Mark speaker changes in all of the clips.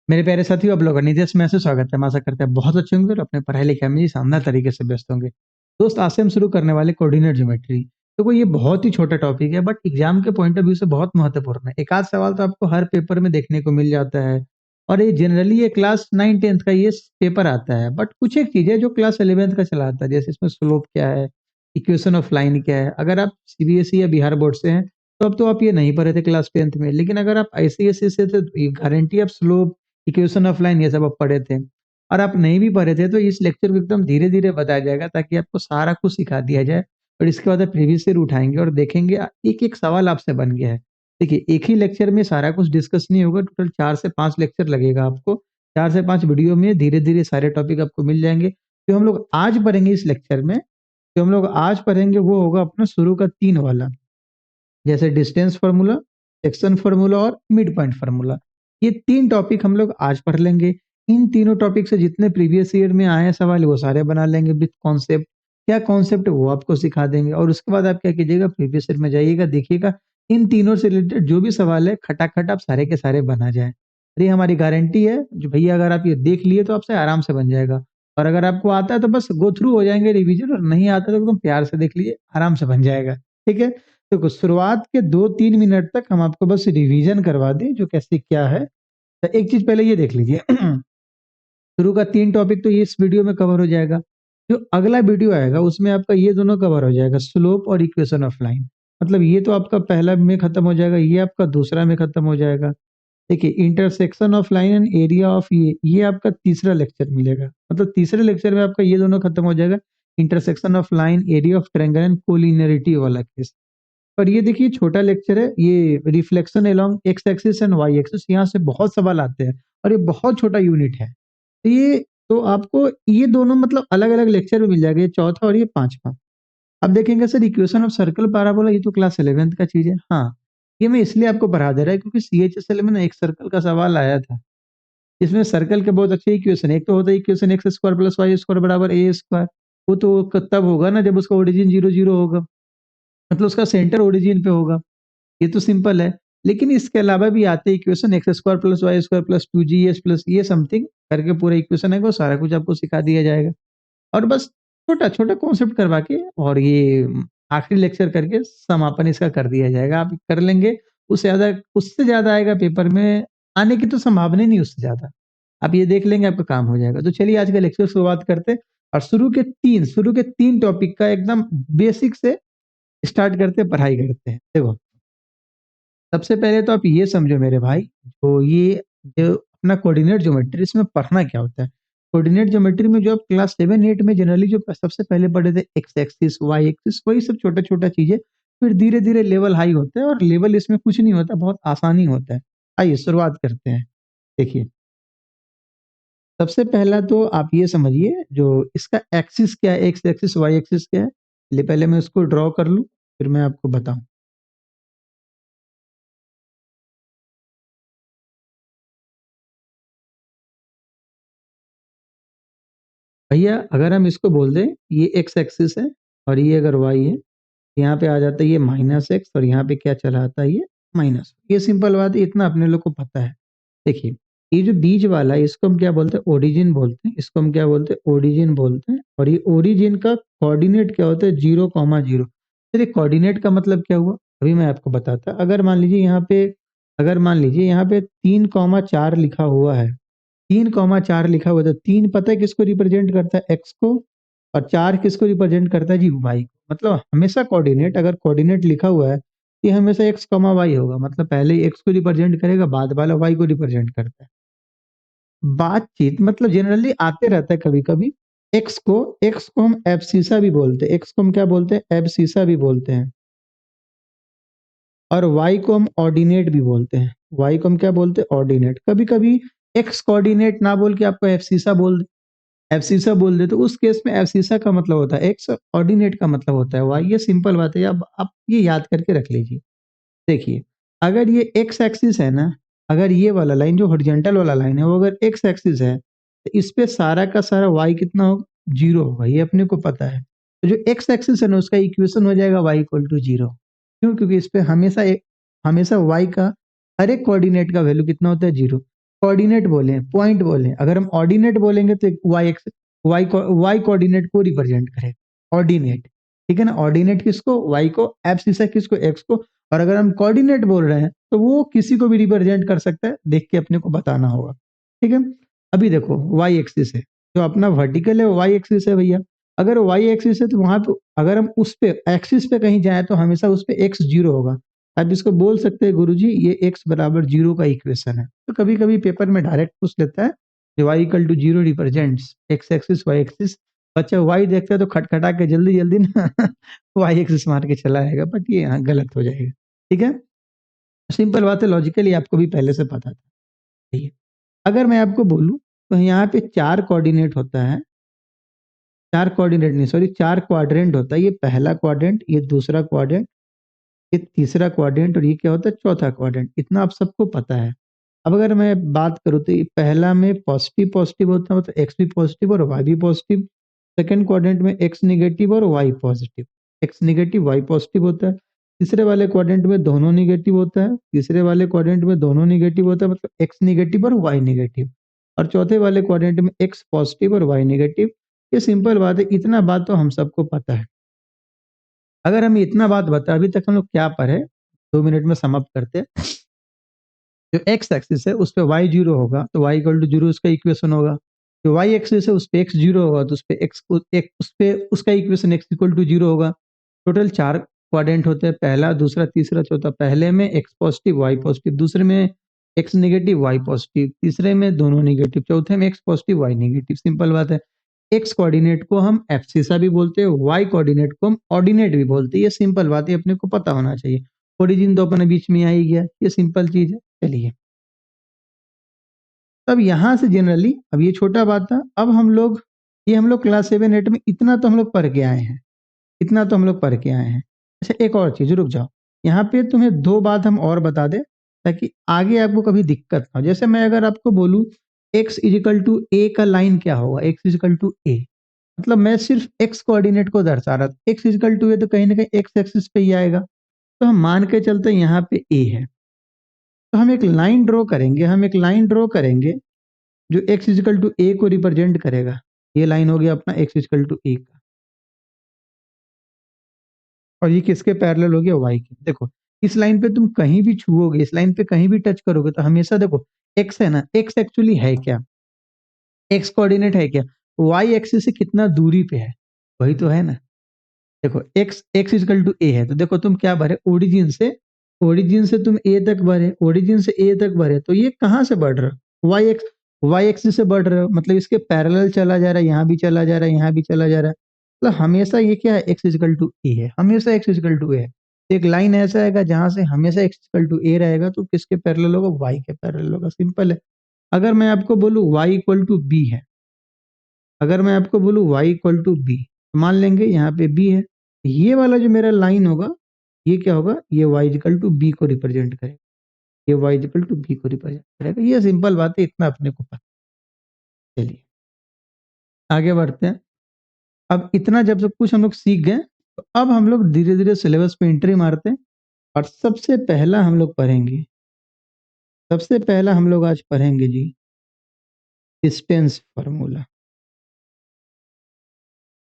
Speaker 1: मेरे प्यारे साथियों, आप लोगों का नितेश में से स्वागत है। हम आशा करते हैं बहुत अच्छे होंगे और अपने पढ़ाई लिखाई में शानदार तरीके से व्यस्त होंगे। दोस्त, आज से हम शुरू करने वाले कोऑर्डिनेट ज्योमेट्री। देखो, ये बहुत ही छोटा टॉपिक है बट एग्जाम के पॉइंट ऑफ व्यू से बहुत महत्वपूर्ण है। एक आध सवाल तो आपको हर पेपर में देखने को मिल जाता है और ये जनरली ये क्लास 9-10 का ये पेपर आता है। बट कुछ एक चीज है जो क्लास 11 का चला आता है, जैसे इसमें स्लोप क्या है, इक्वेशन ऑफ लाइन क्या है। अगर आप सीबीएसई या बिहार बोर्ड से हैं तो अब तो आप ये नहीं पढ़े थे क्लास 10th में, लेकिन अगर आप आईसीएसई से थे तो गारंटी आप स्लोप, इक्वेशन ऑफ लाइन ये सब आप पढ़े थे। और आप नहीं भी पढ़े थे तो इस लेक्चर को एकदम धीरे धीरे बताया जाएगा ताकि आपको सारा कुछ सिखा दिया जाए। और इसके बाद आप प्रीवियस ईयर उठाएंगे और देखेंगे एक एक सवाल आपसे बन गया है। देखिए, एक ही लेक्चर में सारा कुछ डिस्कस नहीं होगा, टोटल 4 से 5 लेक्चर लगेगा आपको। 4 से 5 वीडियो में धीरे धीरे सारे टॉपिक आपको मिल जाएंगे। जो हम लोग आज पढ़ेंगे इस लेक्चर में, जो हम लोग आज पढ़ेंगे वो होगा अपना शुरू का 3 वाला, जैसे डिस्टेंस फार्मूला, सेक्शन फार्मूला और मिड पॉइंट फार्मूला। ये 3 टॉपिक हम लोग आज पढ़ लेंगे। इन तीनों टॉपिक से जितने प्रीवियस ईयर में आए हैं सवाल वो सारे बना लेंगे विद कॉन्सेप्ट। क्या कॉन्सेप्ट है वो आपको सिखा देंगे और उसके बाद आप क्या कीजिएगा, प्रीवियस ईयर में जाइएगा, देखिएगा इन तीनों से रिलेटेड जो भी सवाल है खटाखट आप सारे के सारे बना जाए। और ये हमारी गारंटी है जो भैया, अगर आप ये देख लिए तो आपसे आराम से बन जाएगा। और अगर आपको आता है तो बस गो थ्रू हो जाएंगे रिवीजन, और नहीं आता तो एकदम प्यार से देख लीजिए, आराम से बन जाएगा। ठीक है। तो शुरुआत के 2-3 मिनट तक हम आपको बस रिवीजन करवा दें जो कैसे क्या है। तो एक चीज पहले ये देख लीजिए शुरू का 3 टॉपिक तो ये इस वीडियो में कवर हो जाएगा। जो अगला वीडियो आएगा उसमें आपका ये दोनों कवर हो जाएगा, स्लोप और इक्वेशन ऑफ लाइन। मतलब ये तो आपका पहला में खत्म हो जाएगा, ये आपका दूसरा में खत्म हो जाएगा। देखिए, intersection of line and area of ये आपका तीसरा लेक्चर मिलेगा। मतलब तीसरे लेक्चर में आपका ये दोनों खत्म हो जाएगा, intersection of line, area of triangle and collinearity वाला केस। और ये देखिए छोटा लेक्चर है, ये reflection along X axis and Y axis, यहाँ से बहुत सवाल आते हैं और ये बहुत छोटा यूनिट है। तो ये तो आपको ये दोनों मतलब अलग अलग लेक्चर में मिल जाएगा, ये चौथा और ये पांचवा। अब देखेंगे sir equation of circle parabola, ये तो क्लास 11th का चीज है। हाँ, ये मैं इसलिए आपको पढ़ा दे रहा है क्योंकि सीएचएसएल में ना एक सर्कल का सवाल आया था। इसमें सर्कल के बहुत अच्छे इक्वेशन है। एक तो होता है equation X square plus Y square बराबर ए स्क्वायर। वो तो तब होगा ना जब उसका ओरिजिन 0 0 होगा, मतलब उसका सेंटर ओरिजिन पे होगा। ये तो सिंपल है। लेकिन इसके अलावा भी आते हैं equation X square plus Y square plus 2gh plus ये समथिंग करके पूरा इक्वेशन है, वो सारा कुछ आपको सिखा दिया जाएगा। और बस छोटा छोटा कॉन्सेप्ट करवा के और ये आखिरी लेक्चर करके समापन इसका कर दिया जाएगा। आप कर लेंगे, उससे ज्यादा आएगा पेपर में, आने की तो संभावना ही नहीं उससे ज्यादा। आप ये देख लेंगे आपका काम हो जाएगा। तो चलिए आज का लेक्चर शुरुआत करते हैं और शुरू के तीन टॉपिक का एकदम बेसिक से स्टार्ट करते हैं, पढ़ाई करते हैं। देखो, सबसे पहले तो आप ये समझो मेरे भाई, तो ये जो अपना कोऑर्डिनेट ज्योमेट्री, इसमें पढ़ना क्या होता है। कोऑर्डिनेट ज्योमेट्री में जो आप क्लास 7-8 में जनरली जो सबसे पहले पढ़े थे, एक्स एक्सिस, वाई एक्सिस, वही सब छोटा छोटा चीजें। फिर धीरे धीरे लेवल हाई होता है और लेवल इसमें कुछ नहीं होता, बहुत आसानी होता है। आइए शुरुआत करते हैं। देखिए, सबसे पहला तो आप ये समझिए जो इसका एक्सिस क्या है, एक्स एक्सिस वाई एक्सिस क्या है। पहले मैं उसको ड्रॉ कर लूँ, फिर मैं आपको बताऊं। भैया, अगर हम इसको बोल दें ये एक्स एक्सिस है और ये अगर वाई है, यहाँ पे आ जाता है ये -x और यहाँ पे क्या चला आता है ये माइनस। ये सिंपल बात है, इतना अपने लोग को पता है। देखिए, ये जो बीच वाला है इसको हम क्या बोलते हैं, ओरिजिन बोलते हैं। इसको हम क्या बोलते हैं, ओरिजिन बोलते हैं। और ये ओरिजिन का कोऑर्डिनेट क्या होता है, 0,0। चलिए, कोऑर्डिनेट का मतलब क्या हुआ अभी मैं आपको बताता। अगर मान लीजिए यहाँ पे 3,4 लिखा हुआ है, 3,4 लिखा हुआ है, तो 3 पता है किसको रिप्रेजेंट करता है, एक्स को। और 4 किसको रिप्रेजेंट करता है जी, वाई को। मतलब हमेशा कोऑर्डिनेट, अगर कोऑर्डिनेट लिखा हुआ है ये हमेशा एक्स कॉमा वाई होगा। मतलब पहले एक्स को रिप्रेजेंट करेगा, बाद वाला वाई को रिप्रेजेंट करता है। बातचीत मतलब जनरली आते रहता है कभी कभी। एक्स को हम एब्सिसा भी बोलते हैं, एक्स को हम क्या बोलते हैं, एब्सिसा भी बोलते हैं। और वाई को हम ऑर्डिनेट भी बोलते हैं। वाई को हम क्या बोलते हैं, ऑर्डिनेट। कभी कभी एक्स कोऑर्डिनेट ना बोल के आपको एब्सिसा बोल दे तो उस केस में एब्सिसा का मतलब होता है एक्स, ऑर्डिनेट का मतलब होता है वाई। ये सिंपल बात है, अब आप ये याद करके रख लीजिए। देखिए, अगर ये एक्स एक्सिस है ना, अगर ये वाला लाइन जो हॉरिजॉन्टल वाला लाइन है वो अगर एक्स एक्सिस है तो इस पे सारा का सारा वाई कितना होगा, 0 होगा। ये अपने को पता है। तो जो एक्स एक्सिस है ना उसका इक्वेशन हो जाएगा वाई इक्वल टू 0। क्यों? क्योंकि इस पे हमेशा वाई का हर एक कोऑर्डिनेट का वैल्यू कितना होता है, 0। कोऑर्डिनेट बोले, पॉइंट बोले, अगर हम ऑर्डिनेट बोलेंगे तो वाई कोऑर्डिनेट को रिप्रेजेंट करेगा, ऑर्डिनेट, ठीक है ना। ऑर्डिनेट किसको, वाई को, एब्सिसा किसको, एक्स को। और अगर हम कोऑर्डिनेट बोल रहे हैं तो वो किसी को भी रिप्रेजेंट कर सकता है, देख के अपने को बताना होगा, ठीक है। अभी देखो वाई एक्सिस है, जो अपना वर्टिकल है वाई एक्सिस है भैया। अगर वाई एक्सिस है तो वहां पे अगर हम उस पे एक्सिस पे कहीं जाए तो हमेशा उस पे एक्स जीरो होगा। आप इसको बोल सकते हैं गुरुजी ये एक्स बराबर जीरो का इक्वेशन है। तो कभी कभी पेपर में डायरेक्ट पूछ लेता है जो Y equal to zero represents X axis Y axis. बच्चा वाई देखता है तो खटखटा के जल्दी जल्दी ना वाई एक्सिस मार के चला आएगा, बट ये यहाँ गलत हो जाएगा, ठीक है। सिंपल बात है, लॉजिकली आपको भी पहले से पता था, ठीक है। अगर मैं आपको बोलूं तो यहाँ पे चार कोऑर्डिनेट होता है, चार कोऑर्डिनेट नहीं सॉरी चार क्वाड्रेंट होता है। ये पहला क्वाड्रेंट, ये दूसरा क्वाड्रेंट, ये तीसरा क्वाड्रेंट, और ये क्या होता है चौथा क्वाड्रेंट। इतना आप सबको पता है। अब अगर मैं बात करूँ तो ये पहला में पॉजिटिव पॉजिटिव होता है, मतलब एक्स भी पॉजिटिव और वाई भी पॉजिटिव। सेकंड क्वाड्रेंट में एक्स निगेटिव और Y positive, X negative Y positive होता है। तीसरे वाले क्वाड्रेंट में दोनों निगेटिव होता है, तीसरे वाले क्वाड्रेंट में दोनों निगेटिव होता है, मतलब एक्स निगेटिव और वाई निगेटिव। और चौथे वाले क्वाड्रेंट में एक्स पॉजिटिव और वाई निगेटिव। ये सिंपल बात है, इतना बात तो हम सबको पता है। अगर हम इतना बात बता, अभी तक हम लोग क्या पढ़े, 2 मिनट में समाप्त करते हैं। जो एक्स एक्सिस है उस पर वाई जीरो होगा तो वाई इक्वल टू जीरो उसका इक्वेशन होगा। जो वाई एक्सिस है उस पर एक्स जीरो होगा तो उस पर एक्स उस पे उसका equation X equal to zero होगा। टोटल चार क्वाड्रेंट होते हैं, पहला दूसरा तीसरा चौथा। पहले में एक्स पॉजिटिव वाई पॉजिटिव, दूसरे में एक्स निगेटिव वाई पॉजिटिव, तीसरे में दोनों निगेटिव, चौथे में X positive Y negative. Simple बात है। एक्स कोऑर्डिनेट को हम एब्सिसा भी बोलते हैं, वाई कोऑर्डिनेट को हम ऑर्डिनेट भी बोलते हैं। ये सिंपल बात है, अपने को पता होना चाहिए। ओरिजिन तो अपने बीच में आ ही गया, ये सिंपल चीज है। चलिए तब यहां से जनरली, अब ये छोटा बात था, अब हम लोग ये हम लोग क्लास 7 8 में इतना तो हम लोग पढ़ के आए हैं, इतना तो हम लोग पढ़ के आए हैं। अच्छा एक और चीज, रुक जाओ, यहाँ पे तुम्हें दो बात हम और बता दें ताकि आगे आपको कभी दिक्कत ना हो। जैसे मैं अगर आपको बोलूं x इजिकल टू ए का लाइन क्या होगा, x इजिकल टू ए, मतलब मैं सिर्फ x कोऑर्डिनेट को दर्शा रहा था। x इजिकल टू ए तो कहीं ना कहीं x एक्सिस पे ही आएगा, तो हम मान के चलते हैं यहाँ पे a है। तो हम एक लाइन ड्रॉ करेंगे, हम एक लाइन ड्रॉ करेंगे जो x इजिकल टू ए को रिप्रेजेंट करेगा। ये लाइन हो गया अपना x इजिकल टू ए का, और ये किसके पैरेलल हो गया, y के। देखो इस लाइन पे तुम कहीं भी छुओगे, इस लाइन पे कहीं भी टच करोगे तो हमेशा देखो x है ना, x एक्चुअली है क्या, x कोऑर्डिनेट है क्या, y एक्सिस से कितना दूरी पे है, वही तो है ना। देखो x इजिकल टू ए है तो देखो तुम क्या भरे, ओरिजिन से तुम a तक बढ़े, ओरिजिन से a तक बढ़े, तो ये कहाँ से बढ़ रहा है, वाई एक्सिस से बढ़ रहे हो, मतलब इसके पैरेलल चला जा रहा है, यहाँ भी चला जा रहा है, यहाँ भी चला जा रहा है। मतलब हमेशा ये क्या है, एक्स इजिकल टू ए है, हमेशा एक्स इजिकल टू ए है। एक लाइन ऐसा आएगा जहां से हमेशा एक्स इजिकल टू ए रहेगा, तो किसके पैरेलल होगा, वाई के पैरेलल होगा। सिंपल है। अगर मैं आपको बोलूँ वाई इक्वल टू बी है, अगर मैं आपको बोलूँ वाई इक्वल टू बी, मान लेंगे यहाँ पे बी है, ये वाला जो मेरा लाइन होगा ये क्या होगा, ये वाई इक्वल टू बी को रिप्रेजेंट करेगा, ये वाई इक्वल टू बी को रिप्रेजेंट करेगा। ये सिंपल बात है, इतना अपने को पता। चलिए आगे बढ़ते हैं। अब इतना जब सब कुछ हम लोग सीख गए तो अब हम लोग धीरे धीरे सिलेबस पे एंट्री मारते हैं। और सबसे पहला हम लोग पढ़ेंगे, सबसे पहला हम लोग आज पढ़ेंगे जी डिस्टेंस फार्मूला।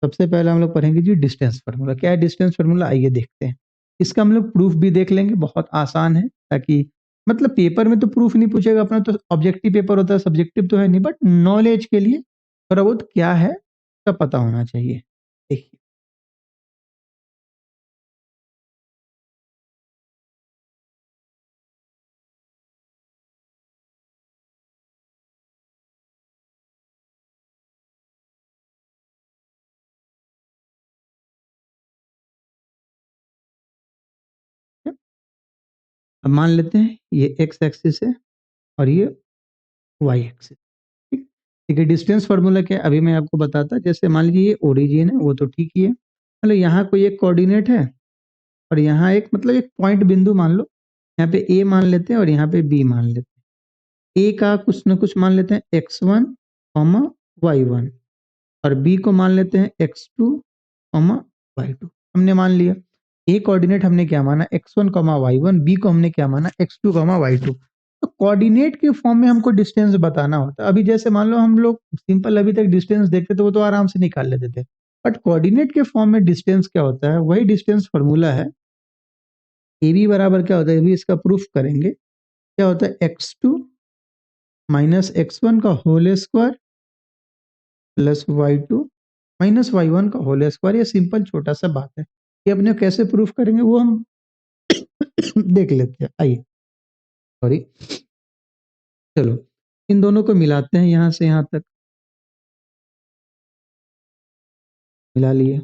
Speaker 1: सबसे पहला हम लोग पढ़ेंगे जी डिस्टेंस फार्मूला। क्या है डिस्टेंस फार्मूला, आइए देखते हैं। इसका हम लोग प्रूफ भी देख लेंगे, बहुत आसान है, ताकि मतलब पेपर में तो प्रूफ नहीं पूछेगा, अपना तो ऑब्जेक्टिव पेपर होता है, सब्जेक्टिव तो है नहीं, बट नॉलेज के लिए थोड़ा बहुत क्या है सब पता होना चाहिए। देखिए अब मान लेते हैं ये एक्स एक्सिस है और ये वाई एक्सिस, ठीक। ठीक है, डिस्टेंस फार्मूला क्या है अभी मैं आपको बताता। जैसे मान लीजिए ये ओरिजिन है, वो तो ठीक ही है, मतलब यहाँ कोई एक कोऑर्डिनेट है और यहाँ एक मतलब एक पॉइंट बिंदु मान लो, यहाँ पे ए मान लेते हैं और यहाँ पे बी मान लेते हैं। ए का कुछ ना कुछ मान लेते हैं x1 कॉमा y1, और बी को मान लेते हैं x2 कॉमा y2। हमने मान लिया ए कोऑर्डिनेट हमने क्या माना x1 कॉमा y1, बी को हमने क्या माना x2 कॉमा y2। तो कोऑर्डिनेट के फॉर्म में हमको डिस्टेंस बताना होता है। अभी जैसे मान लो हम लोग सिंपल अभी तक डिस्टेंस देखते तो वो तो आराम से निकाल लेते थे, बट कोऑर्डिनेट के फॉर्म में डिस्टेंस क्या होता है, वही डिस्टेंस फॉर्मूला है। ए बी बराबर क्या होता है, अभी इसका प्रूफ करेंगे। क्या होता है, x2 माइनस x1 का whole square plus y2 minus y1 का होल स्क्वायर। ये सिंपल छोटा सा बात है, ये अपने कैसे प्रूफ करेंगे वो हम देख लेते हैं। आइए, सॉरी, चलो इन दोनों को मिलाते हैं, यहां से यहां तक मिला लिए।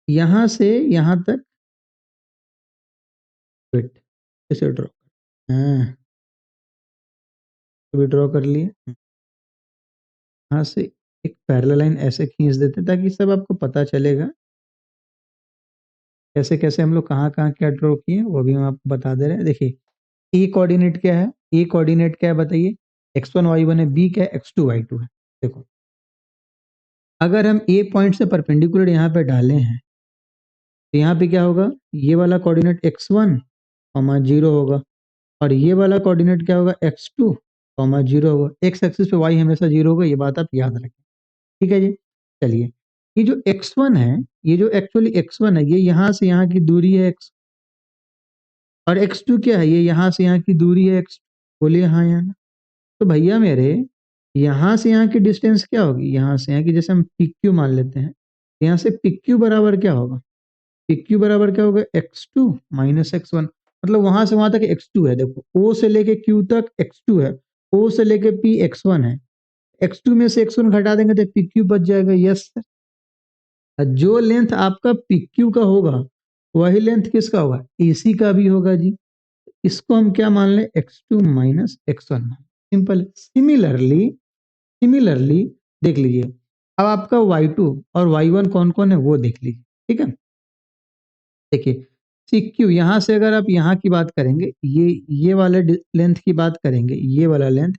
Speaker 1: यहां से यहां तक वेट, इसे ड्रॉ, हाँ तो ड्रॉ कर लिए। यहाँ से एक पैरेलल लाइन ऐसे खींच देते ताकि सब आपको पता चलेगा कैसे कैसे हम लोग कहाँ कहाँ क्या ड्रॉ किए, वो भी हम आपको बता दे रहे हैं। देखिए ए कोऑर्डिनेट क्या है, ए कोऑर्डिनेट क्या है बताइए, x1 y1 है, बी क्या है, x2 y2 है। देखो अगर हम ए पॉइंट से परपेंडिकुलर यहाँ पे डाले हैं तो यहाँ पे क्या होगा, ये वाला कोऑर्डिनेट x1 0 होगा, और ये वाला कोऑर्डिनेट क्या होगा, x2 0 होगा। एक्स एक्सिस पे y हमेशा 0 होगा, ये बात आप याद रखें। ठीक है जी, चलिए ये जो x1 है, ये जो एक्चुअली x1 है, ये यहाँ से यहाँ की दूरी है x, और x2 क्या है, ये यहाँ से यहाँ की दूरी है x। बोलिए हाँ या ना। तो भैया मेरे यहाँ से यहाँ की डिस्टेंस क्या होगी, यहाँ से यहाँ की जैसे हम पी क्यू मान लेते हैं, यहाँ से पी क्यू बराबर क्या होगा, पी क्यू बराबर क्या होगा, x2 माइनस x1। मतलब वहां से वहां तक x2 है, देखो o से लेके q तक x2 है, o से लेके p x1 है, x2 में से x1 घटा देंगे तो पी क्यू बच जाएगा। यस, जो लेंथ आपका PQ का होगा वही लेंथ किसका होगा, AC का भी होगा जी। इसको हम क्या मान लें, x2 minus x1। Simple. Similarly similarly देख लीजिए, अब आपका y2 और y1 कौन कौन है वो देख लीजिए। ठीक है, देखिए CQ, यहाँ से अगर आप यहाँ की बात करेंगे, ये वाले लेंथ की बात करेंगे, ये वाला लेंथ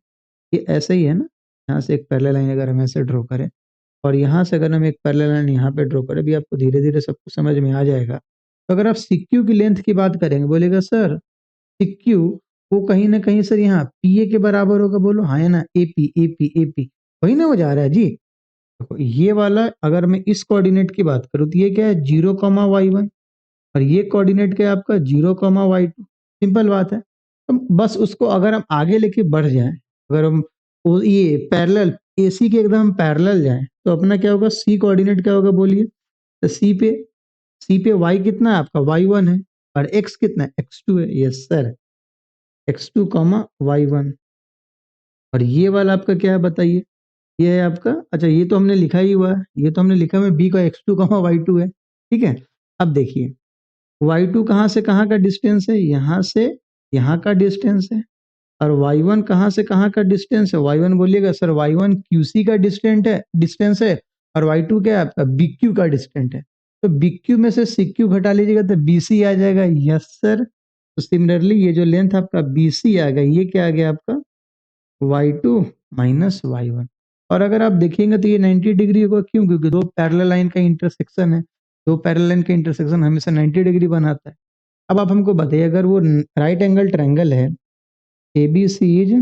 Speaker 1: ये ऐसे ही है ना। यहाँ से एक पैरेलल लाइन अगर हम ऐसे ड्रॉ करें, और यहाँ से अगर हम एक पैरेलल लाइन यहाँ पे ड्रॉ करें, भी आपको धीरे धीरे सब कुछ समझ में आ जाएगा। तो अगर आप CQ की लेंथ की बात करेंगे, बोलेगा सर CQ वो कहीं ना कहीं सर यहाँ PA के बराबर होगा। बोलो हाँ है ना, AP AP AP वही ना हो जा रहा है जी। देखो ये वाला अगर मैं इस कोऑर्डिनेट की बात करूँ तो ये क्या है, 0, और ये कोऑर्डिनेट क्या है आपका, 0, सिंपल बात है। तो बस उसको अगर हम आगे लेके बढ़ जाए, अगर हम ये पैरेलल AC के एकदम पैरेलल जाए तो अपना क्या होगा, C कोऑर्डिनेट क्या होगा बोलिए। तो C पे Y कितना है आपका, y1 है, और X कितना है, x2 है। Yes sir, x2 y1। और ये वाला आपका क्या है बताइए, ये है आपका, अच्छा ये तो हमने लिखा ही हुआ है, ये तो हमने लिखा है B का x2 y2 है। ठीक है, अब देखिए y2 कहाँ से कहाँ का डिस्टेंस है, यहाँ से यहाँ का डिस्टेंस है, और y1 कहाँ से कहाँ का डिस्टेंस है, y1 बोलिएगा सर y1 QC का डिस्टेंस है, और y2 क्या है आपका BQ का डिस्टेंस है। तो BQ में से CQ घटा लीजिएगा तो BC आ जाएगा। यस सर, तो सिमिलरली ये जो लेंथ आपका BC आ गया, ये क्या आ गया आपका y2 माइनस y1। और अगर आप देखेंगे तो ये 90 डिग्री होगा, क्यों, क्योंकि दो पैरेलल लाइन का इंटरसेक्शन है, दो पैरेलल लाइन का इंटरसेक्शन हमेशा 90 डिग्री बनाता है। अब आप हमको बताइए, अगर वो राइट एंगल ट्रायंगल है, ABC is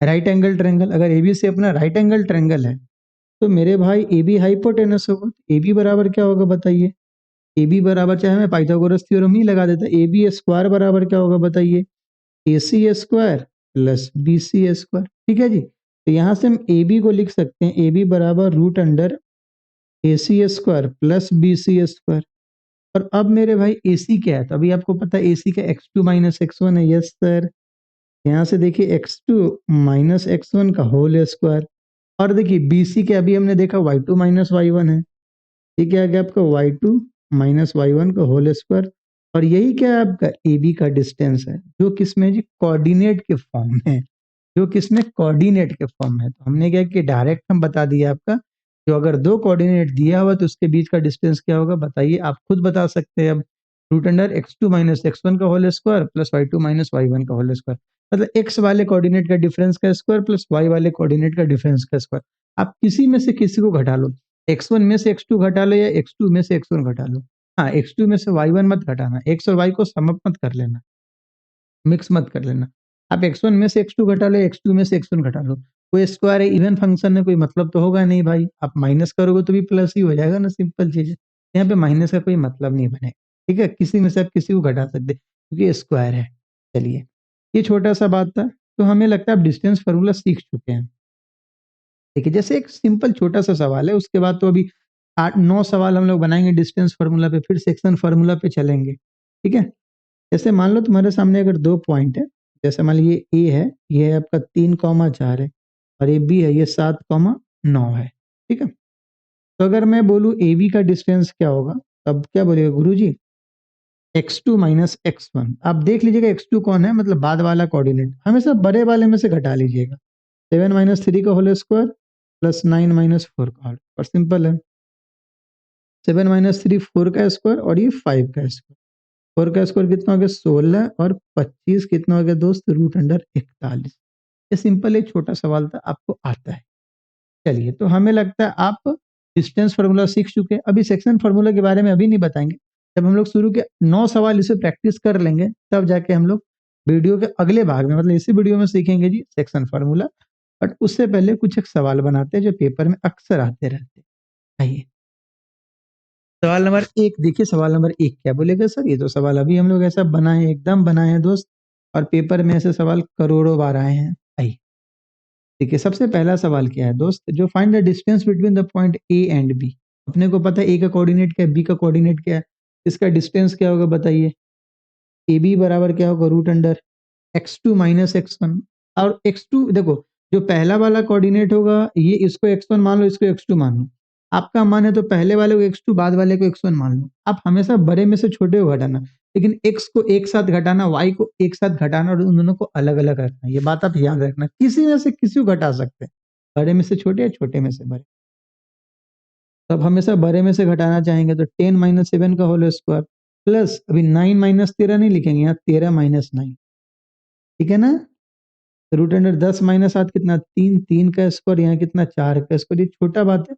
Speaker 1: right angle triangle, अगर ABC अपना राइट एंगल ट्रायंगल है तो मेरे भाई AB हाइपोटेनस होगा। AB बराबर क्या होगा बताइए, AB बराबर, चाहे मैं पाइथागोरस थ्योरम ही लगा देता, AB स्क्वायर बराबर क्या होगा बताइए, AC square plus BC square. ठीक है जी, तो यहाँ से हम AB को लिख सकते हैं, AB बराबर root under AC square plus BC square. और अब मेरे भाई AC क्या है, तो अभी आपको पता है AC का x2 माइनस x1 है। यस सर, यहाँ से देखिए x2 माइनस x1 का होल स्क्वायर, और देखिए BC के अभी हमने देखा y2 माइनस y1 है, ये क्या आ गया आपका y2 माइनस y1 का होल स्क्वायर। और यही क्या है आपका AB का डिस्टेंस है, जो किसमें जी, कोऑर्डिनेट के फॉर्म में, जो किसमें कोऑर्डिनेट के फॉर्म में। तो हमने क्या कि डायरेक्ट हम बता दिया आपका, जो अगर दो कोऑर्डिनेट दिया हुआ तो उसके बीच का डिस्टेंस क्या होगा बताइए, आप खुद बता सकते हैं। अब root under x2 minus x1 का whole square plus y2 minus y1 का होल स्क्वायर, मतलब x वाले कोऑर्डिनेट का डिफरेंस का स्क्वायर प्लस y वाले कोऑर्डिनेट का डिफरेंस का स्क्वायर। आप किसी में से किसी को घटा लो, x1 में से x2 घटा लो या x2 में से x1 घटा लो। हाँ, x2 में से y1 मत घटाना, x और y को सम अप मत कर लेना, मिक्स मत कर लेना। आप x1 में से x2 घटा लो, x2 में से x1 घटा लो। कोई स्क्वायर है, इवन फंक्शन है, कोई मतलब तो होगा नहीं भाई। आप माइनस करोगे तो भी प्लस ही हो जाएगा ना, सिंपल चीज है। यहाँ पे माइनस का कोई मतलब नहीं बने, ठीक है। किसी में से आप किसी को घटा सकते क्योंकि ये स्क्वायर है। चलिए, ये छोटा सा बात था। तो हमें लगता है आप डिस्टेंस फार्मूला सीख चुके हैं। देखिए, जैसे एक सिंपल छोटा सा सवाल है, उसके बाद तो अभी 8-9 सवाल हम लोग बनाएंगे डिस्टेंस फार्मूला पे, फिर सेक्शन फार्मूला पे चलेंगे, ठीक है। जैसे मान लो तुम्हारे सामने अगर 2 पॉइंट है, जैसे मान लीजिए ए है, ये है आपका 3,4 है, और ये बी है, ये 7,9 है, ठीक है। तो अगर मैं बोलूँ ए बी का डिस्टेंस क्या होगा, तब क्या बोलेगा गुरुजी? x2 minus x1। आप देख लीजिएगा x2 कौन है, मतलब बाद वाला कोऑर्डिनेट, हमेशा बड़े वाले में से घटा लीजिएगा। 7 माइनस 3 का होल स्क्वायर प्लस 9 माइनस 4 का होल स्क्वायर, सिंपल है। 7 माइनस 3 4 का स्क्वायर, और ये 5 का स्क्वायर। 4 का स्क्वायर कितना हो गया? 16, और 25 कितना हो गया दोस्त? Root under 41। ये सिंपल एक छोटा सवाल था, आपको आता है। चलिए, तो हमें लगता है आप डिस्टेंस फार्मूला सीख चुके हैं। अभी सेक्शन फार्मूला के बारे में अभी नहीं बताएंगे। जब हम लोग शुरू के 9 सवाल इसे प्रैक्टिस कर लेंगे, तब जाके हम लोग वीडियो के अगले भाग में, मतलब इसी वीडियो में सीखेंगे जी सेक्शन फार्मूला। बट उससे पहले कुछ एक सवाल बनाते हैं जो पेपर में अक्सर आते रहते हैं। आइए, सवाल नंबर 1 देखिए। सवाल नंबर 1 क्या बोलेगा सर? ये तो सवाल अभी हम लोग ऐसा बनाए, एकदम बनाए हैं दोस्त, और पेपर में ऐसे सवाल करोड़ों बार आए हैं। आइए देखिए, सबसे पहला सवाल क्या है दोस्त? जो find the distance between the point A and B. अपने को पता है ए का कोऑर्डिनेट क्या है, बी का कोऑर्डिनेट क्या है, इसका डिस्टेंस क्या होगा बताइए? ए बी बराबर क्या होगा? Root under x2 minus x1। और x2 देखो, जो पहला वाला कोऑर्डिनेट होगा, ये इसको x1 मान लो, इसको x2 मान लो। आपका मान है तो पहले वाले को x2, बाद वाले को x1 मान लो। आप हमेशा बड़े में से छोटे को घटाना, लेकिन x को एक साथ घटाना, y को एक साथ घटाना, और उन दोनों को अलग अलग रखना। ये बात आप याद रखना, किसी में से किसी को घटा सकते हैं, बड़े में से छोटे या छोटे में से बड़े। तो आप हमेशा बड़े में से घटाना चाहेंगे तो 10 माइनस 7 का होल स्क्वायर प्लस, अभी 9 माइनस 13 नहीं लिखेंगे, यहाँ 13 माइनस 9, ठीक है ना। रूट अंडर 10 माइनस 7 कितना? 3, 3 का स्क्वायर, यहाँ कितना? 4 का स्क्वायर। ये छोटा बात है,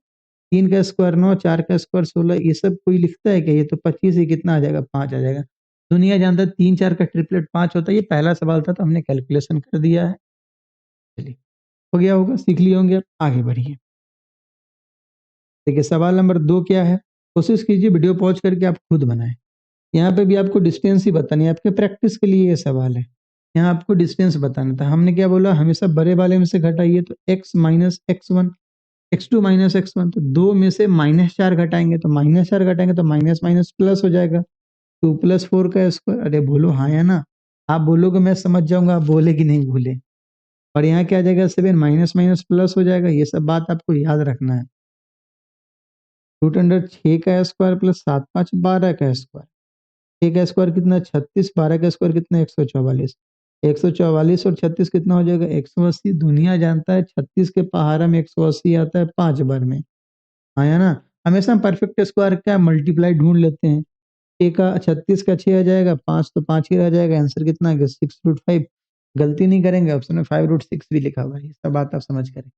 Speaker 1: 3 का स्क्वायर 9, 4 का स्क्वायर 16, ये सब कोई लिखता है क्या? ये तो 25 ही कितना आ जाएगा? 5 आ जाएगा। दुनिया जानता है 3 4 का ट्रिपलेट 5 होता है। ये पहला सवाल था तो हमने कैलकुलेशन कर दिया है। चलिए, हो गया होगा, सीख लिए होंगे। आप आगे बढ़िए। देखिए, सवाल नंबर 2 क्या है? कोशिश कीजिए वीडियो पॉज करके आप खुद बनाएं। यहाँ पे भी आपको डिस्टेंस ही बतानी है, आपके प्रैक्टिस के लिए ये सवाल है। यहाँ आपको डिस्टेंस बताना था। हमने क्या बोला? हमेशा बड़े वाले में से घटाइए, तो x minus x1, x2 minus x1, तो 2 में से -4 घटाएंगे, तो -4 घटाएंगे तो माइनस माइनस प्लस हो जाएगा। 2 प्लस 4 का स्क्वायर। अरे बोलो हाँ या ना? आप बोलोगे मैं समझ जाऊंगा, आप बोले कि नहीं भूले। और यहाँ क्या आ जाएगा? 7 माइनस माइनस प्लस हो जाएगा। ये सब बात आपको याद रखना है। रूट अंडर 6 का स्क्वायर प्लस 7 5 12 का स्क्वायर। 6 का स्क्वायर कितना? 36, 12 का स्क्वायर कितना? 144। 144 और 36 कितना हो जाएगा? 180। दुनिया जानता है 36 के पहाड़ा में 180 आता है 5 बार में, आया ना। हमेशा हम परफेक्ट स्क्वायर का मल्टीप्लाई ढूंढ लेते हैं। 6 का 36 का 6 आ जाएगा, 5 तो 5 ही रह जाएगा। आंसर कितना आ गया? 6 रूट 5। गलती नहीं करेंगे, ऑप्शन में 5 रूट 6 भी लिखा हुआ है। ये सब बात आप समझ करें,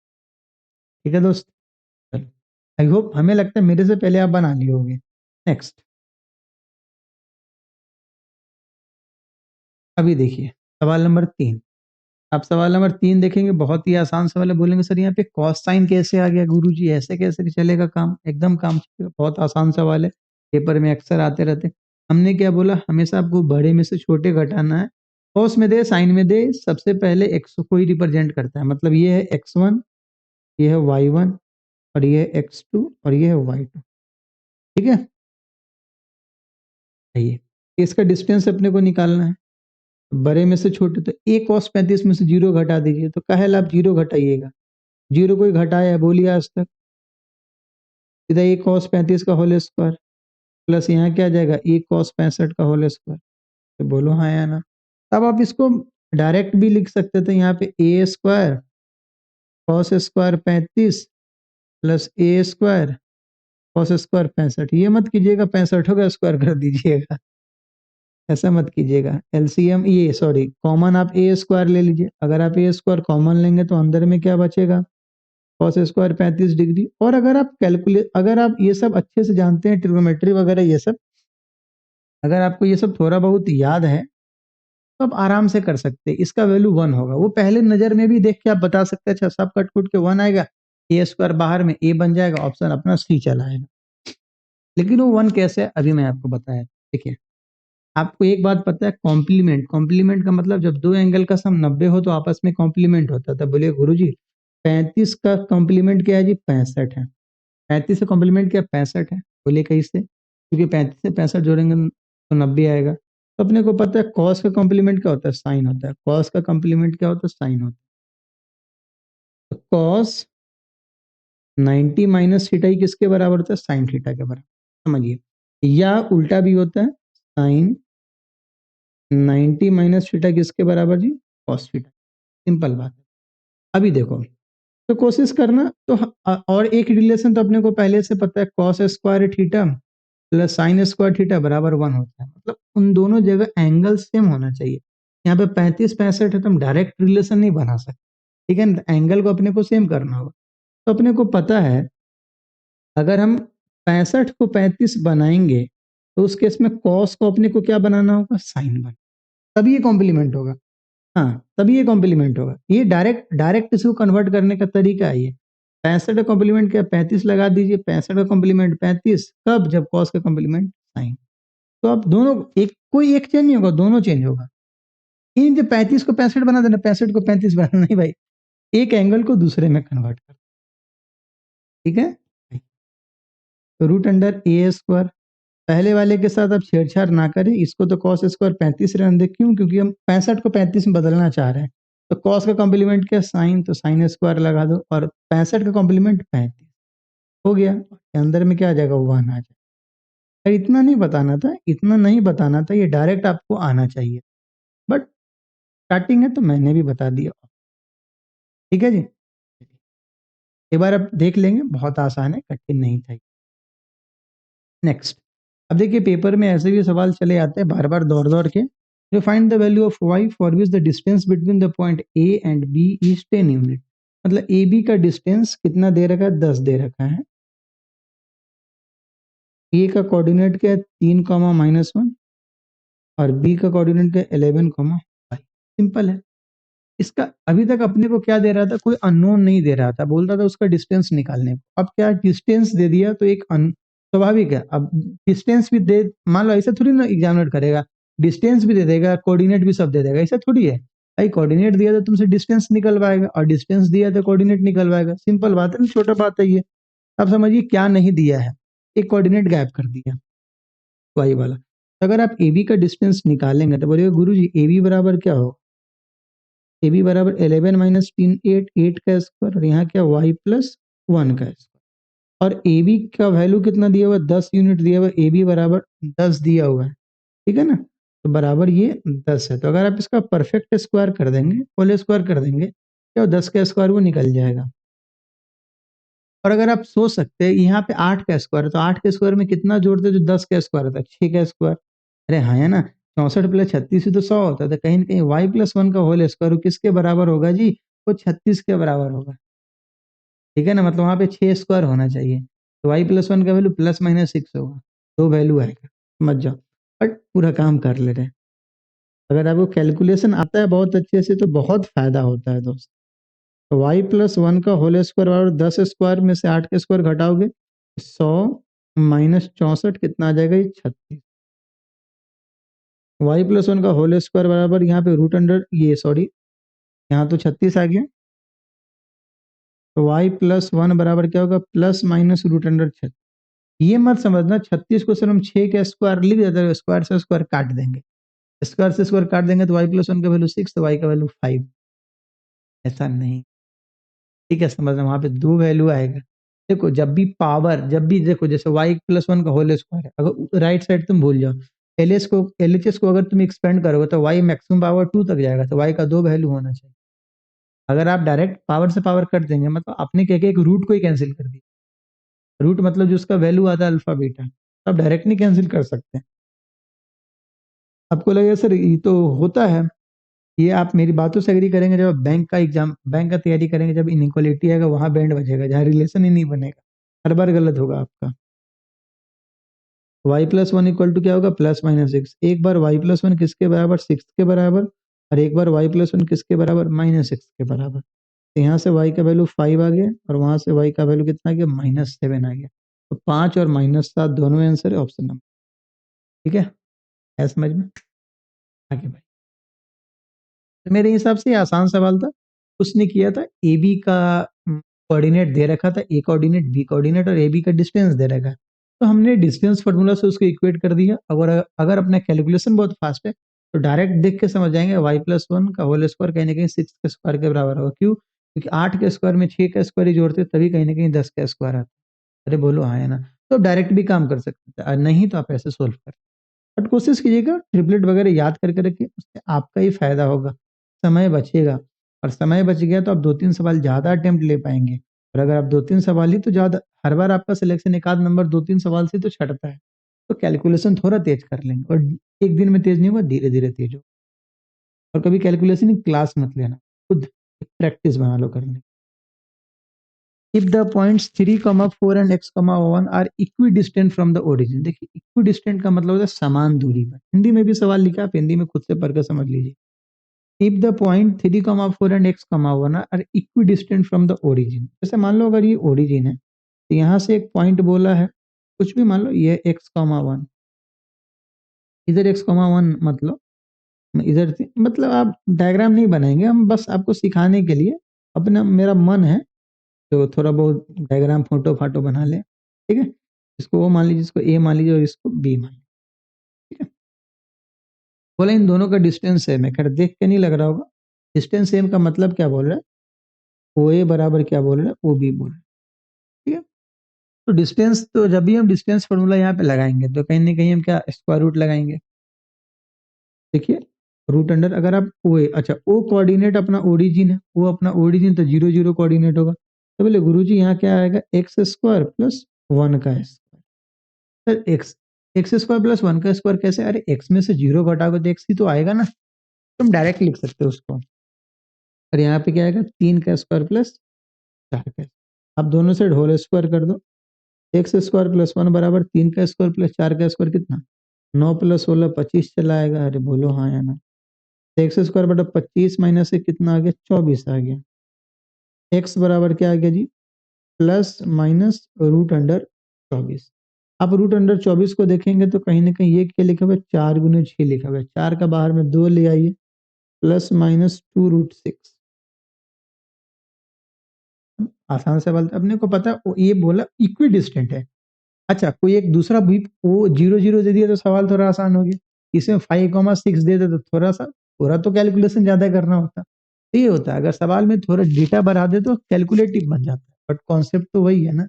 Speaker 1: ठीक है दोस्त। आई होप, हमें लगता है मेरे से पहले आप बना लिए होंगे। नेक्स्ट, अभी देखिए सवाल नंबर 3। आप सवाल नंबर 3 देखेंगे, बहुत ही आसान सवाल है। बोलेंगे सर यहाँ पे कॉस साइन कैसे आ गया गुरुजी? ऐसे कैसे चलेगा काम? एकदम काम चलेगा, बहुत आसान सवाल है, पेपर में अक्सर आते रहते। हमने क्या बोला? हमेशा आपको बड़े में से छोटे घटाना है। कॉस में दे, साइन में दे, सबसे पहले एक्स को ही रिप्रेजेंट करता है। मतलब ये है x1, ये है y1, और ये है x2, और ये है y2, ठीक है। ये इसका डिस्टेंस अपने को निकालना है, बड़े में से छोटे। तो a cos 35 में से 0 घटा दीजिए, तो काहे आप 0 घटाइएगा? 0 कोई घटाया है बोलिए आज तक? सीधा a cos 35 का होल स्क्वायर प्लस यहाँ क्या आ जाएगा? a cos 65 का होल स्क्वायर। तो बोलो हाँ या ना? तब आप इसको डायरेक्ट भी लिख सकते थे, यहाँ पे a square cos square 35 plus a square cos square 65। ये मत कीजिएगा 65 का स्क्वायर कर दीजिएगा, ऐसा मत कीजिएगा। एलसीएम, ये सॉरी, कॉमन आप ए स्क्वायर ले लीजिए। अगर आप ए स्क्वायर कॉमन लेंगे तो अंदर में क्या बचेगा? Cos square 35 degree. और अगर आप ये सब अच्छे से जानते हैं, ट्रिग्नोमेट्री वगैरह ये सब, अगर आपको ये सब थोड़ा बहुत याद है तो आप आराम से कर सकते हैं। इसका वैल्यू 1 होगा। वो पहले नजर में भी देख के आप बता सकते हैं, अच्छा सब कट कुट के 1 आएगा, ए स्क्वायर बाहर में ए बन जाएगा, ऑप्शन अपना सी चला आएगा। लेकिन वो 1 कैसे है अभी मैं आपको बताया। देखिए, आपको एक बात पता है, कॉम्प्लीमेंट, कॉम्प्लीमेंट का मतलब जब दो एंगल का सम 90 हो तो आपस में कॉम्प्लीमेंट होता था। बोलिए गुरुजी 35 का कॉम्प्लीमेंट क्या है जी? 65 है। 35 से कॉम्प्लीमेंट क्या? 65 है। बोलिए कैसे? क्योंकि 35 से 65 जोड़ेंगे तो 90 आएगा। तो अपने को पता है कॉस का कॉम्प्लीमेंट क्या होता है? साइन होता है। कॉस का कॉम्प्लीमेंट क्या होता है? साइन होता है। तो कॉस 90 माइनस थीटा ही किसके बराबर होता है? साइन थीटा के बराबर। समझिए, या उल्टा भी होता है, साइन 90 माइनस थीटा किसके बराबर जी? Cos theta. सिंपल बात है। अभी देखो, तो कोशिश करना तो और एक रिलेशन तो अपने को पहले से पता है, cos square theta plus sine square theta बराबर 1 होता है। मतलब उन दोनों जगह एंगल सेम होना चाहिए। यहाँ पे 35 65 है तो हम डायरेक्ट रिलेशन नहीं बना सकते, ठीक है ना? एंगल को अपने को सेम करना होगा। तो अपने को पता है अगर हम 65 को 35 बनाएंगे तो उस केस में कॉस को अपने को क्या बनाना होगा? साइन बना, तभी ये कॉम्प्लीमेंट होगा। हाँ, तभी ये कॉम्प्लीमेंट होगा। ये डायरेक्ट डायरेक्ट इसको कन्वर्ट करने का तरीका है ये। 65 का कॉम्प्लीमेंट क्या? 35 लगा दीजिए। 65 का कॉम्प्लीमेंट 35 कब? जब कॉस का कॉम्प्लीमेंट साइन। तो अब दोनों एक, कोई एक चेंज नहीं होगा, दोनों चेंज होगा। इन जो 35 को 65 बना देना, 65 को 35 बनाना नहीं भाई, एक एंगल को दूसरे में कन्वर्ट कर, ठीक है? तो रूट अंडर ए स्क्वायर, पहले वाले के साथ आप छेड़छाड़ ना करें, इसको तो कॉस स्क्वायर 35 रहने दे। क्यों? क्योंकि हम 65 को 35 में बदलना चाह रहे हैं। तो कॉस का कॉम्प्लीमेंट क्या? साइन, तो साइन स्क्वायर लगा दो, और 65 का कॉम्प्लीमेंट 35 हो गया। अंदर में क्या आ जाएगा? 1 आ जाएगा। अरे इतना नहीं बताना था, इतना नहीं बताना था, ये डायरेक्ट आपको आना चाहिए, बट स्टार्टिंग है तो मैंने भी बता दिया। ठीक है जी, एक बार आप देख लेंगे, बहुत आसान है, कठिन नहीं था। नेक्स्ट, अब देखिए पेपर में ऐसे भी सवाल चले आते हैं बार बार दौड़ दौड़ के, जो find the value of y for which the distance between the point a and b is 10 unit. मतलब ए बी का डिस्टेंस कितना दे रखा है? 10 दे रखा है। a का कोऑर्डिनेट क्या है? 3, -1, और b का कोऑर्डिनेट क्या है? 11, 5। सिंपल है। इसका अभी तक अपने को क्या दे रहा था? कोई अननोन नहीं दे रहा था, बोल रहा था उसका डिस्टेंस निकालने को। अब क्या डिस्टेंस दे दिया तो एक स्वाभाविक है। अब डिस्टेंस भी दे, मान लो ऐसा थोड़ी ना एग्जामिनर करेगा, डिस्टेंस भी दे देगा, कोऑर्डिनेट भी सब दे देगा, ऐसा थोड़ी है भाई। कोऑर्डिनेट दिया तो तुमसे डिस्टेंस निकलवाएगा, और डिस्टेंस दिया तो कोऑर्डिनेट निकलवाएगा। सिंपल बात है ना, छोटा बात है ये। अब समझिए क्या नहीं दिया है, एक कोऑर्डिनेट गायब कर दिया, वाई वाला। तो अगर आप ए बी का डिस्टेंस निकालेंगे तो बोलिएगा गुरु जी ए बी बराबर क्या होगा? ए बी बराबर 11 माइनस 3 8, 8 का स्क्वायर, और यहाँ क्या? y प्लस 1 का स्क्वायर। और ए बी का वैल्यू कितना दिया हुआ है? 10 यूनिट दिया हुआ है। ए बी बराबर 10 दिया हुआ है, ठीक है ना? तो बराबर ये 10 है। तो अगर आप इसका परफेक्ट स्क्वायर कर देंगे, होल स्क्वायर कर देंगे, क्या 10 का स्क्वायर वो निकल जाएगा। और अगर आप सोच सकते हैं यहाँ पे 8 का स्क्वायर है, तो 8 के स्क्वायर में कितना जोड़ते हैं जो 10 का स्क्वायर होता है? 6 का स्क्वायर। अरे हाँ, है ना? 64 प्लस 36 ही तो 100 होता है। तो कहीं ना कहीं y प्लस 1 का होल स्क्वायर किसके बराबर होगा जी? वो 36 के बराबर होगा, ठीक है ना? मतलब वहाँ पे 6 स्क्वायर होना चाहिए। तो y प्लस 1 का वैल्यू +-6 होगा, दो वैल्यू आएगा। समझ जाओ, बट पूरा काम कर ले रहे हैं। अगर आपको कैलकुलेशन आता है बहुत अच्छे से तो बहुत फायदा होता है दोस्त। तो y प्लस 1 का होल स्क्वायर बराबर 10 स्क्वायर में से 8 के स्क्वायर घटाओगे, 100 माइनस 64 कितना आ जाएगा? ये 36। y प्लस 1 का होल स्क्वायर बराबर यहाँ पे रूट अंडर ये सॉरी, यहाँ तो 36 आ गया। तो y प्लस 1 बराबर क्या होगा? +-√6। ये मत समझना 36 को सिर्फ हम 6 के स्क्वायर लिख देते हैं, स्क्वायर से स्क्वायर काट देंगे, स्क्वायर से स्क्वायर काट देंगे तो y प्लस 1 का वैल्यू 6, तो y का वैल्यू 5। ऐसा नहीं, ठीक है? समझना, वहां पे दो वैल्यू आएगा। देखो जब भी देखो, जैसे y प्लस 1 का होल स्क्वायर है, अगर राइट साइड तुम भूल जाओ, एलएचएस को अगर तुम एक्सपेंड करोगे तो y मैक्सिमम पावर 2 तक जाएगा, तो y का दो वैल्यू होना चाहिए। अगर आप डायरेक्ट पावर से पावर कट देंगे, मतलब आपने क्या किया, एक रूट को ही कैंसिल कर दिया। रूट मतलब जो उसका वैल्यू आता है अल्फा बीटा, आप डायरेक्ट नहीं कैंसिल कर सकते। आपको लगेगा सर ये तो होता है, ये आप मेरी बातों से एग्री करेंगे, जब बैंक का तैयारी करेंगे, जब इनइक्वालिटी आएगा वहां बैंड बजेगा, जहाँ रिलेशन ही नहीं बनेगा, हर बार गलत होगा आपका। y+1 इक्वल टू क्या होगा, +-6। एक बार y+1 किसके बराबर, 6 के बराबर, और एक बार y+1 किसके बराबर, -6 के बराबर। तो यहाँ से y का वैल्यू 5 आ गया, और वहां से y का वैल्यू कितना आ गया, -7 आ गया। तो 5 और -7 दोनों आंसर है ऑप्शन नंबर। ठीक है, है समझ में? आगे भाई, तो मेरे हिसाब से ये आसान सवाल था। उसने किया था ए बी का कोऑर्डिनेट दे रखा था, ए कोऑर्डिनेट, बी कोऑर्डिनेट, और ए बी का डिस्टेंस दे रखा है। तो हमने डिस्टेंस फार्मूला से उसको इक्वेट कर दिया। अगर अगर अपना कैलकुलेशन बहुत फास्ट है तो डायरेक्ट देख के समझ जाएंगे, y+1 का होल स्क्वायर कहीं ना कहीं 6 के स्क्वायर के बराबर होगा। क्यों? क्योंकि 8 के स्क्वायर में 6 का स्क्वायर ही जोड़ते तभी कहीं ना कहीं 10 का स्क्वायर आता है। अरे बोलो हाँ है ना? तो डायरेक्ट भी काम कर सकते हैं, नहीं तो आप ऐसे सोल्व कर, बट कोशिश कीजिएगा ट्रिपलेट वगैरह याद करके रखिए, उससे आपका ही फायदा होगा, समय बचेगा। और समय बच गया तो आप 2-3 सवाल ज्यादा अटेम्प्ट ले पाएंगे। और अगर आप 2-3 सवाल ही तो ज्यादा, हर बार आपका सिलेक्शन एक आध नंबर 2-3 सवाल से तो छटता है। तो कैलकुलेशन थोड़ा तेज कर लेंगे, और एक दिन में तेज नहीं होगा, धीरे धीरे तेज हो। और कभी कैलकुलेशन की क्लास मत लेना, खुद प्रैक्टिस बना लो करने। If the points 3, 4 and x, 1 are equidistant from the origin. देखिए इक्विडिस्टेंट का मतलब होता है समान दूरी पर। हिंदी में भी सवाल लिखा है, आप हिंदी में खुद से पढ़कर समझ लीजिए। If the point 3, 4 and x, 1 are equidistant from the origin. जैसे मान लो अगर ये ओरिजिन है, तो यहाँ से एक पॉइंट बोला है, कुछ भी मान लो, ये x, 1, इधर x, 1 मतलब इधर से, मतलब आप डायग्राम नहीं बनाएंगे, हम बस आपको सिखाने के लिए, अपना मेरा मन है तो थोड़ा बहुत डायग्राम फोटो फाटो बना ले। ठीक है, इसको ओ मान लीजिए, इसको ए मान लीजिए, और इसको बी मान लीजिए। ठीक है, बोला इन दोनों का डिस्टेंस सेम है। खैर देख के नहीं लग रहा होगा, डिस्टेंस सेम का मतलब क्या बोल रहा है, ओ ए बराबर क्या बोल रहा है, ओ बी बोल रहा है। ठीक है, तो डिस्टेंस, तो जब भी हम डिस्टेंस फॉर्मूला यहाँ पे लगाएंगे तो कहीं ना कहीं हम क्या स्क्वायर रूट लगाएंगे। देखिए रूट अंडर, अगर आप ओ ए, अच्छा ओ कोऑर्डिनेट अपना ओरिजिन है, वो अपना ओरिजिन तो 0, 0 कोऑर्डिनेट होगा। तो बोले गुरुजी यहाँ क्या आएगा, x² + 1 का स्क्वायर। सर x² + 1 का स्क्वायर कैसे, अरे x में से 0 घटाओगे तो x ही तो आएगा ना, तुम डायरेक्ट लिख सकते हो उसको। और यहाँ पे क्या आएगा, 3 का स्क्वायर + 4 का। आप दोनों साइड होल स्क्वायर कर दो, x² + 1 बराबर 3 का स्क्वायर + 4 का स्क्वायर कितना, 9 + 16 25 चला आएगा। अरे बोलो हाँ या ना? x² / 25 - 1 कितना आ गया, 24 आ गया। x बराबर क्या आ गया जी, ±√24। आप √24 को देखेंगे तो कहीं ना कहीं ये क्या लिखा हुआ है, 4 × 6 लिखा हुआ है। 4 का बाहर में 2 ले आइए, ±2√6। आसान सवाल था, अपने को पता है ये बोला इक्वी डिस्टेंट है। अच्छा कोई एक दूसरा भी वो 0, 0 दे दिया तो सवाल थोड़ा आसान हो गया। इसमें 5,6 दे दे तो थोड़ा तो कैलकुलेशन ज्यादा करना होता। तो ये होता है, अगर सवाल में थोड़ा डेटा बढ़ा दे तो कैलकुलेटिव बन जाता है, बट कॉन्सेप्ट तो वही है ना,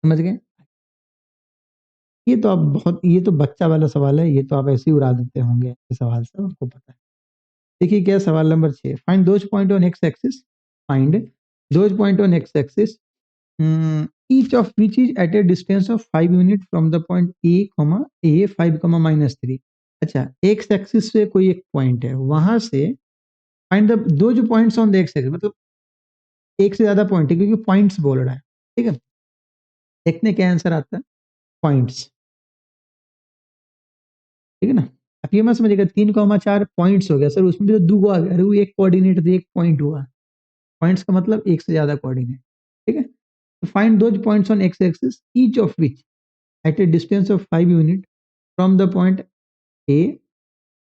Speaker 1: समझ गए? ये तो आप बहुत, ये तो बच्चा वाला सवाल है, ये तो आप ऐसे ही उड़ा देते होंगे, ये सवाल सब आपको पता है। देखिए क्या सवाल number 6, find those point on X axis, find those point on X axis each of which is at a distance of 5 unit from the point a 5, -3। अच्छा एक्स एक्सिस से कोई एक पॉइंट है, वहां से फाइंड द दो जो points on the x axis, मतलब एक से ज्यादा पॉइंट है क्योंकि पॉइंट्स बोल रहा है। ठीक है, देखने क्या आंसर आता है, पॉइंट्स। ठीक है ना, आप ये मत समझिएगा 3,4 पॉइंट्स हो गया सर, उसमें भी तो दो आ गया, अरे वो एक कोऑर्डिनेट एक पॉइंट हुआ। पॉइंट्स का मतलब एक से ज्यादा कोऑर्डिनेट। ठीक है, तो find those points on X axis each of which at a distance of 5 unit from the point A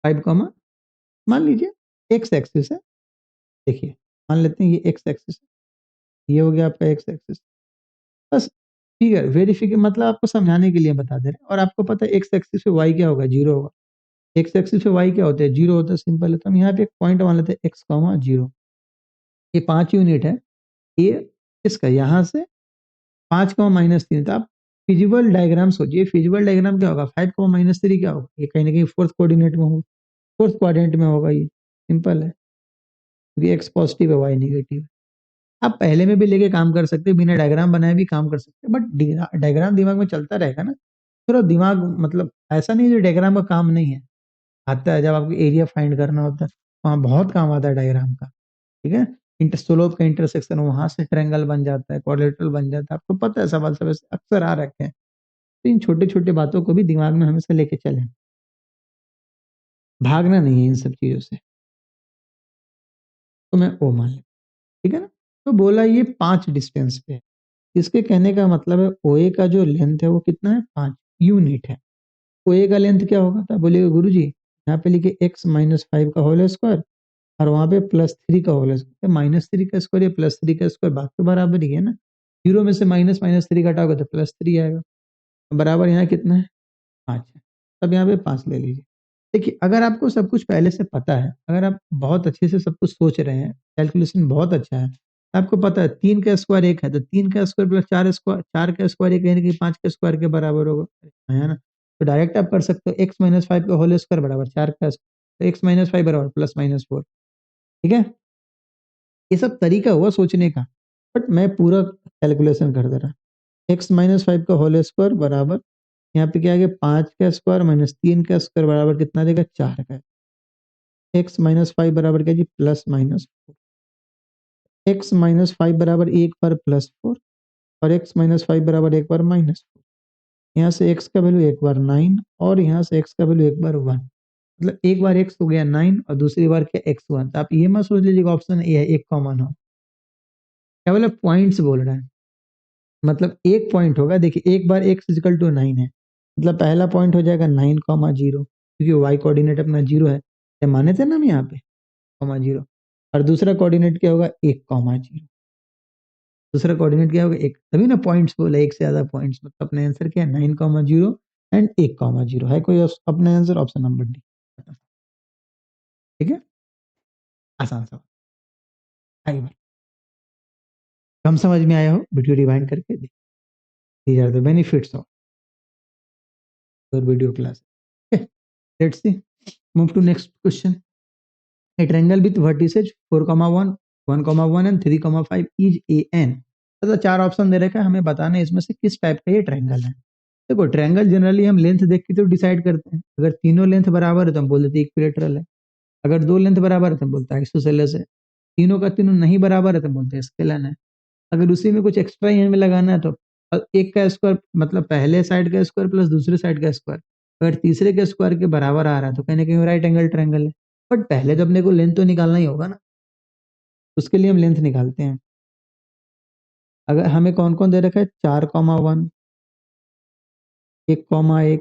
Speaker 1: 5, मान लीजिए एक्स एक्सिस है। देखिए मान लेते हैं ये एक्स एक्सिस है, ये हो गया आपका एक्स एक्सिस। बस फिगर वेरिफिकेशन, मतलब आपको समझाने के लिए बता दे रहे हैं। और आपको पता है एक्स एक्सिस पे वाई क्या होगा, 0 होगा। एक्स एक्सिस पे वाई क्या होता है, 0 होता है। सिंपल है, तो हम यहाँ पे एक पॉइंट मान लेते हैं x, 0। ये 5 यूनिट है, ये इसका यहाँ से 5, -3। तो आप फिजिबल डायग्राम सोचिए, फिजिबल डायग्राम क्या होगा, 5, -3 क्या होगा, ये कहीं ना कहीं फोर्थ कोऑर्डिनेट में होगा, फोर्थ क्वाड्रेंट में होगा। ये सिंपल है, क्योंकि एक्स पॉजिटिव है वाई निगेटिव है। आप पहले में भी लेके काम कर सकते हैं, बिना डायग्राम बनाए भी काम कर सकते हैं, बट डायग्राम दिमाग में चलता रहेगा ना, थोड़ा दिमाग, मतलब ऐसा नहीं जो डायग्राम का काम नहीं है, आता है जब आपको एरिया फाइंड करना होता है, वहाँ बहुत काम आता है डायग्राम का, ठीक है। इंटरस्लोप का इंटरसेक्शन, वहां से ट्रायंगल बन जाता है, क्वाड्रिलेटरल बन जाता है, आपको पता है, सवाल सब अक्सर आ रखे हैं। तो इन छोटे छोटे बातों को भी दिमाग में हमेशा लेके चलें, भागना नहीं है इन सब चीजों से। तो मैं ओ मान लिया, ठीक है ना। तो बोला ये 5 डिस्टेंस पे है, इसके कहने का मतलब है ओए का जो लेंथ है वो कितना है, 5 यूनिट है। ओए का लेंथ क्या होगा, तो बोलिएगा गुरु जी यहाँ पे लिखे x-5 का होल स्क्वायर और वहां पे +3 का होल स्क्वायर, -3 का स्क्वायर या +3 का स्क्वायर बात तो बराबर ही है ना। 0 में से -3 घटाओगे तो +3 आएगा, बराबर यहाँ कितना है, 5 है। तब यहाँ पे 5 ले लीजिए। देखिए अगर आपको सब कुछ पहले से पता है, अगर आप बहुत अच्छे से सब कुछ सोच रहे हैं, कैलकुलेशन बहुत अच्छा है, आपको पता है 3 का स्क्वायर 1 है, तो 3 का स्क्वायर प्लस 4 स्क्वायर, 4 का स्क्वायर ये कहीं ना कहीं 5 के स्क्वायर के बराबर होगा, है ना। तो डायरेक्ट आप कर सकते हो x-5 का होल स्क्वायर बराबर 4 का स्क्वायर, तो x-5 बराबर +-4, ठीक है। ये सब तरीका हुआ सोचने का, बट मैं पूरा कैलकुलेशन कर दे रहा। x-5 का होल स्क्वायर बराबर, यहाँ पे क्या आ गया, 5 का स्क्वायर -3 का स्क्वायर बराबर कितना देगा, 4 का। x-5 बराबर क्या जी, +-4। x-5 बराबर एक बार +4 और x-5 बराबर एक बार -4। यहाँ से x का वैल्यू एक बार 9 और यहाँ से x का वैल्यू एक बार 1, मतलब एक बार x हो गया 9 और दूसरी बार क्या x1। तो आप ये मत सोच लीजिएगा ऑप्शन ए है, एक कॉमन हो, क्या बोले पॉइंट्स बोल रहे हैं, मतलब एक पॉइंट होगा। देखिए एक बार x=9 है, मतलब पहला पॉइंट हो जाएगा 9,0, क्योंकि y कोऑर्डिनेट अपना 0 है, ये माने थे ना हम यहाँ पे, ,0। और दूसरा कोऑर्डिनेट क्या होगा, 1,0। दूसरा कोऑर्डिनेट क्या होगा, एक, तभी ना पॉइंट्स बोला, एक से ज्यादा पॉइंट्स, मतलब अपना आंसर क्या है, 9,0 एंड 1,0 है कोई अपना आंसर, ऑप्शन नंबर डी। ठीक है, आसान सवाल। आगे बढ़ो। कम समझ में आया हो, वीडियो रिवाइंड करके देखिए, these are the benefits of video class. Let's see, move to next question. A triangle with vertices 4,1, 1,1 and 3,5 is a an. मतलब 4 ऑप्शन दे रखा है, हमें बताना है इसमें से किस टाइप का ये ट्रायंगल है। देखो ट्रायंगल जनरली हम लेंथ देख के तो डिसाइड करते हैं, अगर तीनों लेंथ बराबर है तो हम बोल देते हैं इक्विलेटरल है, अगर दो लेंथ बराबर है तो हम बोलते हैं आइसोसेलेस है, तीनों का तीनों नहीं बराबर है तो बोलते हैं स्केलन है। अगर उसी में कुछ एक्स्ट्रा ही हमें लगाना है तो एक का स्क्वायर, मतलब पहले साइड का स्क्वायर प्लस दूसरे साइड का स्क्वायर, अगर तीसरे के स्क्वायर के बराबर आ रहा है तो कहीं ना कहीं राइट एंगल ट्रायंगल है। बट पहले तो अपने को लेंथ तो निकालना ही होगा ना, उसके लिए हम लेंथ निकालते हैं। अगर हमें कौन कौन दे रखा है, 4,1, 1,1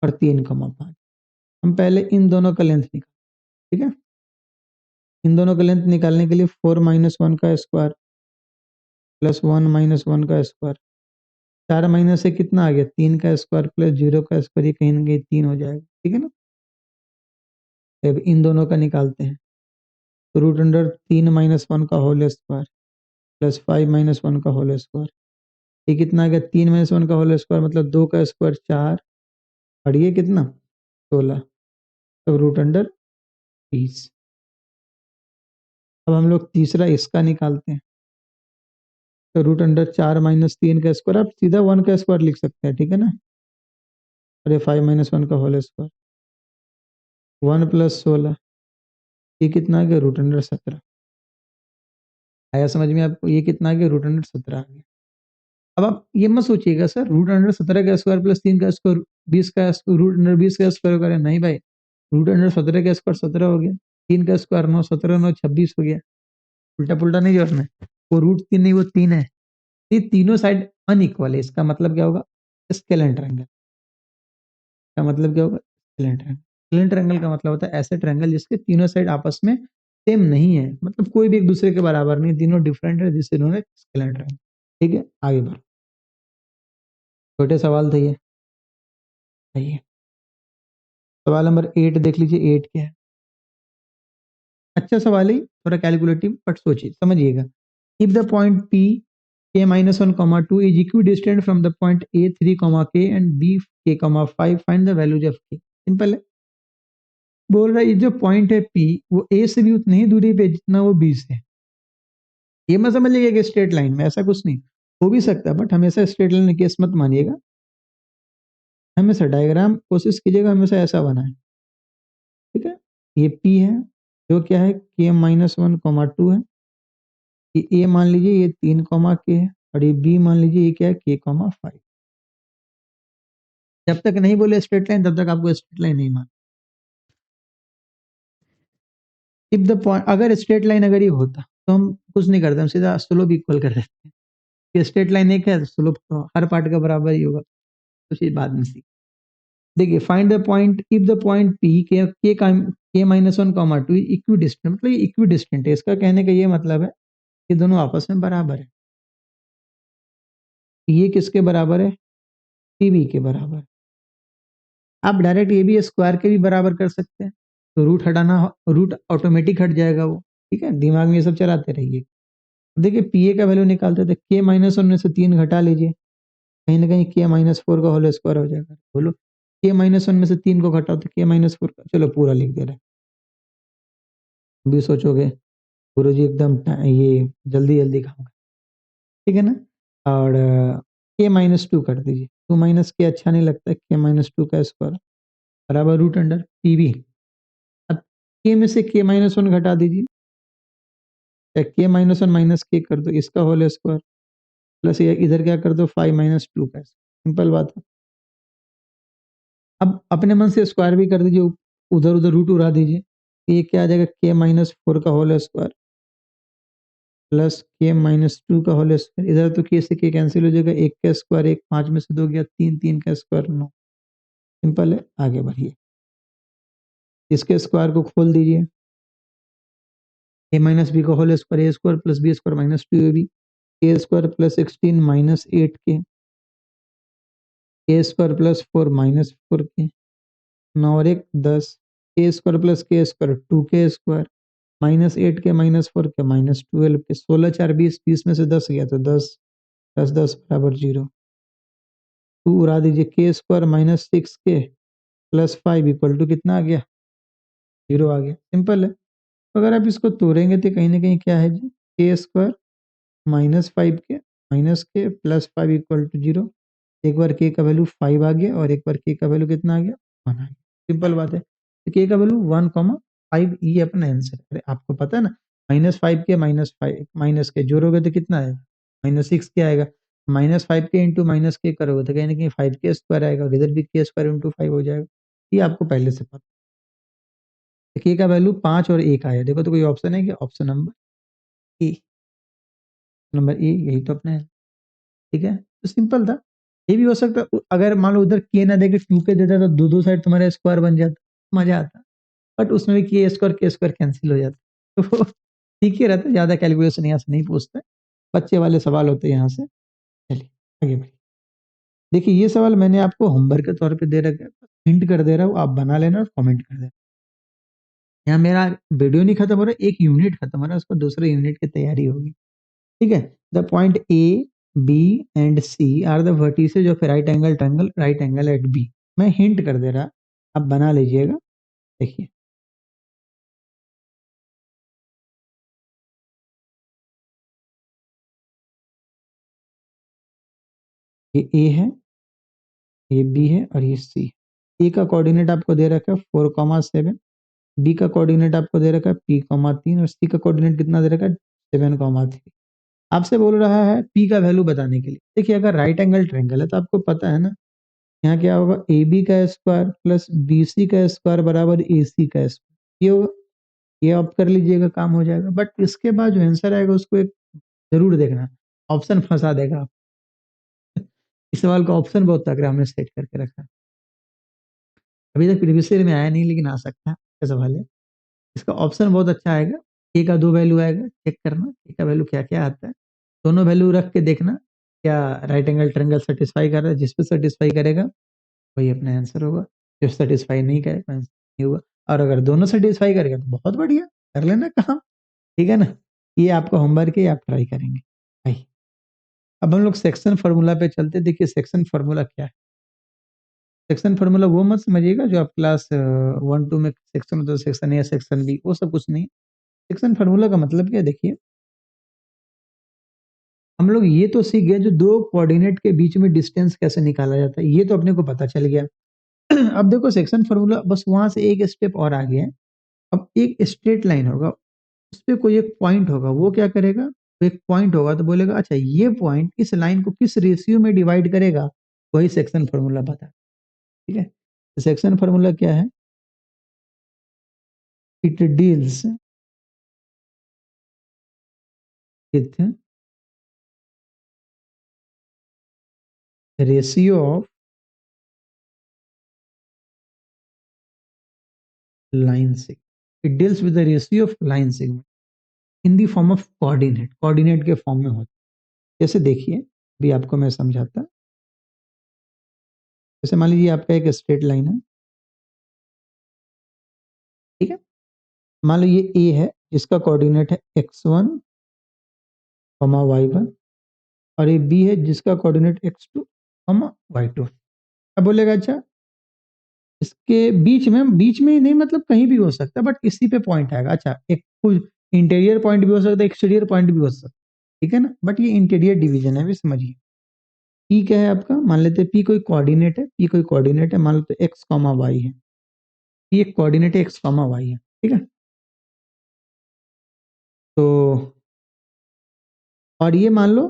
Speaker 1: और 3,5। हम पहले इन दोनों का लेंथ निकाल, ठीक है। इन दोनों का लेंथ निकालने के लिए 4-1 का स्क्वायर प्लस 1-1 का स्क्वायर, 4 माइनस से कितना आ गया, 3 का स्क्वायर प्लस 0 का स्क्वायर, ये कहीं ना कहीं 3 हो जाएगा, ठीक है ना। अब इन दोनों का निकालते हैं, तो √3-1 का होल स्क्वायर प्लस 5-1 का होल स्क्वायर, ये कितना आ गया, 3-1 का होल स्क्वायर, मतलब 2 का स्क्वायर 4 और ये कितना 16, तब √20। अब हम लोग तीसरा इसका निकालते हैं, तो √4-3 का स्क्वायर, आप सीधा 1 का स्क्वायर लिख सकते हैं, ठीक है ना। और ये 5-1 का होल स्क्वायर, 1 + 16, ये कितना आ गया, √17। आया समझ में आपको, ये कितना आ गया, √17 आ गया। अब आप ये मत सोचिएगा सर √17 का स्क्वायर प्लस 3 का स्क्वायर 20 का √20 का स्क्वायर करें, नहीं भाई, √17 का स्क्वायर 17 हो गया, 3 का स्क्वायर 9, 17 9 26 हो गया, उल्टा पुल्टा नहीं जोड़ना, वो √3 नहीं, वो 3 है। ये तीनों साइड अनइक्वल है, इसका मतलब क्या होगा, स्केलेन ट्रायंगल का मतलब क्या होगा, स्केलेन ट्रायंगल। स्केलेन ट्रायंगल का मतलब होता है ऐसे ट्रायंगल जिसके तीनों साइड आपस में सेम नहीं है, मतलब कोई भी एक दूसरे के बराबर नहीं, तीनों डिफरेंट है, जिससे इन्होंने स्केलेन ट्रायंगल। ठीक है, आगे बढ़ो, छोटे सवाल थे ये। सही, सवाल नंबर 8 देख लीजिए, 8 क्या है, अच्छा सवाल है, थोड़ा कैलकुलेटिव, बट सोचिए समझिएगा। If the point P K-1, 2 is equidistant from the point A 3, K and B K, 5, find the values of K। Simple है, बोल रहा है ये जो पॉइंट है P वो A से भी उतनी ही दूरी पे जितना वो B से। ये मत समझिएगा कि स्ट्रेट लाइन में, ऐसा कुछ नहीं, हो भी सकता है बट हमेशा स्ट्रेट लाइन केस मत मानिएगा। हमेशा डायग्राम कोशिश कीजिएगा हमेशा ऐसा बनाए, ठीक है। ये P है जो क्या है K-1, 2 है। ये A मान लीजिए ये 3, K है, और ये B मान लीजिए ये क्या है K, 5। जब तक नहीं बोले स्ट्रेट लाइन तब तक आपको स्ट्रेट लाइन नहीं मान। इफ द पॉइंट, अगर स्ट्रेट लाइन अगर ये होता तो हम कुछ नहीं करते, हम सीधा स्लोप इक्वल कर देते हैं। ये स्ट्रेट लाइन एक है तो स्लोप तो हर पार्ट का बराबर ही होगा, तो चीज बाद में सीख। देखिए find the point if the point P K-1, 2 equi distant, मतलब ये इक्वी डिस्टेंट है। इसका कहने का ये मतलब है कि दोनों आपस में बराबर है। ये किसके बराबर है? पीबी के बराबर। आप डायरेक्ट ये भी स्क्वायर के भी बराबर कर सकते हैं, तो रूट हटाना, रूट ऑटोमेटिक हट जाएगा वो, ठीक है। दिमाग में ये सब चलाते रहिए। देखिए पीए का वैल्यू निकालते थे, K-1 में से 3 घटा लीजिए, कहीं ना कहीं K-4 का होल स्क्वायर हो जाएगा। बोलो K-1 में से 3 को घटाओ तो K-4 का, चलो पूरा लिख दे रहे। भी सोचोगे गुरु जी एकदम ये जल्दी जल्दी काम कर, ठीक है ना। और K-2 कर दीजिए, 2 - K अच्छा नहीं लगता, K-2 का स्क्वायर बराबर रूट अंडर पीबी। अब K में से K-1 घटा दीजिए, K-1 - K कर दो, इसका होल स्क्वायर, प्लस ये इधर क्या कर दो 5 - 2 का, सिंपल बात है। अब अपने मन से स्क्वायर भी कर दीजिए, उधर उधर रूट उड़ा दीजिए, ये क्या आ जाएगा K-4 का होल स्क्वायर प्लस K-2 का होल स्क्वायर। इधर तो K से K कैंसिल हो जाएगा, 1 का स्क्वायर 1, 5 में से 2 गया 3, 3 का स्क्वायर 9। सिंपल है, आगे बढ़िए। इसके स्क्वायर को खोल दीजिए, A-B का whole square A square plus B square minus 2AB, K square plus 16 minus 8K, K square plus 4 minus 4K, 9 और 1 10, K square plus K square 2K square minus 8K minus 4K minus 12K, 16 4 20, 20 में से 10 गया तो 10, 10 10 बराबर 0। 2 उड़ा दीजिए, K square minus 6K plus 5 equal to कितना आ गया? 0 आ गया। सिंपल है। तो अगर आप इसको तोड़ेंगे तो कहीं ना कहीं क्या है जी, K square minus 5K minus के प्लस 5 इक्वल टू 0। एक बार K का वैल्यू 5 आ गया और एक बार K का वैल्यू कितना आ गया? 1 आ गया। सिंपल बात है। तो K का वैल्यू 1, 5, ये अपना आंसर है। अरे आपको पता है ना, -5K माइनस के जोड़ोगे तो कितना आएगा? -6K आएगा। -5K इंटू -K करोगे तो कहीं ना कहीं 5K स्क्वायर आएगा, और इधर भी K स्क्वायर इंटू 5 हो जाएगा। ये आपको पहले से पता। तो K का वैल्यू 5 और 1 आया, देखो तो कोई ऑप्शन है कि option number A, number A यही तो अपना है, ठीक है। तो सिंपल था। ये भी हो सकता, अगर मान लो उधर के ना देके 2K देता तो दो दो साइड तुम्हारा स्क्वायर बन जाता, मजा आता। बट उसमें भी के स्क्वायर कैंसिल हो जाता, तो ठीक ही रहता, ज्यादा कैलकुलेशन यहाँ से नहीं पूछते, बच्चे वाले सवाल होते हैं यहाँ से। चलिए आगे बढ़िए। देखिए ये सवाल मैंने आपको होमवर्क के तौर पे दे रखा है, हिंट कर दे रहा हूँ, आप बना लेना और कमेंट कर देना। यहाँ मेरा वीडियो नहीं खत्म हो रहा, एक यूनिट खत्म हो रहा है, उसको दूसरे यूनिट की तैयारी होगी, ठीक है। The point A B and C are the vertices of right angle at B. मैं हिंट कर दे रहा, आप बना लीजिएगा। देखिए ये ए है, ये बी है और ये सी। ए का कोऑर्डिनेट आपको दे रखा है 4,7, बी का कोऑर्डिनेट आपको दे रखा है P,3 और सी का कोऑर्डिनेट कितना दे रखा है 7,3। आपसे बोल रहा है पी का वैल्यू बताने के लिए। देखिए अगर राइट एंगल ट्रायंगल है तो आपको पता है ना, यहाँ क्या होगा, ए बी का स्क्वायर प्लस बी सी का स्क्वायर बराबर ए सी का स्क्वायर, ये होगा। ये आप कर लीजिएगा, काम हो जाएगा। बट इसके बाद जो आंसर आएगा उसको एक जरूर देखना, ऑप्शन फंसा देगा आप। इस सवाल का ऑप्शन बहुत तगड़ा हमने सेट करके रखा है, अभी तक प्रीवियस ईयर में आया नहीं लेकिन आ सकता है, क्या सवाल है। इसका ऑप्शन बहुत अच्छा आएगा। ए का 2 वैल्यू आएगा, चेक करना ए का वैल्यू क्या क्या आता है, दोनों वैल्यू रख के देखना क्या राइट एंगल ट्रायंगल सेटिस्फाई कर रहा है। जिस पे सेटिस्फाई करेगा वही अपना आंसर होगा, जो सेटिस्फाई नहीं करेगा आंसर नहीं होगा। और अगर दोनों सेटिस्फाई करेगा तो बहुत बढ़िया, कर लेना काम, ठीक है ना। ये आपका होमवर्क है, आप ट्राई करेंगे भाई। अब हम लोग सेक्शन फार्मूला पे चलते। देखिए सेक्शन फार्मूला क्या है। सेक्शन फार्मूला वो मत समझिएगा जो आप क्लास 1 2 में सेक्शन होता है, सेक्शन ए सेक्शन बी, वो सब कुछ नहीं। सेक्शन फार्मूला का मतलब क्या है, देखिए हम लोग ये तो सीख गए जो दो कोऑर्डिनेट के बीच में डिस्टेंस कैसे निकाला जाता है, ये तो अपने को पता चल गया। अब देखो सेक्शन फॉर्मूला बस वहां से एक स्टेप और आगे है। अब एक स्ट्रेट लाइन होगा, उस पर कोई एक पॉइंट होगा, वो क्या करेगा, तो एक पॉइंट होगा तो बोलेगा अच्छा ये पॉइंट इस लाइन को किस रेशियो में डिवाइड करेगा, वही सेक्शन फॉर्मूला बता। ठीक है, तो सेक्शन फॉर्मूला क्या है, it deals with ratio of line segment, it deals with the ratio of line segment in the form of coordinate, coordinate के फॉर्म में होता है। जैसे देखिए अभी आपको मैं समझाता, जैसे मान लीजिए आपका एक स्ट्रेट लाइन है, ठीक है, मान लो ये ए है जिसका कोऑर्डिनेट है x1 y1, और ये बी है जिसका कोऑर्डिनेट x2 y2। अब बोलेगा अच्छा इसके बीच में ही नहीं, मतलब कहीं भी हो सकता है, बट इसी पे पॉइंट आएगा। अच्छा एक कुछ इंटीरियर पॉइंट भी हो सकता है, एक्सटीरियर पॉइंट भी हो सकता है, ठीक है ना, बट ये इंटीरियर डिवीजन है, भी समझिए। पी क्या है आपका, मान लेते हैं पी कोई कोऑर्डिनेट है, पी कोई कोऑर्डिनेट है, मान लेते एक्स कॉमा वाई है, पी एक कोऑर्डिनेट है एक्स कॉमा वाई है, ठीक है। तो और ये मान लो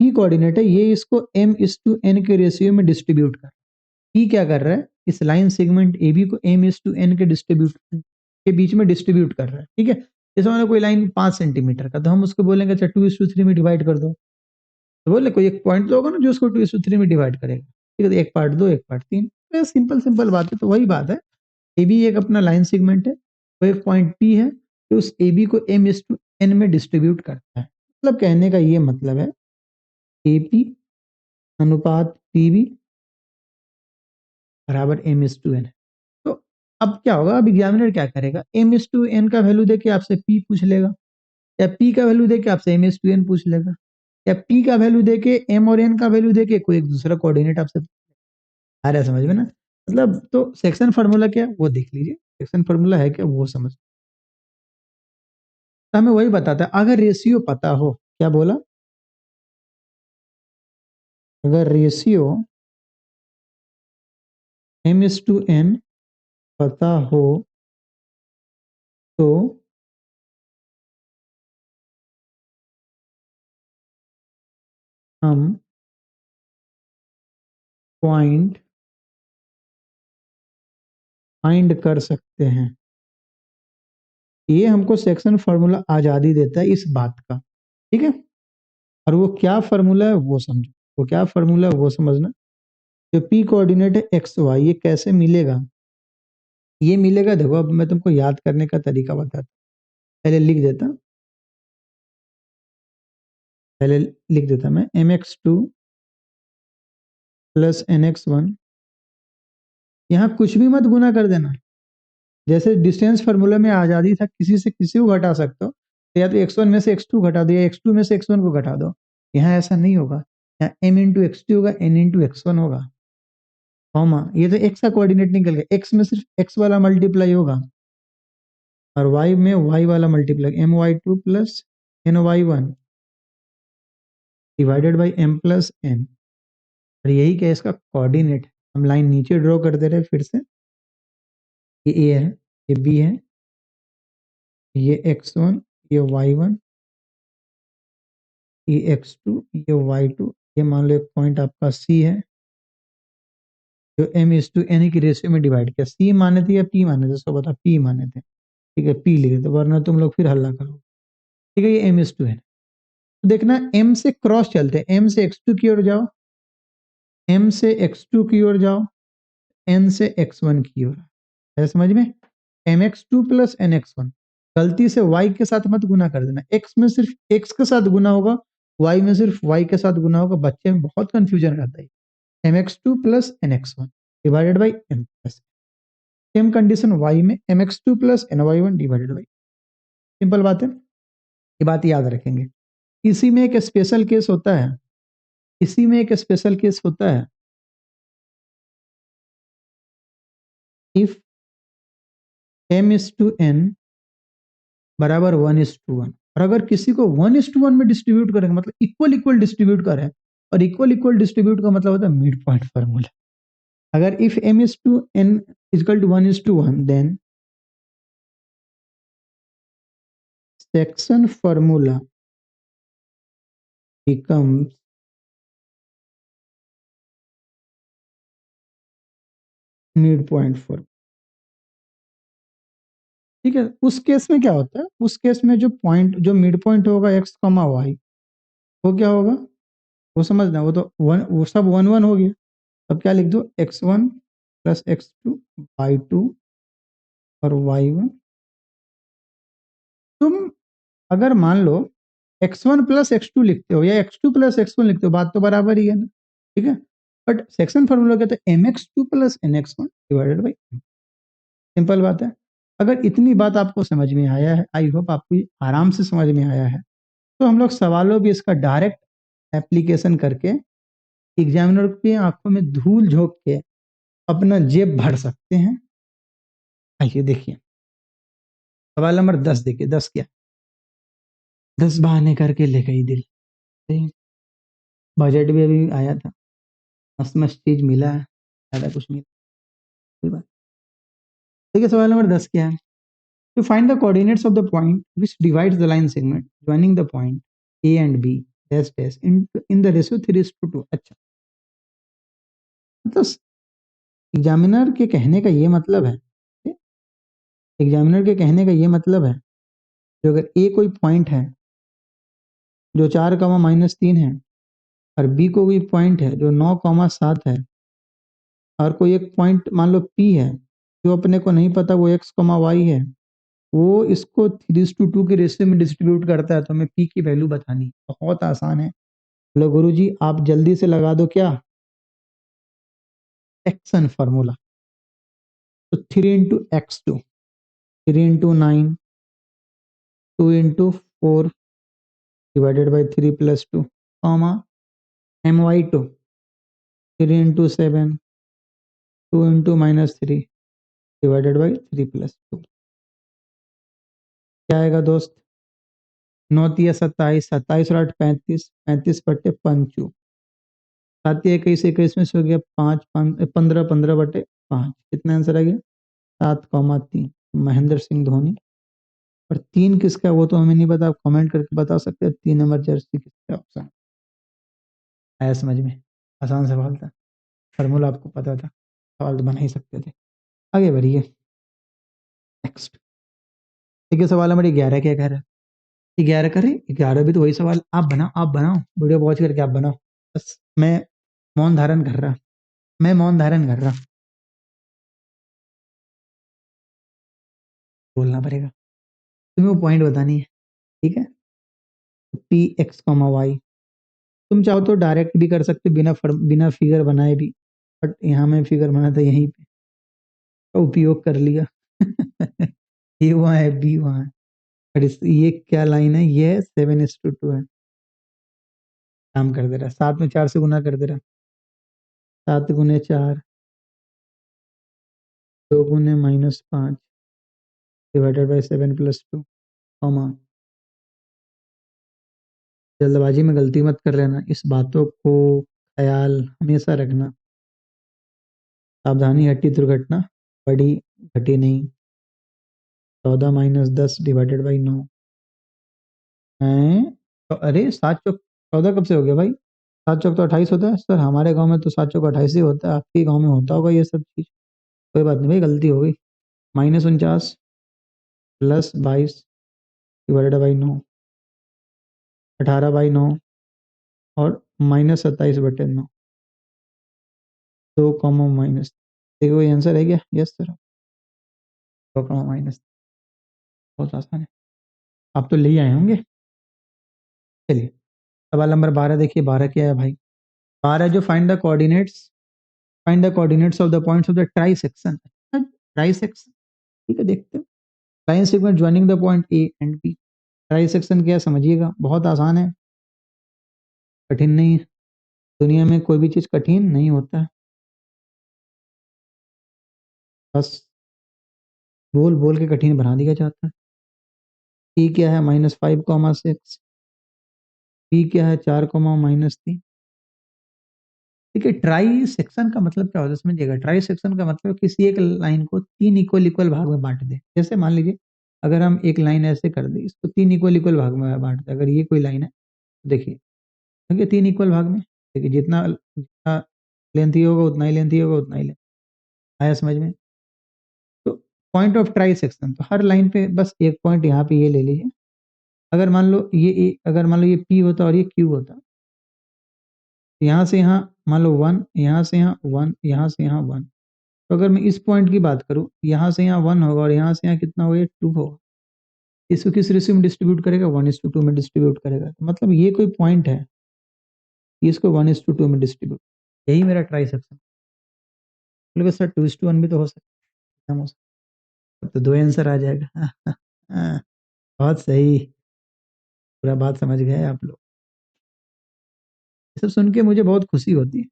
Speaker 1: पी कोऑर्डिनेट है, ये इसको m:n के रेशियो में डिस्ट्रीब्यूट कर, पी क्या कर रहा है, इस लाइन सेगमेंट ए बी को m:n के डिस्ट्रीब्यूट के बीच में डिस्ट्रीब्यूट कर रहा है, ठीक है। जैसे मान लो कोई लाइन 5 सेंटीमीटर का, तो हम उसको बोलेंगे अच्छा 2:3 में डिवाइड कर दो, तो बोले कोई एक पॉइंट तो होगा ना जो उसको 2:3 में डिवाइड करेगा, ठीक है, तो एक पार्ट दो एक पार्ट तीन, सिंपल सिंपल बात है। तो वही बात है, ए बी एक अपना लाइन सेगमेंट है, वो एक पॉइंट पी है, तो उस ए बी को m:n में डिस्ट्रीब्यूट करता है। मतलब कहने का ये मतलब है ए पी अनुपात पी बी बराबर m:n। तो अब क्या होगा, अब एग्जामिनर क्या करेगा, m:n का वैल्यू देके आपसे p पूछ लेगा, या p का वैल्यू देके आपसे m:n पूछ लेगा, या p का वैल्यू देके m और n का वैल्यू देके कोई एक दूसरा कोऑर्डिनेट आपसे आ रहा है, समझ में ना। मतलब तो सेक्शन फार्मूला क्या है वो देख लीजिए, सेक्शन फार्मूला है क्या वो समझ, तो हमें वही बताता है अगर रेशियो पता हो, क्या बोला, अगर रेशियो m:n पता हो तो हम पॉइंट फाइंड कर सकते हैं। ये हमको सेक्शन फार्मूला आजादी देता है इस बात का, ठीक है। और वो क्या फार्मूला है वो समझो, वो क्या फार्मूला है वो समझना। जो पी कोऑर्डिनेट है एक्स वाई, ये कैसे मिलेगा, ये मिलेगा, देखो अब मैं तुमको याद करने का तरीका बताता, पहले लिख देता, पहले लिख देता मैं mx2 प्लस nx1, यहाँ कुछ भी मत गुना कर देना, जैसे डिस्टेंस फार्मूला में आजादी था किसी से किसी को घटा सकते हो, तो या तो x1 में से x2 घटा दो, या x2 में से x1 को घटा दो, यहाँ ऐसा नहीं होगा, यहाँ m:x2 होगा, n:x1 होगा, कॉमा ये तो x का कोऑर्डिनेट निकल गया, x में सिर्फ x वाला मल्टीप्लाई होगा, और y में y वाला multiply, my2 plus ny1 divided by m plus n, और यही क्या है इसका कोऑर्डिनेट। हम लाइन नीचे ड्रॉ कर दे रहे हैं फिर से, ये a है, ये b है, ये x1, ये y1, ये x2, ये y2, ये मान लो एक पॉइंट आपका c है जो m:n की रेशियो में डिवाइड किया, c माने थे या p माने थे, उसको बता, p माने थे, ठीक है, p लिखे थे, वरना तुम लोग फिर हल्ला करो, ठीक है। ये m:n, तो देखना m से क्रॉस चलते हैं, m से x2 की ओर जाओ, m से x2 की ओर जाओ, n से x1 की ओर है, समझ में, mx2 प्लस nx1, गलती से y के साथ मत गुना कर देना, x में सिर्फ x के साथ गुना होगा, y में सिर्फ y के साथ गुना होगा, बच्चे में बहुत कंफ्यूजन रहता है। mx2 plus nx1 divided by m plus, same condition y में mx2 plus ny1 divided by, simple बात है, ये बात याद रखेंगे। इसी में एक स्पेशल केस होता है, इसी में एक स्पेशल केस होता है, इफ m:n बराबर 1:1, और अगर किसी को 1:1 में डिस्ट्रीब्यूट करेंगे मतलब इक्वल इक्वल डिस्ट्रीब्यूट करें, और इक्वल इक्वल डिस्ट्रीब्यूट का मतलब होता है मिड पॉइंट फार्मूला। अगर if m is to n is equal to 1:1 then section formula becomes mid point formula. ठीक है, उस केस में क्या होता है, उस केस में जो पॉइंट जो मिड पॉइंट होगा x, y, वो क्या होगा, वो समझना, वो तो वन, वो सब 1 1 हो गया। अब क्या लिख दो, x1 प्लस x2 y2 और y1। तुम अगर मान लो x1 प्लस x2 लिखते हो या x2 प्लस x1 लिखते हो, बात तो बराबर ही है ना, ठीक है। बट सेक्शन फॉर्मूला कहते हैं mx2 plus nx1 divided by, simple बात है। अगर इतनी बात आपको समझ में आया है, आई होप आपको आराम से समझ में आया है, तो हम लोग सवालों भी इसका डायरेक्ट एप्लीकेशन करके एग्जामिनर की आंखों में धूल झोंक के अपना जेब भर सकते हैं। आइए देखिए सवाल नंबर 10, देखिए 10 क्या, 10 बहाने करके ले गई दिल। बजट भी अभी आया था, मस्त मस्त चीज मिला है, ज्यादा कुछ मिला, कोई बात। देखिए सवाल नंबर 10 क्या है, to find the coordinates of the point which divides the line segment joining the point A and B dash dash in the ratio 3:2। अच्छा, मतलब एग्जामिनर के कहने का ये मतलब है, एग्जामिनर के कहने का ये मतलब है, जो अगर ए कोई पॉइंट है जो 4, -3 है, और बी को भी पॉइंट है जो 9, 7 है, और कोई एक पॉइंट मान लो पी है जो अपने को नहीं पता वो x, y है, वो इसको 3:2 के रेशियो में डिस्ट्रीब्यूट करता है, तो हमें पी की वैल्यू बतानी, बहुत आसान है। बोलो गुरुजी आप जल्दी से लगा दो क्या, एक्शन फार्मूला। तो 3 × x2, 3 × 9, 2 × 4 divided by 3 + 2, comma my2 3 × 7, 2 × -3 divided by 3 + 2। क्या आएगा दोस्त, 9×3 = 27, 27 और 8 35, 35/5, 7×1 = 21 में से हो गया 5, 15, 15/5, कितना आंसर आ गया 7, 3। महेंद्र सिंह धोनी। और 3 किसका, वो तो हमें नहीं पता, आप कमेंट करके बता सकते हैं 3 नंबर जर्सी किसका ऑप्शन आया समझ में। आसान सवाल था, फार्मूला आपको पता था, सवाल तो बना ही सकते थे। आगे बढ़िए नेक्स्ट। ठीक है, सवाल नंबर 11 क्या कह रहा है, 11 करें, 11 भी तो वही सवाल, आप बनाओ, आप बनाओ, वीडियो वॉच करके आप बनाओ, बस मैं मौन धारण कर रहा, मैं मौन धारण कर रहा, बोलना पड़ेगा, तुम्हें वो पॉइंट बतानी है, ठीक है। पी x, y, तुम चाहो तो डायरेक्ट भी कर सकते बिना फिगर बनाए भी, बट यहाँ मैं फिगर बना था यहीं पे का उपयोग कर लिया। ए वहाँ है, बी वहाँ है, और ये क्या लाइन है, ये 7:2 है, काम कर दे रहा, 7 में 4 से गुना कर दे रहा, 7 × 4, 2 × -5 डिवाइडेड बाई 7 + 2, कॉमा, जल्दबाजी में गलती मत कर लेना, इस बातों को ख्याल हमेशा रखना, सावधानी हटी दुर्घटना बड़ी घटी नहीं। 14 - 10 डिवाइडेड बाई 9 है, तो अरे 7 × 14 कब से हो गया भाई, 7 × 4 तो 28 होता है सर, हमारे गांव में तो 7 × 28 ही होता है, आपके गांव में होता होगा ये सब चीज, कोई बात नहीं भाई, गलती हो गई। -49 + 22 डिवाइडेड बाई 9, 18/9 और -27/9, 2 कॉमा माइनस, देखो ये आंसर है क्या, यस सर, 2 कॉमा माइनस, बहुत आसान है, आप तो ले ही आए होंगे। चलिए सवाल नंबर 12 देखिए, 12 क्या है भाई, 12 जो find the coordinates of the points of the trisection, trisection, ठीक है, देखते हैं, line segment joining the point A and B. Trisection क्या है समझिएगा, बहुत आसान है, कठिन नहीं है, दुनिया में कोई भी चीज कठिन नहीं होता है, बस बोल बोल के कठिन बना दिया जाता है। E क्या है -5,6, P क्या है 4,-3। ठीक है, ट्राई सेक्शन का मतलब क्या होता है समझिएगा। ट्राई सेक्शन का मतलब किसी एक लाइन को 3 इक्वल इक्वल भाग में बांट दे। जैसे मान लीजिए अगर हम एक लाइन ऐसे कर दें, इसको 3 इक्वल इक्वल भाग में बांट दें। अगर ये कोई लाइन है देखिए, ठीक है, 3 इक्वल भाग में, देखिए जितना जितना लेंथ ही होगा उतना ही लेंथ ही होगा उतना ही लेंथ। आया समझ में? तो पॉइंट ऑफ ट्राई सेक्शन, तो हर लाइन पे बस एक पॉइंट यहाँ पे ये ले लीजिए। अगर मान लो ये अगर मान लो ये P होता और ये Q होता, यहाँ से यहाँ मान लो 1, यहाँ से यहाँ 1, यहाँ से यहाँ 1। तो अगर मैं इस पॉइंट की बात करूँ, यहाँ से यहाँ 1 होगा और यहाँ से यहाँ कितना होगा, ये 2 होगा। इसको किस रेशियो में डिस्ट्रीब्यूट करेगा, 1:2 में डिस्ट्रीब्यूट करेगा। तो मतलब ये कोई पॉइंट है, इसको 1:2 में डिस्ट्रीब्यूट, यही मेरा ट्राई सेक्शन। बोले सर 2:1 भी तो हो सकता है, तब तो 2 आंसर आ जाएगा। बहुत सही, पूरा बात समझ गए आप लोग। ये सब सुन के मुझे बहुत खुशी होती है,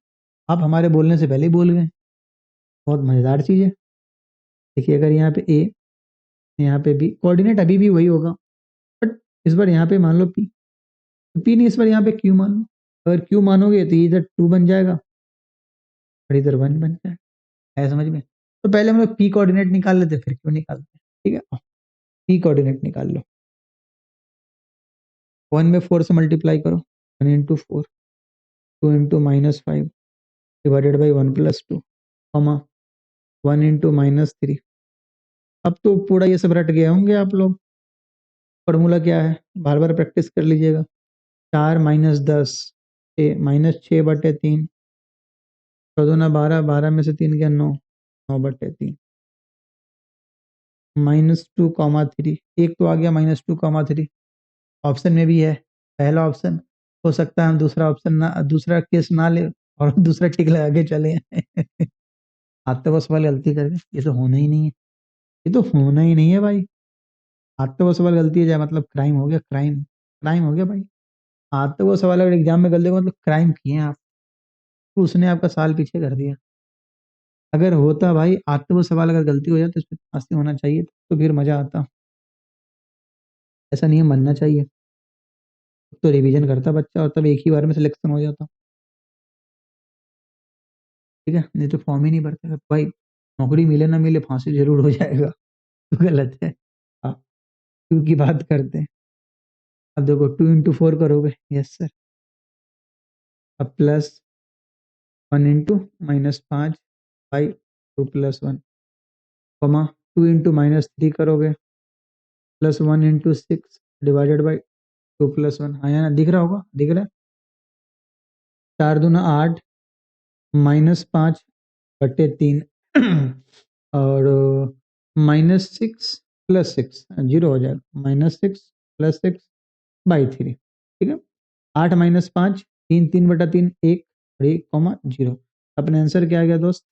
Speaker 1: आप हमारे बोलने से पहले ही बोल गए। बहुत मजेदार चीज है। देखिए अगर यहाँ पे ए, यहाँ पे बी, कोऑर्डिनेट अभी भी वही होगा, बट इस बार यहाँ पे मान लो पी, तो पी नहीं, इस बार यहाँ पे क्यू मान लो। अगर क्यू मानोगे तो इधर 2 बन जाएगा और इधर 1 बन जाएगा। है समझ में? तो पहले हम लोग पी कोऑर्डिनेट निकाल लेते, फिर क्यू निकालते। ठीक है, पी कोऑर्डिनेट निकाल लो। 1 में 4 से मल्टीप्लाई करो, 1 into 4, 2 into -5 divided by 1 + 2, 1 into -3। अब तो पूरा ये सब रट गए होंगे आप लोग। फॉर्मूला क्या है, बार बार प्रैक्टिस कर लीजिएगा। 4 - 10 -6/3, 14 12, 12 में से 3 गया 9, 9/3, -2,3। एक तो आ गया -2,3, ऑप्शन में भी है पहला ऑप्शन। हो सकता है हम दूसरा ऑप्शन ना, दूसरा केस ना ले और दूसरा टिक लगा के चले। हाथ तो बस वाली गलती करके, ये तो होना ही नहीं है, ये तो होना ही नहीं है भाई। हाथ तो बस वाली गलती है जाए मतलब क्राइम हो गया, क्राइम, क्राइम हो गया भाई। हाथ तो वो सवाल अगर एग्जाम में गलती को मतलब क्राइम किए हैं आप, तो उसने आपका साल पीछे कर दिया। अगर होता भाई आज तो वो सवाल अगर गलती हो जाए तो इसमें पास होना चाहिए, तो फिर मजा आता। ऐसा नियम बनना चाहिए, तो रिवीजन करता बच्चा और तब एक ही बार में सिलेक्शन हो जाता। ठीक है, नहीं तो फॉर्म ही नहीं भरता भाई। नौकरी मिले ना मिले फांसी जरूर हो जाएगा। तो गलत है। हाँ, क्योंकि बात करते हैं। अब देखो 2 इंटू 4 करोगे, यस सर। अब प्लस 1 इंटू -5 बाई 2 + 1, 2 इंटू -3 करोगे, प्लस 1 इंटू 6 डिवाइडेड बाई 2 + 1। हाँ ना, दिख रहा होगा, दिख रहा है। 4 दूना 8, -5/3 और -6 + 6 जीरो हो जाएगा, -6 + 6/3। ठीक है, 8 - 5 3, 3/3 1 और 1,0। अपने आंसर क्या आ गया दोस्त,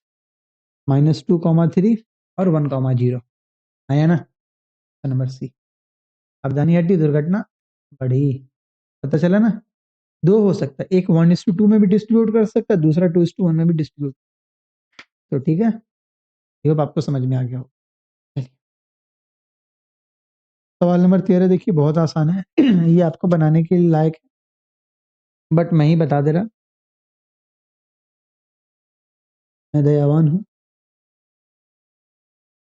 Speaker 1: -2,3 और 1,0। आया ना, नंबर सी। सावधानी हटी, दुर्घटना बढ़ी। पता चला ना, दो हो सकता है, एक 1:2 में भी डिस्ट्रीब्यूट कर सकता है, दूसरा 2:1 में भी डिस्ट्रीब्यूट। तो ठीक है, ये आपको समझ में आ गया हो। सवाल नंबर 13 देखिए, बहुत आसान है। ये आपको बनाने के लिए लायक है, बट मैं ही बता दे रहा, मैं दयावान हूँ,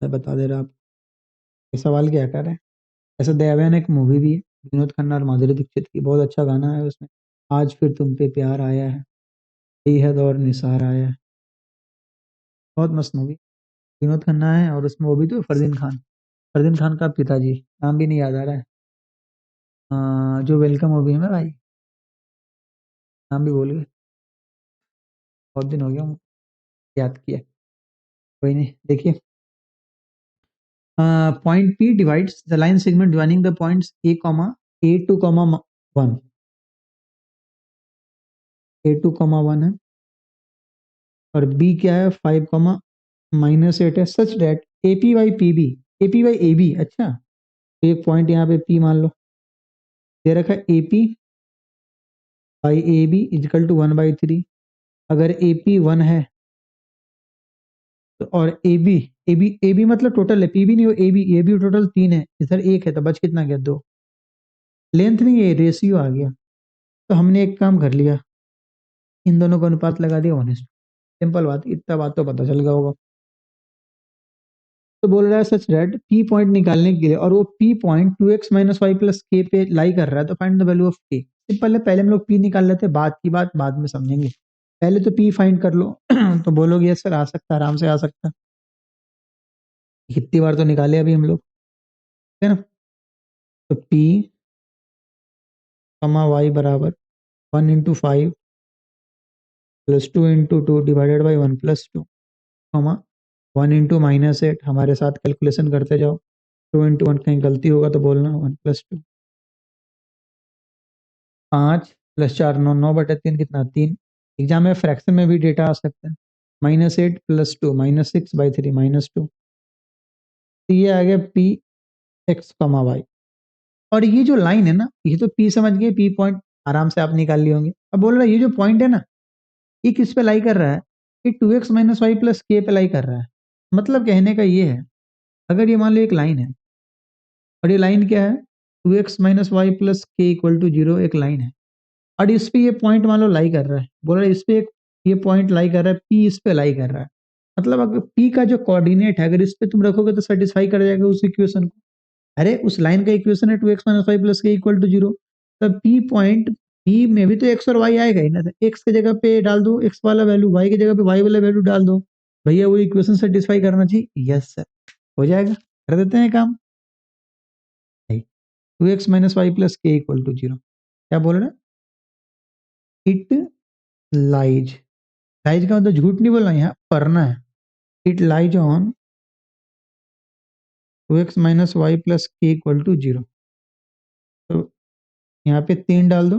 Speaker 1: मैं बता दे रहा आपको। ये सवाल क्या कर रहा है। ऐसा दयावान एक मूवी भी है, विनोद खन्ना और माधुरी दीक्षित की, बहुत अच्छा गाना है उसमें, आज फिर तुम पे प्यार आया है, बेहद और निसार आया है। बहुत मस्त मूवी, विनोद खन्ना है और उसमें वो भी तो फरदीन खान, फरदीन खान का पिताजी, नाम भी नहीं याद आ रहा है। जो वेलकम मूवी है ना भाई, नाम भी भूल गए, बहुत दिन हो गया हूँ, याद किया। कोई नहीं, देखिए point P divides the line segment joining the points A2,1, A2,1 है और B क्या है 5,-8 है, सच डेट AP/PB, AP/AB। अच्छा, तो एक पॉइंट यहाँ पे P मान लो, दे रखा है AP/AB = 1/3। अगर AP 1 है तो और AB मतलब टोटल है, PB नहीं हो, AB टोटल 3 है, इधर 1 है, तो बच कितना गया 2। लेंथ नहीं, ये रेशियो आ गया। तो हमने एक काम कर लिया, इन दोनों का अनुपात लगा दिया 1:2। सिंपल बात, इतना बात तो पता चल गया होगा। तो बोल रहा है सच दैट पी पॉइंट निकालने के लिए, और वो P point 2x minus Y plus K पे लाई कर रहा है, तो find the value of K. Simple है, पहले हम लोग पी निकाल लेते हैं, बात की बात बाद में समझेंगे। पहले तो पी फाइंड कर लो। तो बोलोगे यस सर, आ सकता है, आराम से आ सकता है। कितनी बार तो निकाले अभी हम लोग, है ना। तो पी कमा वाई बराबर 1 × 5 प्लस 2 × 2 डिवाइडेड बाई 1 + 2, कमा 1 × -8, हमारे साथ कैलकुलेशन करते जाओ। 2 × 1 कहीं गलती होगा तो बोलना, 1 + 2। 5 + 4 9, 9/3 कितना, 3। एग्जाम में फ्रैक्शन में भी डेटा आ सकता है। -8 + 2 -6/3 -2। तो ये आ गया पी एक्स कमा वाई। और ये जो लाइन है ना, ये तो पी समझ गए, पी पॉइंट आराम से आप निकाल लिए होंगे। अब बोल रहा है ये जो पॉइंट है ना, ये किस पे लाई कर रहा है, ये 2x minus Y plus K पे लाई कर रहा है। मतलब कहने का ये है, अगर ये मान लो एक लाइन है, और ये लाइन क्या है, 2x minus Y plus K equal to 0, एक लाइन है, और इस पे ये पॉइंट मान लो लाई कर रहा है। बोल रहा है इस पे ये पॉइंट लाई कर रहा है, पी इस पे लाई कर रहा है। मतलब अगर पी का जो कोऑर्डिनेट है, अगर इस पे तुम रखोगे तो सेटिस्फाई कर जाएगा उस इक्वेशन को। अरे उस लाइन का इक्वेशन है 2x minus Y plus K equal to 0। तब पी पॉइंट, पी में भी तो एक्स और वाई आएगा ही ना, एक्स की जगह पे डाल दो एक्स वाला वैल्यू, वाई की जगह पे वाई वाला वैल्यू डाल दो। भैया वो इक्वेशन सेटिस्फाई करना चाहिए। यस सर, हो जाएगा, कर देते हैं काम। 2x minus Y plus K equal to 0, क्या बोल रहे हैं, इट लाइज। लाइज का मतलब झूठ नहीं बोलना, यहाँ पढ़ना है। It lies on 2x minus Y plus K equal to 0। तो यहाँ पे 3 डाल दो,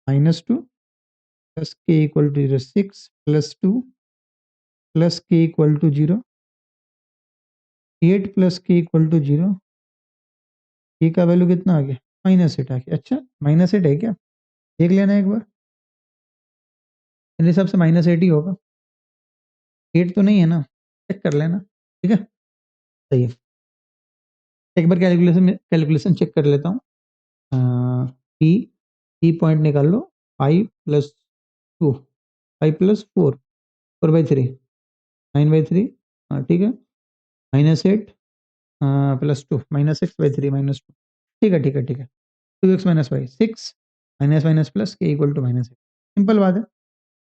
Speaker 1: -2 plus K equal to 0, 6 + 2 plus K equal to 0, 8 plus K equal to 0। के का वैल्यू कितना आ गया, -8 आ गया। अच्छा -8 है क्या, देख लेना एक बार, मेरे हिसाब से -8 ही होगा। 8 तो नहीं है ना, चेक कर लेना, ठीक है। सही है, एक बार कैलकुलेशन चेक कर लेता हूँ। पी पी पॉइंट निकाल लो, 5 + 2, 5 + 4, 4/3, 9/3। हाँ ठीक है, -8 +2 -6/3 -2। ठीक है ठीक है ठीक है। 2x minus Y 6, minus minus plus K equal to -8। Simple बात है,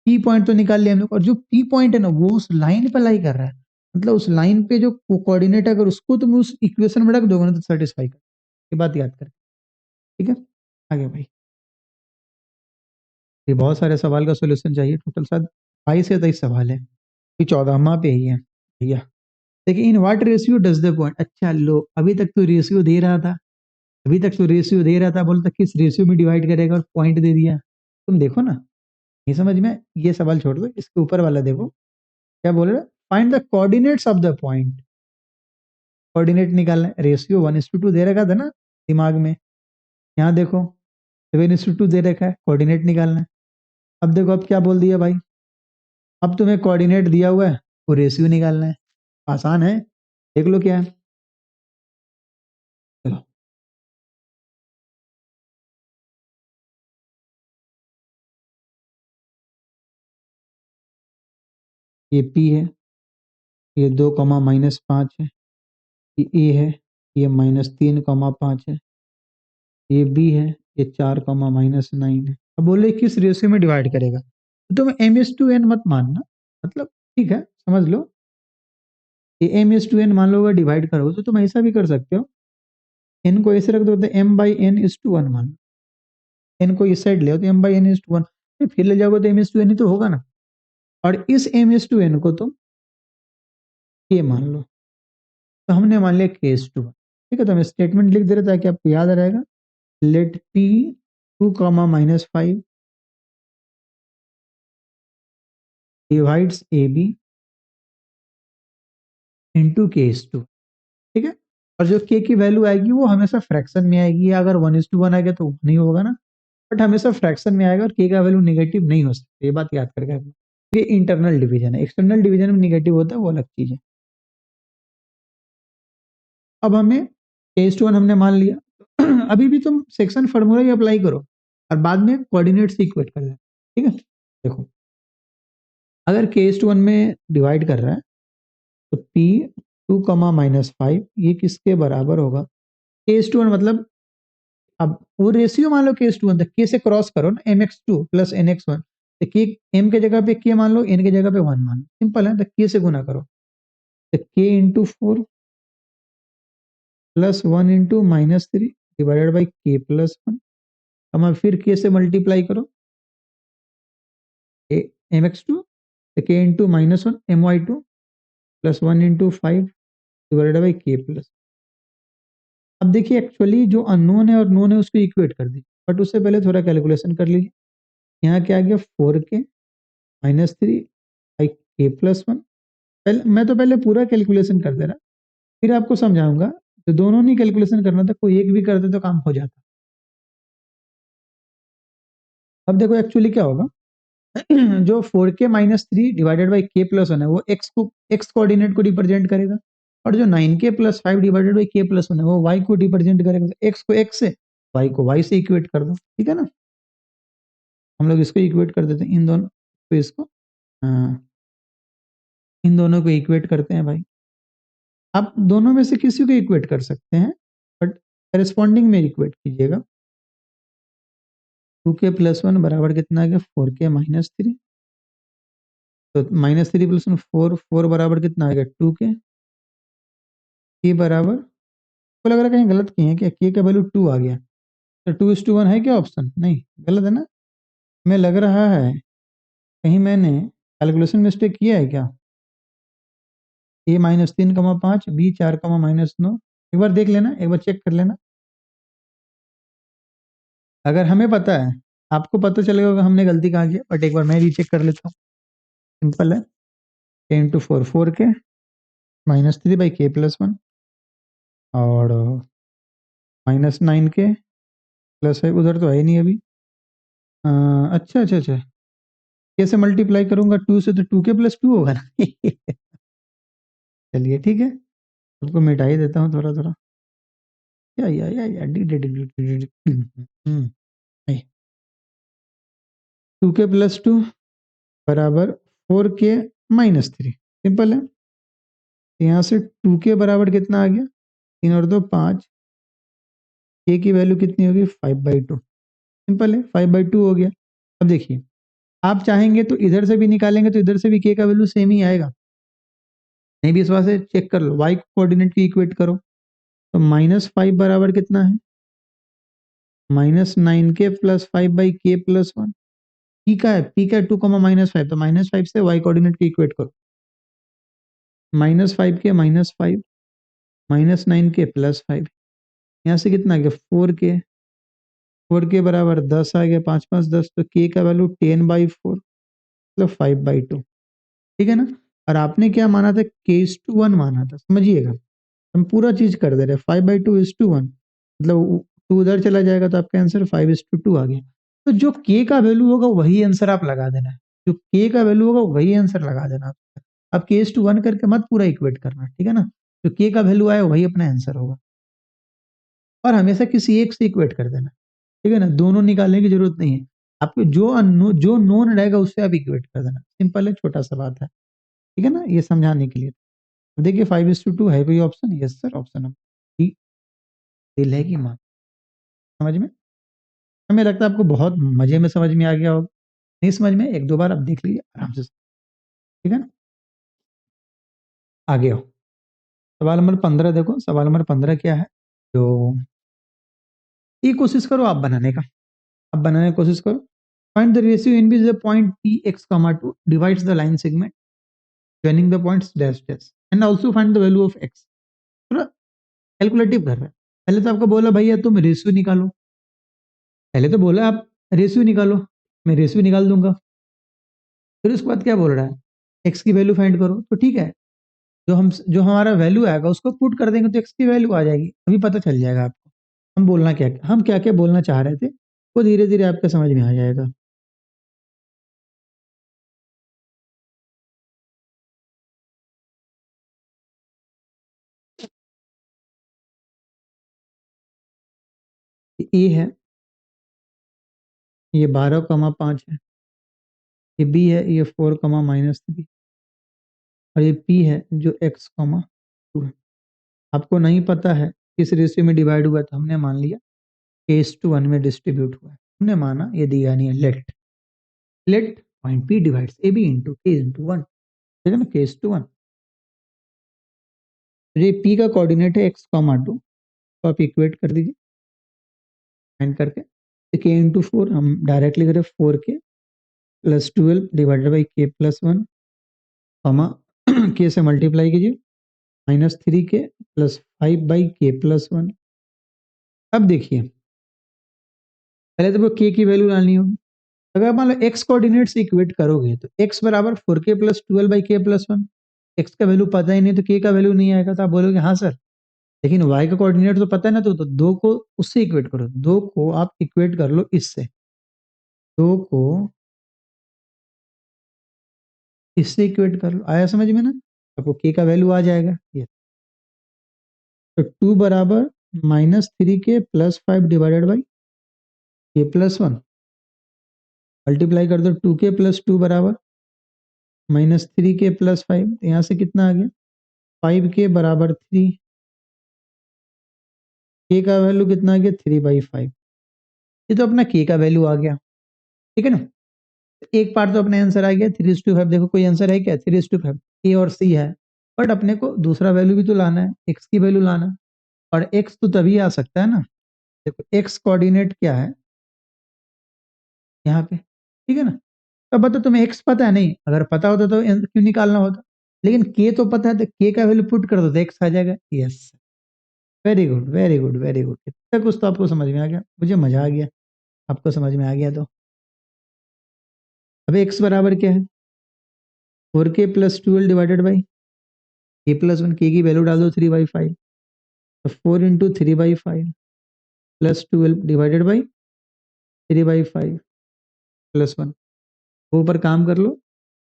Speaker 1: पी पॉइंट तो निकाल लिया हम लोग, और जो पी पॉइंट है ना वो उस लाइन पर लाई कर रहा है। मतलब उस लाइन पे जो कोऑर्डिनेट है, अगर उसको तुम उस इक्वेशन में रख दोगे ना तो सेटिस्फाई कर, ये बात याद कर, ठीक है। आगे भाई, ये बहुत सारे सवाल का सोल्यूशन चाहिए, टोटल शायद 22 से 23 सवाल है, ये 14वां पे ही है भैया। देखिए, in what ratio does the point. अच्छा लो, अभी तक तो रेशियो दे रहा था, अभी तक तो रेशियो दे रहा था, बोलता किस रेशियो में डिवाइड करेगा, और पॉइंट दे दिया। तुम देखो ना, ये समझ में, ये सवाल छोड़ दो, इसके ऊपर वाला देखो क्या बोल रहा है, find the coordinates of the point. Coordinate निकालना है, रेशियो 1:2 दे रखा था ना दिमाग में, यहाँ देखो 7:2 दे रखा है, कोऑर्डिनेट निकालना है। अब देखो, अब क्या बोल दिया भाई, अब तुम्हें कोऑर्डिनेट दिया हुआ है, वो रेशियो निकालना है। आसान है, देख लो क्या है। चलो, ये पी है, ये 2, -5 है, ये ए है, ये -3, 5 है, ये बी है, ये 4, -9 है। अब बोले किस रेशियो में डिवाइड करेगा, तो तुम m/n मत मानना, मतलब ठीक है समझ लो, ये m/n मान लो, अगर डिवाइड करो तो तुम ऐसा भी कर सकते हो, n को ऐसे रख दो तो m/n/1 मान लो, n को इस साइड ले आओ तो m/n/1, फिर ले जाओगे तो m/n ही तो होगा ना। और इस m/n को तुम k मान लो, तो हमने मान लिया k/1। ठीक है, तो हम स्टेटमेंट लिख दे रहे ताकि आपको याद रहेगा। Let p 2, -5 divides ab into k/2। ठीक है, और जो k की वैल्यू आएगी वो हमेशा फ्रैक्शन में आएगी, अगर 1:1 आ गया तो नहीं होगा ना, बट हमेशा फ्रैक्शन में आएगा, और k का वैल्यू नेगेटिव नहीं हो सकता, ये बात याद करके रखना। ये इंटरनल डिवीजन है, एक्सटर्नल डिवीजन में नेगेटिव होता है, वो अलग चीज है। अब हमें k/1 हमने मान लिया, अभी भी तुम सेक्शन फॉर्मूला ही अप्लाई करो और बाद में कोऑर्डिनेट से इक्वेट कर देना, ठीक है। देखो अगर k/1 में डिवाइड कर रहा है तो p2, -5 ये किसके बराबर होगा, k/1 मतलब अब वो रेशियो मान लो k/1 तक, k से क्रॉस करो ना, mx2 प्लस nx1, तो k m के जगह पे k मान लो, n के जगह पे 1 मान लो, सिंपल है, तो k से गुना करो, तो k × 4 plus 1 × -3 divided by k+1, अब फिर k से मल्टीप्लाई करो mx2, तो k × -1 my2 plus 1 × 5 divided by k+। अब देखिए एक्चुअली जो अननोन है और नोन है उसको इक्वेट कर दी, बट उससे पहले थोड़ा कैलकुलेशन कर लीजिए। यहाँ क्या आ गया 4k -3 बाई k+1। पहले मैं तो पहले पूरा कैलकुलेशन कर दे रहा, फिर आपको समझाऊंगा, तो दोनों नहीं कैलकुलेशन करना था, कोई एक भी कर दे तो काम हो जाता। अब देखो एक्चुअली क्या होगा, जो 4k -3 डिवाइडेड बाई k+1 है वो x कोऑर्डिनेट को रिप्रेजेंट करेगा, और जो 9k + 5 डिवाइडेड बाई k+1 है वो y को रिप्रेजेंट करेगा। तो x को x से, y को y से इक्वेट कर दो, ठीक है ना। हम लोग इसको इक्वेट कर देते हैं, इन दोनों तो इसको, हाँ, इन दोनों को इक्वेट करते हैं भाई। आप दोनों में से किसी को इक्वेट कर सकते हैं, बट करेस्पॉन्डिंग में इक्वेट कीजिएगा। 2k+1 बराबर कितना आ गया 4k -3, तो -3 + 1 4 बराबर कितना आ गया 2k। के बराबर, को लग रहा है कहीं गलत किए हैं क्या, के का वैल्यू 2 आ गया, तो 2:1 है क्या ऑप्शन, नहीं गलत है ना, हमें लग रहा है कहीं मैंने कैलकुलेशन मिस्टेक किया है क्या। a -3, 5 b 4, -9, एक बार देख लेना, एक बार चेक कर लेना। अगर हमें पता है, आपको पता चलेगा कि हमने गलती कहाँ की है, बट एक बार मैं रीचेक कर लेता हूँ। सिंपल है, 10 × 4 4k -3 बाई k+1 और -9k प्लस है, उधर तो है ही नहीं अभी। अच्छा अच्छा अच्छा, कैसे मल्टीप्लाई करूंगा 2 से, तो 2k+2 होगा ना। चलिए ठीक है, सबको मिटा ही देता हूँ थोड़ा थोड़ा। या D D D D D D हम्म 2k+2 बराबर 4k -3, सिंपल है। यहाँ से 2k बराबर कितना आ गया, 3 और 2 5, k की वैल्यू कितनी होगी 5/2, सिंपल है, 5/2 हो गया। अब देखिए आप चाहेंगे तो इधर से भी निकालेंगे तो इधर से भी k का वैल्यू सेम ही आएगा, नहीं भी विश्वास है चेक कर लो, y कोऑर्डिनेट की इक्वेट करो, तो -5 बराबर कितना है -9k + 5/k+1, पी का है, पी का है 2, -5, तो -5 से y कोऑर्डिनेट की इक्वेट करो, -5k -5 -9k +5, यहाँ से कितना आ गया 4k, 4k बराबर 10 आ गया, 5 5 10, तो k का वैल्यू 10/4 मतलब 5/2, ठीक है ना। और आपने क्या माना था, k/1 माना था, समझिएगा हम पूरा चीज कर दे रहे हैं, 5/2 = 1, मतलब 2 उधर चला जाएगा तो आपका आंसर 5:2 आ गया। तो जो k का वैल्यू होगा वही आंसर आप लगा देना है, जो k का वैल्यू होगा वही आंसर लगा देना। अब k/1 करके मत पूरा इक्वेट करना, ठीक है ना, जो k का वैल्यू आया वही अपना आंसर होगा, और हमेशा किसी एक से इक्वेट कर देना, ठीक है ना, दोनों निकालने की जरूरत नहीं है, आपको जो नोन रहेगा उससे आप इक्वेट कर देना, सिंपल है, छोटा सा बात है, ठीक है ना, ये समझाने के लिए। देखिए 5:2 है कोई option, yes sir, option number, दिल है कि मां, समझ में, हमें लगता है आपको बहुत मजे में समझ में आ गया होगा, नहीं समझ में एक दो बार आप देख लीजिए आराम से, ठीक है ना। आगे आओ, सवाल नंबर 15 देखो, सवाल नंबर 15 क्या है, जो ये कोशिश करो आप बनाने का, आप बनाने की कोशिश करो। Find the ratio in which the point px, 2 divides the line segment joining the points dash dash and also find the value of x। थोड़ा कैलकुलेटिव कर रहा है, पहले तो आपको बोला भैया तुम रेशियो निकालो, पहले तो बोला आप रेशियो निकालो, मैं रेशियो निकाल दूंगा, फिर उसके बाद क्या बोल रहा है, एक्स की वैल्यू फाइंड करो, तो ठीक है, जो हमारा वैल्यू आएगा उसको पुट कर देंगे तो एक्स की वैल्यू आ जाएगी, अभी पता चल जाएगा आपको हम क्या क्या बोलना चाह रहे थे, वो धीरे धीरे आपके समझ में आ जाएगा। ए है, ये 12,5 है, ये बी है, ये 4,-3, और ये पी है जो x,2 है। आपको नहीं पता है किस रेशियो में डिवाइड हुआ, तो हमने मान लिया k:1 में डिस्ट्रीब्यूट हुआ है। हमने माना ये दिया नहीं है, let point p divides A B into k into 1, ठीक है ना, k:1। तो ये p का कोऑर्डिनेट है x,2, तो आप इक्वेट कर दीजिए फाइंड करके। तो k इंटू 4 हम डायरेक्टली करें 4k plus 12 divided by k plus 1, comma k से मल्टीप्लाई कीजिए -3k प्लस 5/k+1। अब देखिए, पहले तो वो k की वैल्यू डालनी होगी। अगर मान लो x कोऑर्डिनेट से इक्वेट करोगे तो x बराबर 4k प्लस 12/k+1, x का वैल्यू पता ही नहीं तो k का वैल्यू नहीं आएगा, तो आप बोलोगे हाँ सर, लेकिन y का कोऑर्डिनेट तो पता है ना, तो 2 को उससे इक्वेट करो, 2 को आप इक्वेट कर लो इससे, 2 को इससे इक्वेट कर लो। आया समझ में ना, आपको k का वैल्यू आ जाएगा ये। तो 2 बराबर -3k plus 5 divided by k+1, multiply कर दो 2k प्लस 2 बराबर -3k प्लस 5, यहाँ से कितना आ गया 5k बराबर 3, k का वैल्यू कितना आ गया 3/5। ये तो अपना k का वैल्यू आ गया, ठीक है ना। एक पार्ट तो अपने आंसर आ गया 3:5। देखो कोई आंसर है क्या, 3:5 ए और सी है, बट अपने को दूसरा वैल्यू भी तो लाना है, x की वैल्यू लाना है, और x तो तभी आ सकता है ना, देखो x कोऑर्डिनेट क्या है यहाँ पे, ठीक है ना। अब बताओ तुम्हें x पता है, नहीं अगर पता होता तो क्यों निकालना होता, लेकिन k तो पता है, तो k का वैल्यू पुट कर दो तो x आ जाएगा। Yes, very good very good very good, इतना कुछ तो आपको समझ में आ गया, मुझे मजा आ गया, आपको समझ में आ गया। तो अब x बराबर क्या है 4k plus 12 divided by k+1, k की वैल्यू डाल दो 3/5, तो 4 into 3/5 plus 12 divided by 3/5 plus 1, ऊपर काम कर लो,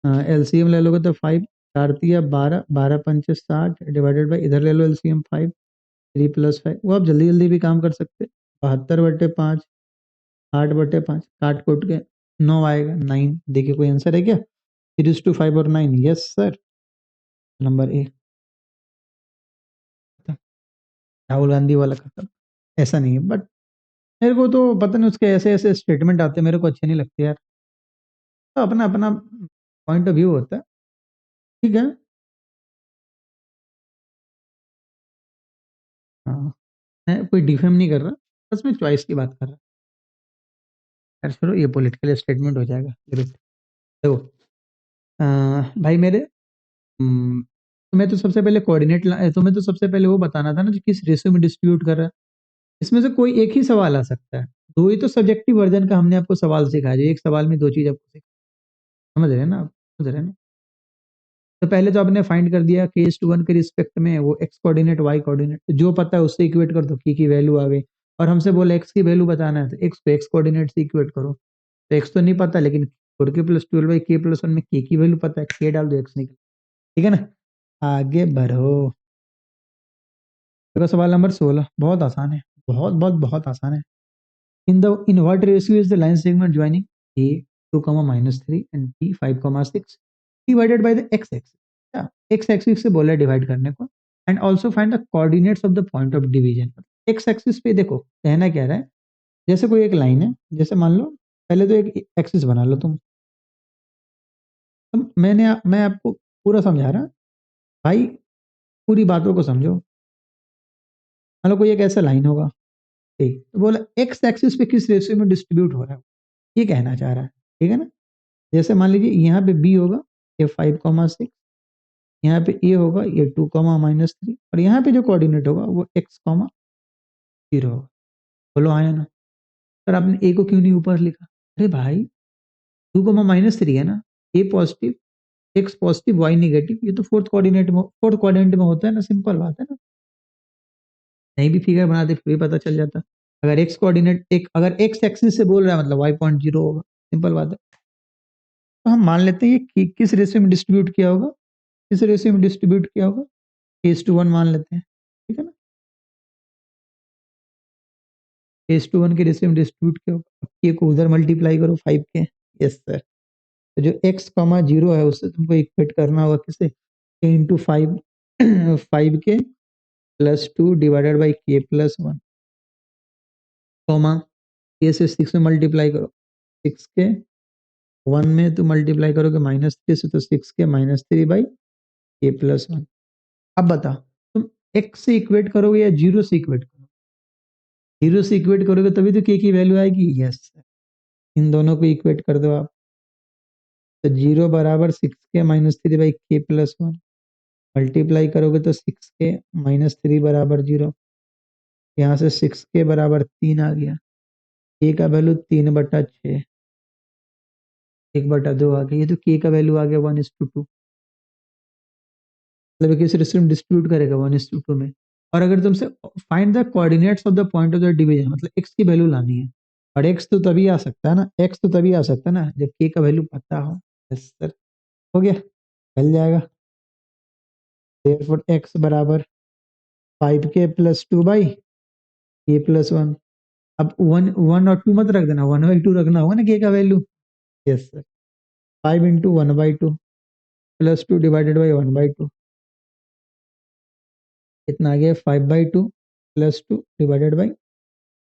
Speaker 1: एलसीएम ले लोगे तो 5 4 तिया 12, 12 पंचे 60 डिवाइडेड बाई, इधर ले लो एलसीएम 5, 3 प्लस 5, वो आप जल्दी जल्दी भी काम कर सकते, 72/5, 8/5, काट कोट के 9 आएगा, 9। देखिए कोई आंसर है क्या, 3:5 और 9, yes sir, number A. Rahul Gandhi वाला खत्म, ऐसा नहीं है, बट मेरे को तो पता नहीं उसके ऐसे ऐसे स्टेटमेंट आते हैं, मेरे को अच्छे नहीं लगते यार, तो अपना अपना पॉइंट ऑफ व्यू होता है, ठीक है। हाँ, मैं कोई डिफेम नहीं कर रहा, बस मैं चॉइस की बात कर रहा। यार छोड़ो, ये पॉलिटिकल स्टेटमेंट हो जाएगा देखो, भाई मेरे, तुम्हें तो सबसे पहले कोऑर्डिनेट, तुम्हें तो सबसे पहले वो बताना था ना कि किस रेशियो में डिस्ट्रीब्यूट कर रहा है। इसमें से कोई एक ही सवाल आ सकता है, दो ही तो सब्जेक्टिव वर्जन का हमने आपको सवाल सिखाया, जो एक सवाल में दो चीज आपको समझ रहे हैं ना, आप समझ रहे हैं ना। तो पहले तो आपने फाइंड कर दिया k:1 के रिस्पेक्ट में वो x कोऑर्डिनेट y कोऑर्डिनेट, तो जो पता है उससे इक्वेट कर दो, की वैल्यू आ गई, और हमसे बोला x की वैल्यू बताना है, तो x को x कोऑर्डिनेट से इक्वेट करो, तो x तो नहीं पता, लेकिन 4k प्लस 12/k+1 में k की वैल्यू पता है, k डाल दो x निकल, ठीक है ना। आगे बढ़ो, देखो सवाल नंबर 16, बहुत आसान है, बहुत बहुत बहुत आसान है। In what ratio is the line segment joining A 2, -3 and B 5, 6 divided by the x axis? क्या x axis से बोला है डिवाइड करने को, and also find the coordinates of the point of division. x axis पे देखो कहना क्या रहा है, जैसे कोई एक लाइन है, जैसे मान लो पहले तो एक एक्सिस बना लो तुम, मैं आपको पूरा समझा रहा, भाई पूरी बातों को समझो। मान लो कोई एक ऐसा लाइन होगा, ठीक, तो बोला x एक्सिस पे किस रेशियो में डिस्ट्रीब्यूट हो रहा है, ये कहना चाह रहा है, ठीक है ना। जैसे मान लीजिए यहाँ पे बी होगा ये 5, 6, यहाँ पे ए होगा ये 2, -3, और यहाँ पे जो कोऑर्डिनेट होगा वो x, 0 होगा। बोलो हाँ या ना, सर आपने ए को क्यों नहीं ऊपर लिखा, अरे भाई 2, -3 है ना, a positive x positive Y negative, ये तो फोर्थ कोऑर्डिनेट में होता है ना, सिंपल बात है ना, नहीं भी फिगर बनाते फिर भी पता चल जाता। अगर एक्स कोऑर्डिनेट एक, अगर एक्स एक्सिस से बोल रहा है मतलब y.0 होगा, सिंपल बात है। तो हम मान लेते हैं कि किस रेशियो में डिस्ट्रीब्यूट किया होगा, किस रेशियो में डिस्ट्रीब्यूट किया होगा, k:1 मान लेते हैं, ठीक है ना। k/1 के रेशियो में डिस्ट्रीब्यूट किया, k को उधर मल्टीप्लाई करो 5 के। Yes sir. तो जो x,0 है उससे तुमको इक्वेट करना होगा किसे, k इंटू 5 5 के plus 2 divided by k+1, comma k से 6 में मल्टीप्लाई करो, 6 के 1 में तो मल्टीप्लाई करोगे -3 से, तो 6 के -3 बाई k+1। अब बता तुम x से इक्वेट करोगे या 0 से इक्वेट करोगे? 0 से इक्वेट करोगे तभी तो k की वैल्यू आएगी। यस, इन दोनों को इक्वेट कर दो आप, तो 0 बराबर 6 के -3 बाई k+1, मल्टीप्लाई करोगे तो 6 के -3 बराबर 0, यहाँ से 6 के बराबर 3 आ गया, k का वैल्यू 3/6, 1/2 आ गया, ये तो k का वैल्यू आ गया 1:2, मतलब किस रेशियो में डिस्ट्रीब्यूट करेगा 1:2 में। और अगर तुमसे find the coordinates of the point of the division, मतलब x की वैल्यू लानी है, और x तो तभी आ सकता है ना, x तो तभी आ सकता है ना जब k का वैल्यू पता हो। यस सर, हो गया, चल जाएगा। देयरफॉर x बराबर 5k + 2 बाई k+1। अब 1 और 2 मत रख देना, 1/2 रखना होगा ना k का value. Yes sir, 5 into 1/2 plus 2 divided by 1/2, कितना आ गया 5/2 प्लस 2 डिवाइडेड बाई,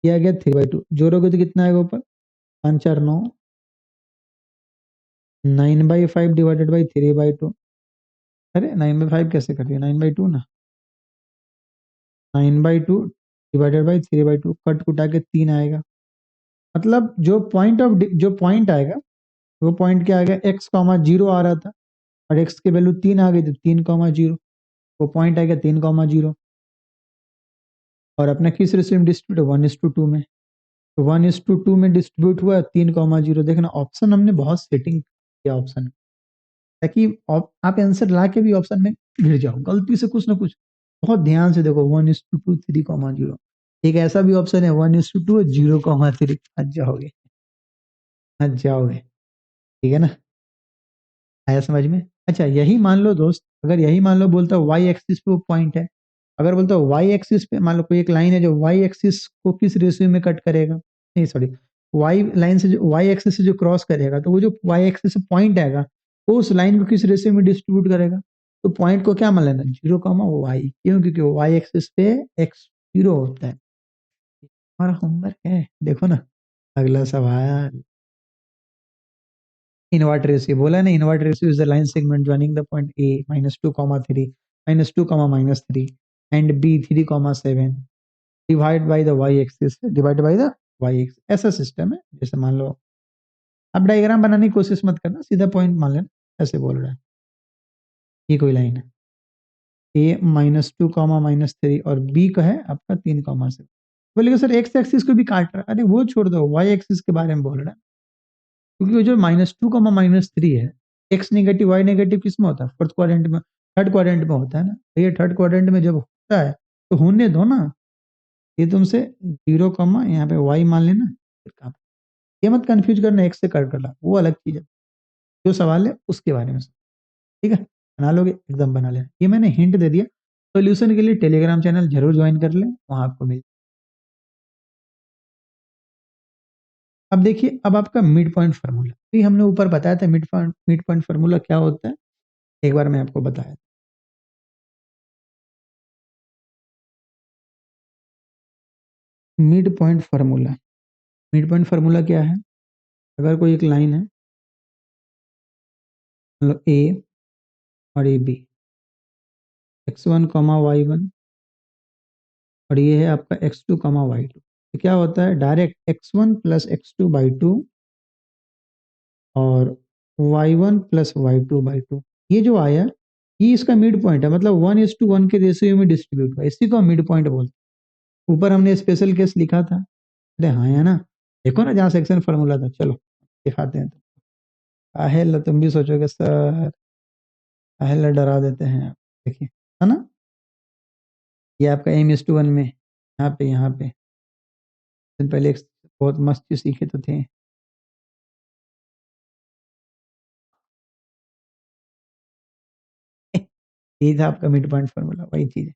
Speaker 1: ये आ गया 3/2, जोड़ोगे तो कितना आएगा ऊपर, 5 4 9, 9/5 डिवाइडेड बाई 3/2। अरे 9/5 कैसे कर दिया, 9/2 ना, 9/2 डिवाइडेड बाई 3/2, कट कुटा के 3 आएगा। मतलब जो पॉइंट आएगा वो पॉइंट क्या आएगा, x,0 आ रहा था और x की वैल्यू 3 आ गई थी, 3,0, वो पॉइंट आएगा 3,0, और अपना किस रेशियो में डिस्ट्रीब्यूट है, 1:2 में, तो 1:2 में डिस्ट्रीब्यूट हुआ 3,0। देखना ऑप्शन हमने बहुत सेटिंग किया ऑप्शन, ताकि आप आंसर ला के भी ऑप्शन में गिर जाओ गलती से कुछ ना कुछ। बहुत ध्यान से देखो, 1:2 3,0, एक ऐसा भी ऑप्शन है 1:2 0,3, हज जाओगे, ठीक है ना, आया समझ में। अच्छा यही मान लो दोस्त, अगर यही मान लो बोलता है वाई एक्सिस पे वो पॉइंट है, अगर बोलता है वाई एक्सिस पे, मान लो कोई एक लाइन है जो वाई एक्सिस को किस रेशियो में कट करेगा, नहीं सॉरी, वाई लाइन से जो वाई एक्सिस से जो क्रॉस करेगा, तो वो जो वाई एक्सिस से पॉइंट आएगा वो उस लाइन को किस रेशियो में डिस्ट्रीब्यूट करेगा, तो पॉइंट को क्या मान लेना, 0,y, क्यों, क्योंकि वाई एक्सिस पे x0 होता है। हमारा होमवर्क है, देखो ना अगला सवाल, इनवर्ट रेशियो बोला है ना, invert ratio is the line segment joining the point a -2,3 -2, -3 and b 3,7 divide by the y axis, divide by the y axis. ऐसा सिस्टम है, जैसे मान लो, अब डायग्राम बनाने की कोशिश मत करना, सीधा पॉइंट मान लेना, ऐसे बोल रहा है, ये कोई लाइन है, a -2, -3 और b का है आपका 3,7। बोलेगा सर एक्स एक्सिस को भी काट रहा है, अरे वो छोड़ दो, y एक्सिस के बारे में बोल रहा है, क्योंकि वो जो -2, -3 है, एक्स नेगेटिव वाई नेगेटिव किस में होता है, फोर्थ क्वाड्रेंट में, थर्ड क्वाड्रेंट में होता है ना, तो ये थर्ड क्वाड्रेंट में जब होता है तो होने दो ना, ये तुमसे 0, यहाँ पे वाई मान लेना, फिर काम, ये मत कंफ्यूज करना एक्स से कर ला, वो अलग चीज है, जो सवाल है उसके बारे में, ठीक है, बना लोगे एकदम बना लेना, ये मैंने हिंट दे दिया। सोल्यूशन के लिए टेलीग्राम चैनल जरूर ज्वाइन कर ले, वहां आपको मिल। अब देखिए, अब आपका मिड पॉइंट फार्मूला, तो हमने ऊपर बताया था मिड पॉइंट फार्मूला क्या होता है, एक बार मैं आपको बताया, mid point formula, mid point formula क्या है, अगर कोई एक लाइन है, मतलब ए और ए बी, x1, y1, और ये है आपका x2, y2, तो क्या होता है, डायरेक्ट x1 + x2/2 और y1 + y2/2, ये जो आया ये इसका मिड पॉइंट है, मतलब 1:1 के रेशियो में डिस्ट्रीब्यूट हुआ, इसी को मिड पॉइंट बोलते हैं। ऊपर हमने स्पेशल केस लिखा था, अरे हाँ है ना, देखो ना जहाँ सेक्शन फार्मूला था, चलो दिखाते हैं, तो काहे तुम भी सोचोगे सर, काहे डरा देते हैं आप, देखिए, है ना, ये आपका m:1 में, यहाँ पे दिन पहले एक बहुत मस्त चीज सीखे तो थे, यही था आपका मिड पॉइंट फार्मूला, वही चीज है।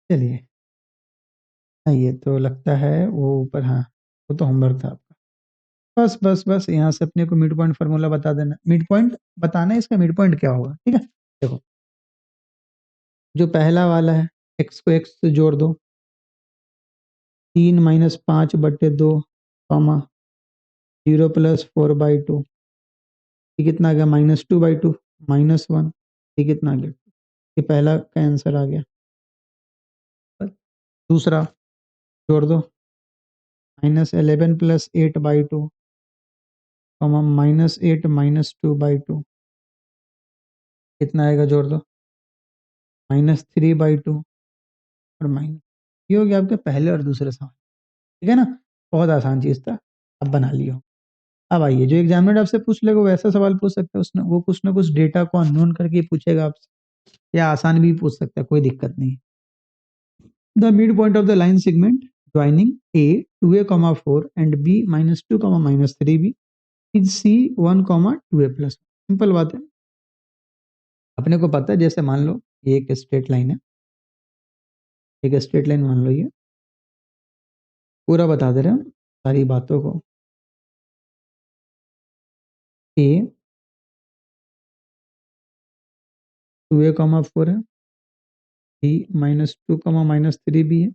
Speaker 1: चलिए, हाँ, ये तो लगता है वो ऊपर, हाँ वो तो होमवर्क था आपका। बस बस बस यहाँ से अपने को मिड पॉइंट फार्मूला बता देना, मिड पॉइंट बताना है, इसका मिड पॉइंट क्या होगा, ठीक है। देखो, जो पहला वाला है, एक्स को एक्स से जोड़ दो, 3-5/2, कॉमा 0+4/2, ये कितना आ गया, -2/2, -1, ये कितना आ गया, ये पहला का आंसर आ गया। दूसरा जोड़ दो, -11+8/2, कॉमा -8 - 2/2, कितना आएगा, जोड़ दो, -3/2 और माइनस, ये हो गया आपके पहले और दूसरे सवाल, ठीक है ना। बहुत आसान चीज था, अब बना लियो। अब आइए, जो एग्जामिनर आपसे पूछ लेगा वैसा सवाल पूछ सकता है, उसने वो कुछ ना कुछ डेटा को अननोन करके पूछेगा आपसे, या आसान भी पूछ सकता है, कोई दिक्कत नहीं। The mid point of the line segment joining A 2a, 4 and b -2, -3b is c 1, 2a+। Simple बात है, अपने को पता है, जैसे मान लो ये एक स्ट्रेट लाइन है, एक स्ट्रेट लाइन मान लो, ये पूरा बता दे रहे हैं सारी बातों को। ए 2a, 4 है, b -2, -3b है,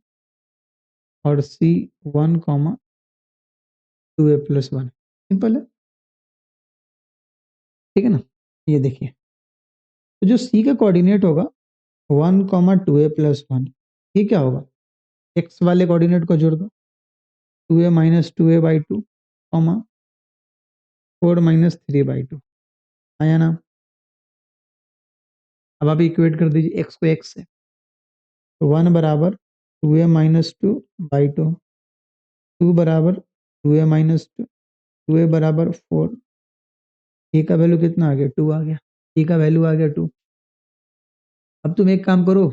Speaker 1: और c 1, 2a+1। सिंपल है, ठीक है ना। ये देखिए, तो जो c का कोऑर्डिनेट होगा 1, 2a+1, ये क्या होगा, x वाले कोऑर्डिनेट को जोड़ दो, 2a - 2a/2, 4 -3/2, आया ना। अब आप इक्वेट कर दीजिए x को x से, तो 1 बराबर 2a - 2/2, 2 बराबर 2a - 2, 2a बराबर 4, ए का वैल्यू कितना आ गया, 2 आ गया, ए का वैल्यू आ गया 2। अब तुम एक काम करो,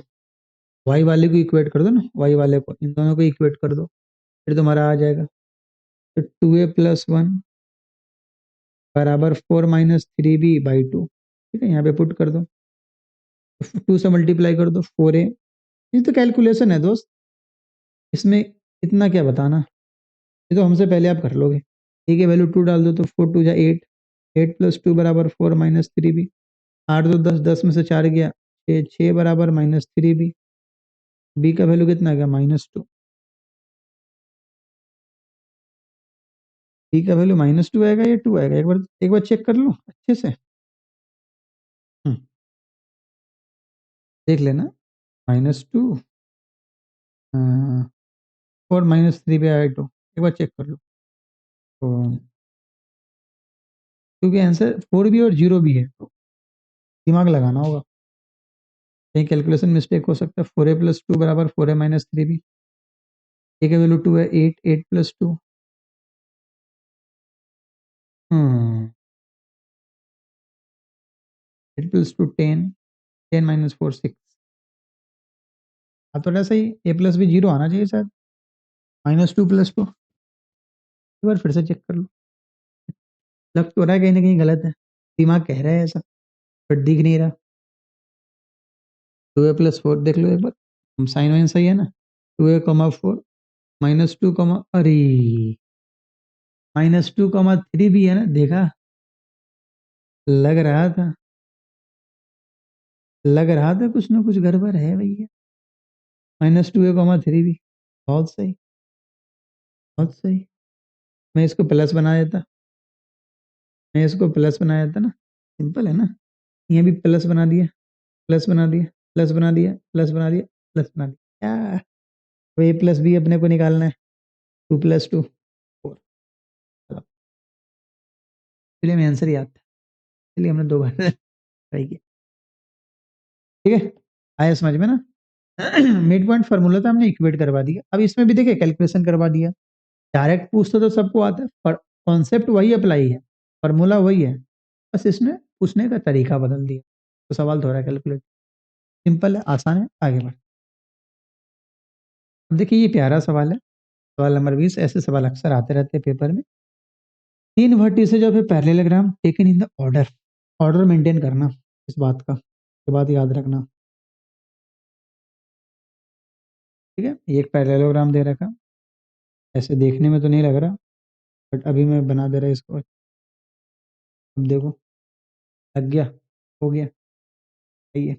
Speaker 1: y वाले को इक्वेट कर दो ना, y वाले को, इन दोनों को इक्वेट कर दो, फिर तुम्हारा आ जाएगा, तो 2a+1 बराबर 4 -3b/2, ठीक है, यहाँ पे पुट कर दो, 2 से मल्टीप्लाई कर दो, 4a, ये तो कैलकुलेशन है दोस्त, इसमें इतना क्या बताना, ये तो हमसे पहले आप कर लोगे। ए की वैल्यू 2 डाल दो, तो 4 2 जा 8, 8+2 बराबर 4 -3b, 8 2 10, 10 में से 4 गया 6, 6 बराबर -3b, बी का वैल्यू कितना आ गया, -2, बी का वैल्यू -2 आएगा या 2 आएगा, एक बार चेक कर लो अच्छे से। देख लेना, -2 और -3/2, एक बार चेक कर लो, तो क्योंकि आंसर 4 भी और 0 भी है, तो दिमाग लगाना होगा, कहीं कैलकुलेशन मिस्टेक हो सकता है। 4a+2 बराबर 4a -3b, ए का वैल्यू 2 है, 8, 8+2, 8+2 10, 10 - 4 6, अब थोड़ा सा ही a प्लस भी 0 आना चाहिए शायद, -2+2, एक बार फिर से चेक कर लो, लग तो रहा है कहीं ना कहीं गलत है, दिमाग कह रहा है ऐसा, बट दिख नहीं रहा। 2a+4 देख लो एक बार, साइन वाइन सही है ना, 2a, 4 -2, अरे -2, 3 भी है ना, देखा, लग रहा था, कुछ ना कुछ गड़बड़ है भैया, -2a, 3 भी, बहुत सही, बहुत सही। मैं इसको प्लस बना देता, ना, सिंपल है ना, यहाँ भी प्लस बना दिया, प्लस बना दिया, प्लस बना दिया, प्लस बना दिया, प्लस बना दिया, क्या, तो ए प्लस बी अपने को निकालना है, 2+2 4, इसलिए हमें आंसर याद था, इसलिए हमने 2 बार ट्राई किया, ठीक है, आया समझ में ना। मिड पॉइंट फार्मूला तो हमने इक्वेट करवा दिया, अब इसमें भी देखिए कैलकुलेशन करवा दिया, डायरेक्ट पूछते तो सबको आता है, पर कॉन्सेप्ट वही अप्लाई है, फार्मूला वही है, बस इसने पूछने का तरीका बदल दिया, तो सवाल थोड़ा कैलकुलेट, सिंपल है, आसान है, आगे बढ़। अब देखिए, ये प्यारा सवाल है, सवाल नंबर 20, ऐसे सवाल अक्सर आते रहते हैं पेपर में। 3 vertices of a parallelogram taken in the order, order maintain करना, इस बात का, ये बात याद रखना। ठीक है, ये एक पैरेललोग्राम दे रखा, ऐसे देखने में तो नहीं लग रहा, बट अभी मैं बना दे रहा इसको। अब देखो, लग गया, हो गया, सही है।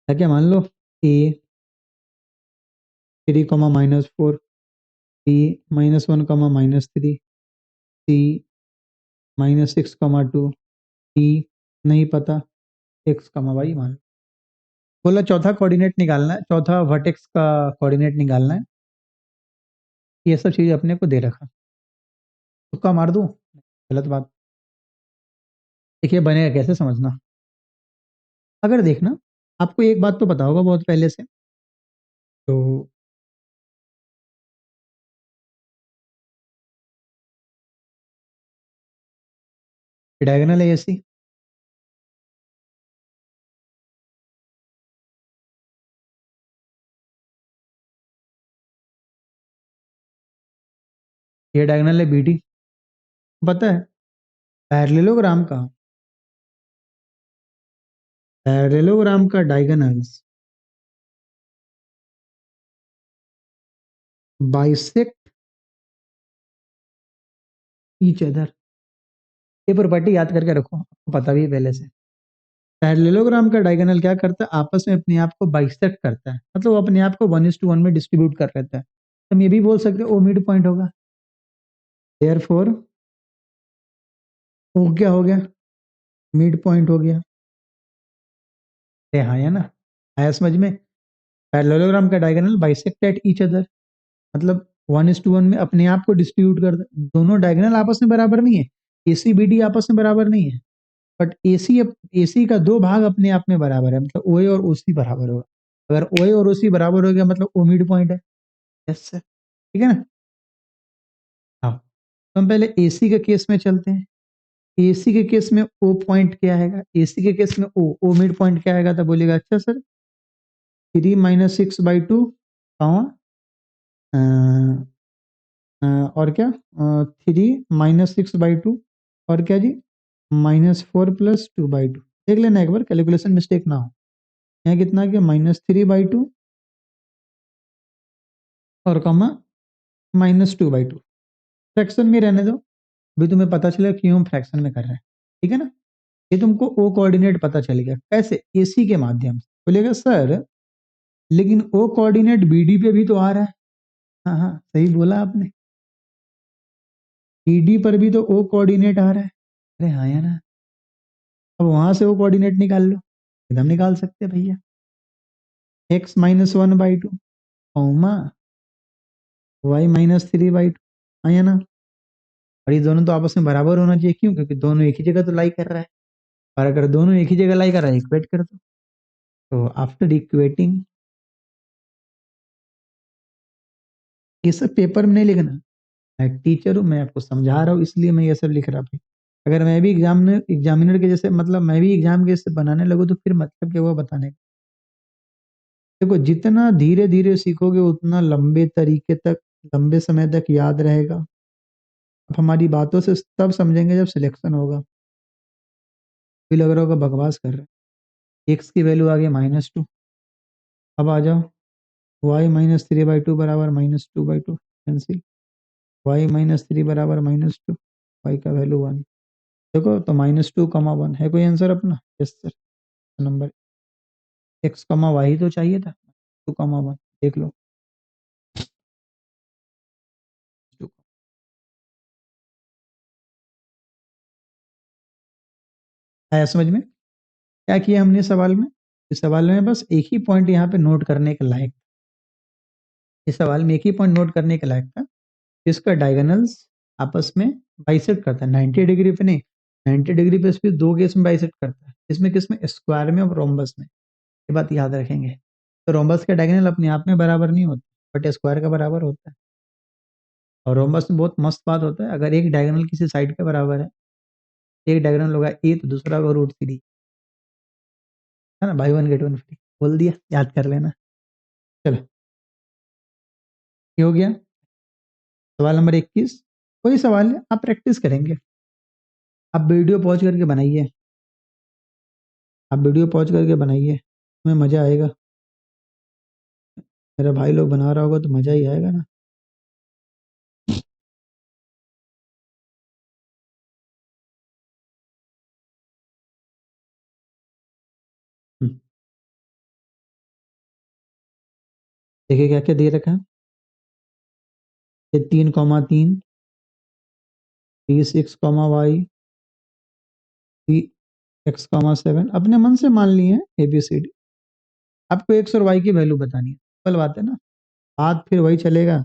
Speaker 1: क्या मान लो ए 3, -4, बी -1, -3, सी -6, 2, डी नहीं पता, एक्स, वाई मान लो। बोला चौथा कोऑर्डिनेट निकालना है, चौथा वर्टेक्स का कोऑर्डिनेट निकालना है। ये सब चीज अपने को दे रखा, तुक्का मार दूं, गलत बात। देखिए बनेगा कैसे, समझना। अगर देखना, आपको एक बात तो पता होगा बहुत पहले से, तो डायगोनल है ऐसी, ये डायगोनल है बीडी, पता है। पैरेललोग्राम का, पैरेललोग्राम का डायगोनल्स बाइसेक्ट ईच अदर। ये प्रॉपर्टी याद करके रखो, आपको पता भी है पहले से। पैरेललोग्राम का डायगोनल क्या करता है, आपस में अपने आप को बाइसेक्ट करता है, मतलब वो अपने आप को 1:1 में डिस्ट्रीब्यूट कर लेता है। हम ये भी बोल सकते हैं ओ मिड पॉइंट होगा, देयरफॉर ओ क्या हो गया, मिड पॉइंट हो गया। अरे हाँ, है ना, आया समझ में। पैरेललोग्राम का diagonal bisect at each other, मतलब 1:1 में अपने आप को डिस्ट्रीब्यूट कर दे। दोनों डायगोनल आपस में बराबर नहीं है, एसी बीडी आपस में बराबर नहीं है, बट एसी एसी का दो भाग अपने आप में बराबर है, मतलब ओए और ओसी बराबर होगा। अगर ओए और ओसी बराबर हो गया मतलब ओ मिड पॉइंट है। यस सर, ठीक है ना। हाँ, तो हम पहले एसी के केस में चलते हैं। एसी के केस में ओ पॉइंट क्या आएगा, एसी के केस में ओ मिड पॉइंट क्या आएगा, तो बोलेगा अच्छा सर 3 - 6/2 और क्या 3 - 6/2 और क्या जी -4 + 2/2। देख लेना एक बार, कैलकुलेशन मिस्टेक ना हो। यहाँ कितना क्या -3/2 और कमा -2/2। फ्रैक्शन में रहने दो, अभी तुम्हें पता चलेगा क्यों हम फ्रैक्शन में कर रहे हैं, ठीक है ना। ये तुमको ओ कोऑर्डिनेट पता चल गया कैसे, एसी के माध्यम से। बोलेगा सर लेकिन ओ कोऑर्डिनेट बीडी पे भी तो आ रहा है। हाँ हाँ, सही बोला आपने, बीडी पर भी तो ओ कोऑर्डिनेट आ रहा है। अरे हाँ या ना, अब वहां से वो कोऑर्डिनेट निकाल लो, एकदम निकाल सकते हैं भैया। x -1/2 कॉमा y -3/2, हाँ या ना। और ये दोनों तो आपस में बराबर होना चाहिए, क्यों, क्योंकि दोनों एक ही जगह तो लाई कर रहा है। और अगर दोनों एक ही जगह लाई कर रहा है, इक्वेट कर दो। तो आफ्टर इक्वेटिंग, ये सब पेपर में नहीं लिखना, मैं टीचर हूँ, मैं आपको समझा रहा हूँ, इसलिए मैं ये सब लिख रहा हूँ। अगर मैं भी एग्जामिनर के जैसे, मतलब मैं भी एग्जाम के जैसे बनाने लगूँ, तो फिर मतलब क्या हुआ बताने का। देखो, जितना धीरे धीरे सीखोगे उतना लंबे तरीके तक, लंबे समय तक याद रहेगा। अब हमारी बातों से तब समझेंगे जब सिलेक्शन होगा। भी लग रहा होगा बकवास कर रहे हैं। एक्स की वैल्यू आ गई -2। अब आ जाओ, y -3/2 बराबर -2/2 कैंसिल, y-3 बराबर -2, y का वैल्यू 1। देखो तो -2, 1 है कोई आंसर अपना। Yes sir, number x, y तो चाहिए था, 2, 1 देख लो। आया समझ में, क्या किया हमने सवाल में। इस सवाल में बस एक ही पॉइंट यहाँ पे नोट करने के लायक, इस सवाल में एक ही पॉइंट नोट करने के लायक था, इसका डायगोनल्स आपस में बाइसेक्ट करता है 90 डिग्री पे, नहीं 90 डिग्री पे इसमें दो केस में बाइसेक्ट करता है, इसमें किसमें, स्क्वायर में और रोम्बस में। ये बात याद रखेंगे। तो रोम्बस का डायगोनल अपने आप में बराबर नहीं होता, बट स्क्वायर का बराबर होता है। और रोम्बस में बहुत मस्त बात होता है, अगर एक डायगोनल किसी साइड के बराबर है, एक डायगोनल होगा ए तो दूसरा होगा √3, है ना, बाई 1 गेट 1 फ्री, बोल दिया, याद कर लेना। चलो, ये हो गया सवाल नंबर 21। कोई सवाल है, आप प्रैक्टिस करेंगे। आप वीडियो पॉज करके बनाइए, आप वीडियो पॉज करके बनाइए, तुम्हें मजा आएगा। मेरा भाई लोग बना रहा होगा तो मजा ही आएगा ना। देखिए क्या क्या दे रखा है, ये 3,3, 3 6 वाई, 3 x 7 अपने मन से मान लिए हैं ABCD। आपको एक्स और वाई की वैल्यू बतानी है, सिंपल बात है ना, बात फिर वही चलेगा।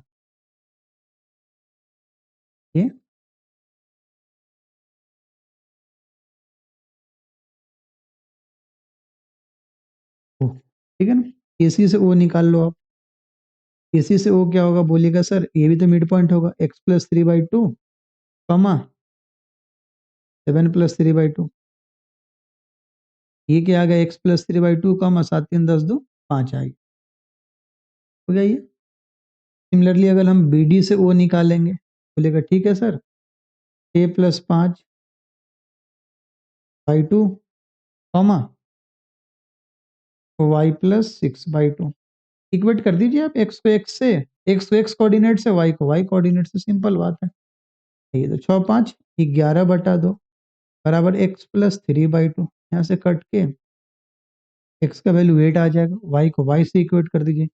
Speaker 1: ये ओ, ठीक है ना, AC से O निकाल लो आप। AC से O क्या होगा बोलिएगा सर, ये भी तो मिड पॉइंट होगा, x + 3/2, कॉमा 7 + 3/2। ये क्या आ गया, x + 3/2, कॉमा 7 3 10 2 5 आ गया, हो गया ये। सिमिलरली अगर हम BD से O निकालेंगे, बोलेगा ठीक है sir, a + 5/2, comma y + 6/2। Equate कर दीजिए आप x को x से, x को x कोऑर्डिनेट से, y को y कोऑर्डिनेट से, सिंपल बात है। ये तो 6 5 11/2 बराबर x + 3/2। यहाँ से कट के x का वैल्यू 8 आ जाएगा, y को y से इक्वेट कर दीजिए,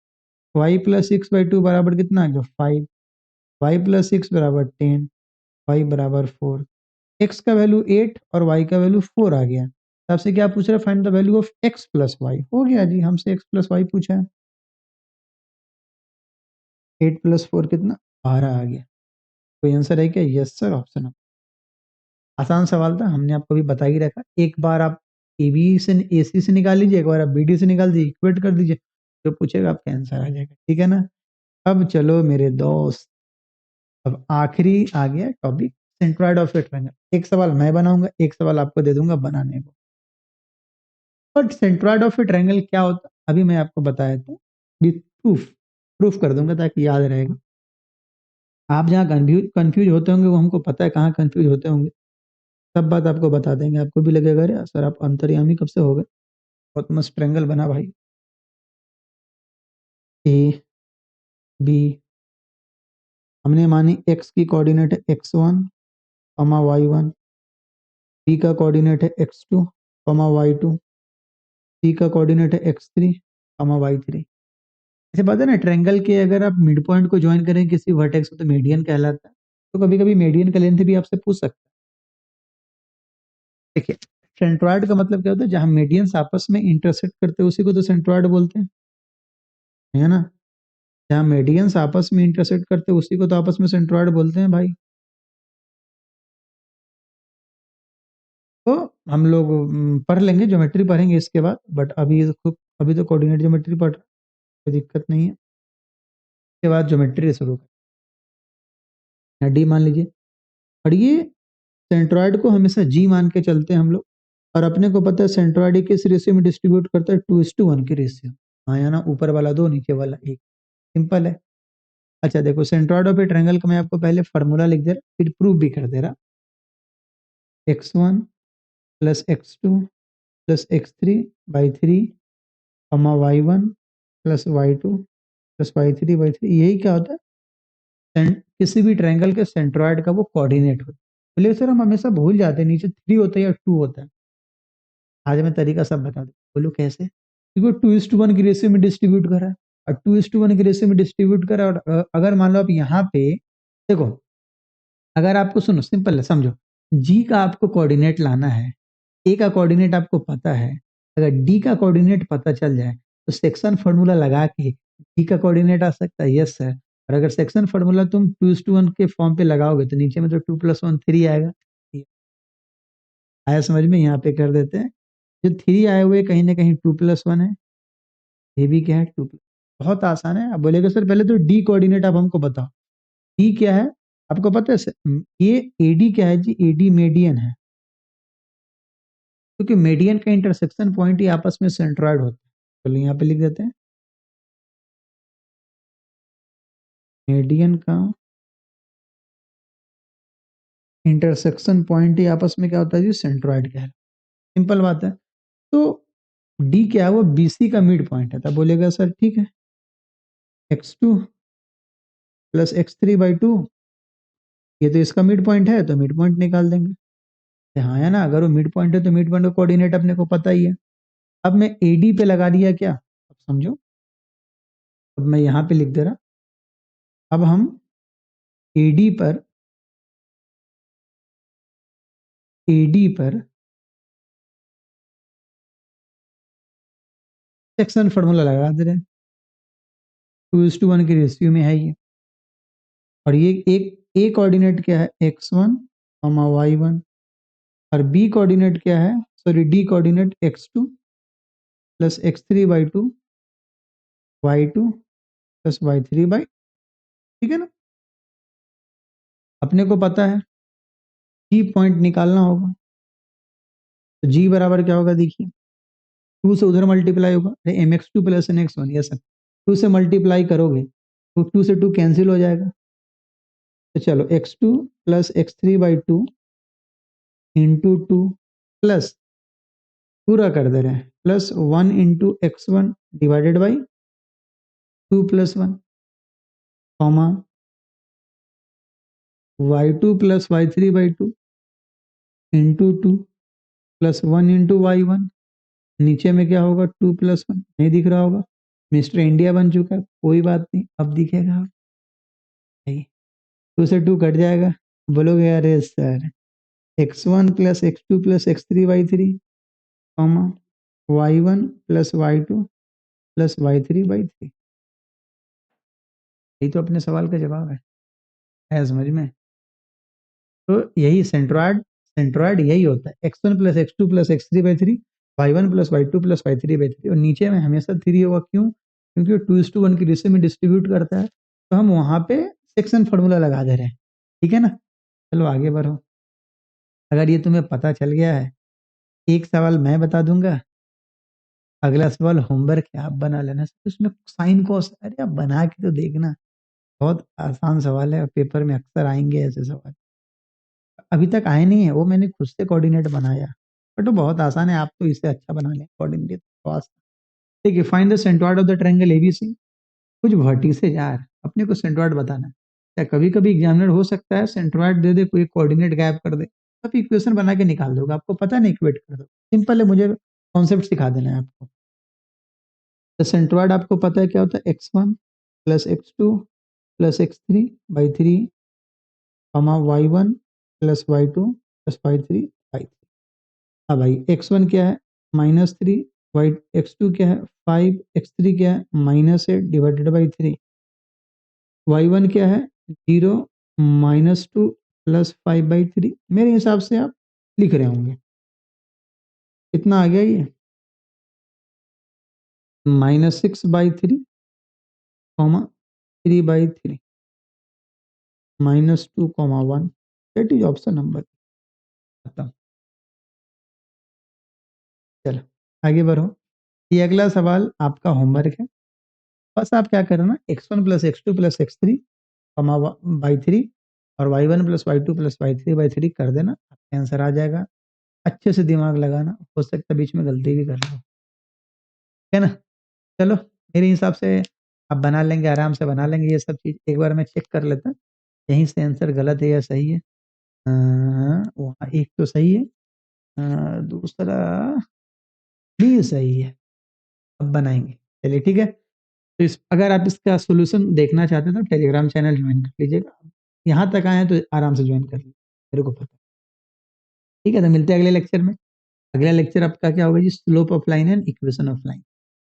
Speaker 1: y + 6/2 बराबर कितना आ गया 5, y + 6 बराबर 10, y बराबर 4। x का वैल्यू 8 और y का वैल्यू 4 आ गया। तो आपसे क्या पूछ रहा है, find the value of x + y। हो गया जी, हमसे x + y पूछा है, 8 + 4 कितना 12 आ गया। कोई आंसर है क्या, यस सर, ऑप्शन। आसान सवाल था, हमने आपको भी बता ही रखा। एक बार आप AC से निकाल लीजिए, एक बार आप BD से निकाल दीजिए, इक्वेट कर दीजिए, जो पूछेगा आपका आंसर आ जाएगा, ठीक है ना। अब चलो मेरे दोस्त, अब आखिरी आ गया topic, centroid of A triangle. एक सवाल मैं बनाऊंगा, एक सवाल आपको दे दूंगा बनाने को। But centroid of A triangle क्या होता है अभी मैं आपको बताया था, प्रूफ प्रूफ कर दूंगा ताकि याद रहेगा। आप जहाँ कंफ्यूज कंफ्यूज होते होंगे वो हमको पता है कहाँ कंफ्यूज होते होंगे, सब बात आपको बता देंगे। आपको भी लगेगा अरे सर आप अंतर्यामी कब से हो गए, बहुत मस्त ट्रायंगल बना भाई। A B, हमने मानी x की कोऑर्डिनेट है x1 y1, B का कोऑर्डिनेट है x2 y2, C का कोऑर्डिनेट है x3 y3। ऐसे पता है ना, ट्रायंगल के अगर आप मिड पॉइंट को ज्वाइन करें किसी वर्टेक्स को तो मीडियन कहलाता है। तो कभी कभी मीडियन का लेंथ भी आपसे पूछ सकता है। देखिए, सेंट्रॉइड का मतलब क्या होता है, जहां मीडियंस आपस में इंटरसेक्ट करते हैं उसी को तो सेंट्रॉइड बोलते हैं, है ना। जहां मीडियंस आपस में इंटरसेक्ट करते हैं उसी को तो आपस में सेंट्रॉइड बोलते हैं भाई। तो हम लोग पढ़ लेंगे, ज्योमेट्री पढ़ेंगे इसके बाद, बट अभी तो कोऑर्डिनेट ज्योमेट्री पढ़ रहे हैं, कोई दिक्कत नहीं है। इसके बाद ज्योमेट्री शुरू करें, डी मान लीजिए, और ये सेंट्रॉइड को हमेशा जी मान के चलते हैं हम लोग। और अपने को पता है सेंट्रॉइड किस रेशियो में डिस्ट्रीब्यूट करता है, 2:1 की रेशियो। हाँ या ना, ऊपर वाला 2 नीचे वाला 1, सिंपल है। अच्छा देखो, सेंट्रॉइड ऑफ ए ट्रायंगल का मैं आपको पहले फार्मूला लिख दे रहा, फिर प्रूफ भी कर दे रहा। x1 + x2 + x3/3, y1 + y2 + y3/3, यही क्या होता है, किसी भी ट्रायंगल के सेंट्रॉइड का वो कोऑर्डिनेट होता है। बोले सर हम हमेशा भूल जाते हैं, नीचे 3 होता है या 2 होता है। आज मैं तरीका सब बता दूं, बोलो कैसे। क्योंकि 2:1 की रेशियो में डिस्ट्रीब्यूट करा है, और 2:1 की रेशियो में डिस्ट्रीब्यूट करा, और अगर मान लो आप यहाँ पे देखो, अगर आपको सुनो सिंपल है समझो, जी का आपको कोऑर्डिनेट लाना है, ए का कोऑर्डिनेट आपको पता है, अगर डी का कोऑर्डिनेट पता चल जाए तो सेक्शन फॉर्मूला लगा के डी का कोऑर्डिनेट आ सकता है, यस सर। और अगर सेक्शन फॉर्मूला तुम 2:1 के फॉर्म पे लगाओगे तो नीचे में तो 2 + 1 3 आएगा। आया समझ में, यहाँ पे कर देते हैं, जो 3 आए हुए कहीं ना कहीं 2 + 1 है, ये भी क्या है 2, बहुत आसान है। अब बोलेगा सर पहले तो डी कोऑर्डिनेट आप हमको बताओ, डी क्या है आपको पता है ये एडी क्या है जी, एडी मीडियन है, क्योंकि मीडियन का इंटरसेक्शन पॉइंट ही आपस में सेंट्रॉइड होता है। चलो यहाँ पे लिख देते हैं, मीडियन का इंटरसेक्शन पॉइंट ही आपस में क्या होता है जी, सेंट्रॉइड का है, सिंपल बात है। तो डी क्या है, वो BC का मिड पॉइंट है। तब बोलेगा सर ठीक है, x2 प्लस x3/2, ये तो इसका मिड पॉइंट है तो मिड पॉइंट निकाल देंगे। हाँ है ना, अगर वो मिड पॉइंट है तो मिड पॉइंट का कोऑर्डिनेट अपने को पता ही है। अब मैं एडी पे लगा दिया क्या, अब समझो, अब मैं यहाँ पे लिख दे रहा, अब हम एडी पर सेक्शन फार्मूला लगा दे रहे हैं, 2:1 की रेशियो में है ये। और ये एक ए कोऑर्डिनेट क्या है, x1 y1, और बी कोऑर्डिनेट क्या है, sorry D coordinate x2 plus x3/2 y2 plus y3/, ठीक है ना। अपने को पता है जी पॉइंट निकालना होगा, तो जी बराबर क्या होगा देखिए, 2 से उधर मल्टीप्लाई होगा, mx2 प्लस nx1, ये सब 2 से मल्टीप्लाई करोगे तो 2 से 2 कैंसिल हो जाएगा। तो चलो x2 plus x3/2 into 2 plus पूरा कर दे रहे हैं plus 1 into x1 divided by 2 plus 1 comma y2 plus y3/2 into 2 plus 1 into y1, नीचे में क्या होगा 2 प्लस 1, नहीं दिख रहा होगा, मिस्टर इंडिया बन चुका है, कोई बात नहीं, अब दिखेगा। 2 से 2 कट जाएगा, बोलोगे अरे sir x1 plus x2 plus x3/3 comma y1 plus y2 plus y3/3, यही तो अपने सवाल का जवाब है समझ में। तो यही सेंट्रॉयड यही होता है, x1 plus x2 plus x3/3 y1 plus y2 plus y3/3, और नीचे में हमेशा 3 होगा, क्यों, क्योंकि 2:1 की रेशियो में डिस्ट्रीब्यूट करता है, तो हम वहां पे सेक्शन फार्मूला लगा दे रहे हैं, ठीक है ना। चलो आगे बढ़ो, अगर ये तुम्हें पता चल गया है, एक सवाल मैं बता दूंगा, अगला सवाल होमवर्क है, आप बना लेना, उसमें साइन कॉस, अरे आप बना के तो देखना, बहुत आसान सवाल है, पेपर में अक्सर आएंगे ऐसे सवाल, अभी तक आए नहीं है, वो मैंने खुद से कोऑर्डिनेट बनाया, बट वो बहुत आसान है, आप तो इसे अच्छा बना लें कोऑर्डिनेट, तो आसान। ठीक है, find the centroid of the triangle ABC, कुछ वर्टिसेज यार, अपने को सेंट्रोइड बताना है, क्या कभी कभी एग्जामिनर हो सकता है सेंट्रोइड दे दे, कोई कोऑर्डिनेट गायब कर दे, आप इक्वेशन बना के निकाल दोगे, आपको पता नहीं, इक्वेट कर दो, सिंपल है, मुझे कॉन्सेप्ट सिखा देना है आपको। तो सेंट्रोइड आपको पता है क्या होता है, x1 plus x2 plus x3/3 comma y1 plus y2 plus y3/3। अब भाई x1 क्या है -3, x2 क्या है 5, x3 क्या है -8 डिवाइडेड बाई 3, y1 क्या है 0 -2 प्लस 5/3, मेरे हिसाब से आप लिख रहे होंगे, कितना आ गया ये -6/3 comma 3/3 -2, 1, that is option number, खत्म। चलो आगे बढ़ो, ये अगला सवाल आपका होमवर्क है, बस आप क्या करना, x1 plus x2 plus x3 by 3 और y1 plus y2 plus y3/3 कर देना, आपका आंसर आ जाएगा, अच्छे से दिमाग लगाना, हो सकता है बीच में गलती भी कर लो, है ना। चलो मेरे हिसाब से आप बना लेंगे, आराम से बना लेंगे ये सब चीज़, एक बार मैं चेक कर लेता, यहीं से आंसर गलत है या सही है, वहाँ एक तो सही है, दूसरा भी सही है, अब बनाएंगे, चलिए ठीक है। तो अगर आप इसका सोल्यूशन देखना चाहते हैं तो टेलीग्राम चैनल ज्वाइन कर लीजिएगा, यहाँ तक आए हैं तो आराम से ज्वाइन कर लीजिए, मेरे को पता है, ठीक है। तो मिलते हैं अगले लेक्चर में, अगला लेक्चर आपका क्या होगा जी, slope of line and equation of line,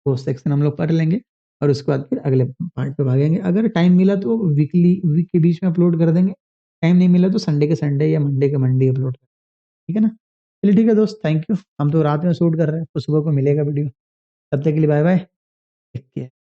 Speaker 1: वो सेक्शन हम लोग पढ़ लेंगे, और उसके बाद फिर अगले पार्ट पे भागेंगे, अगर टाइम मिला तो वीक के बीच में अपलोड कर देंगे, टाइम नहीं मिला तो संडे के संडे या मंडे के मंडे अपलोड कर, ठीक है ना। चलिए ठीक है दोस्त, थैंक यू, हम तो रात में शूट कर रहे हैं, तो सुबह को मिलेगा वीडियो, तब तक के लिए बाय बाय, टेक केयर।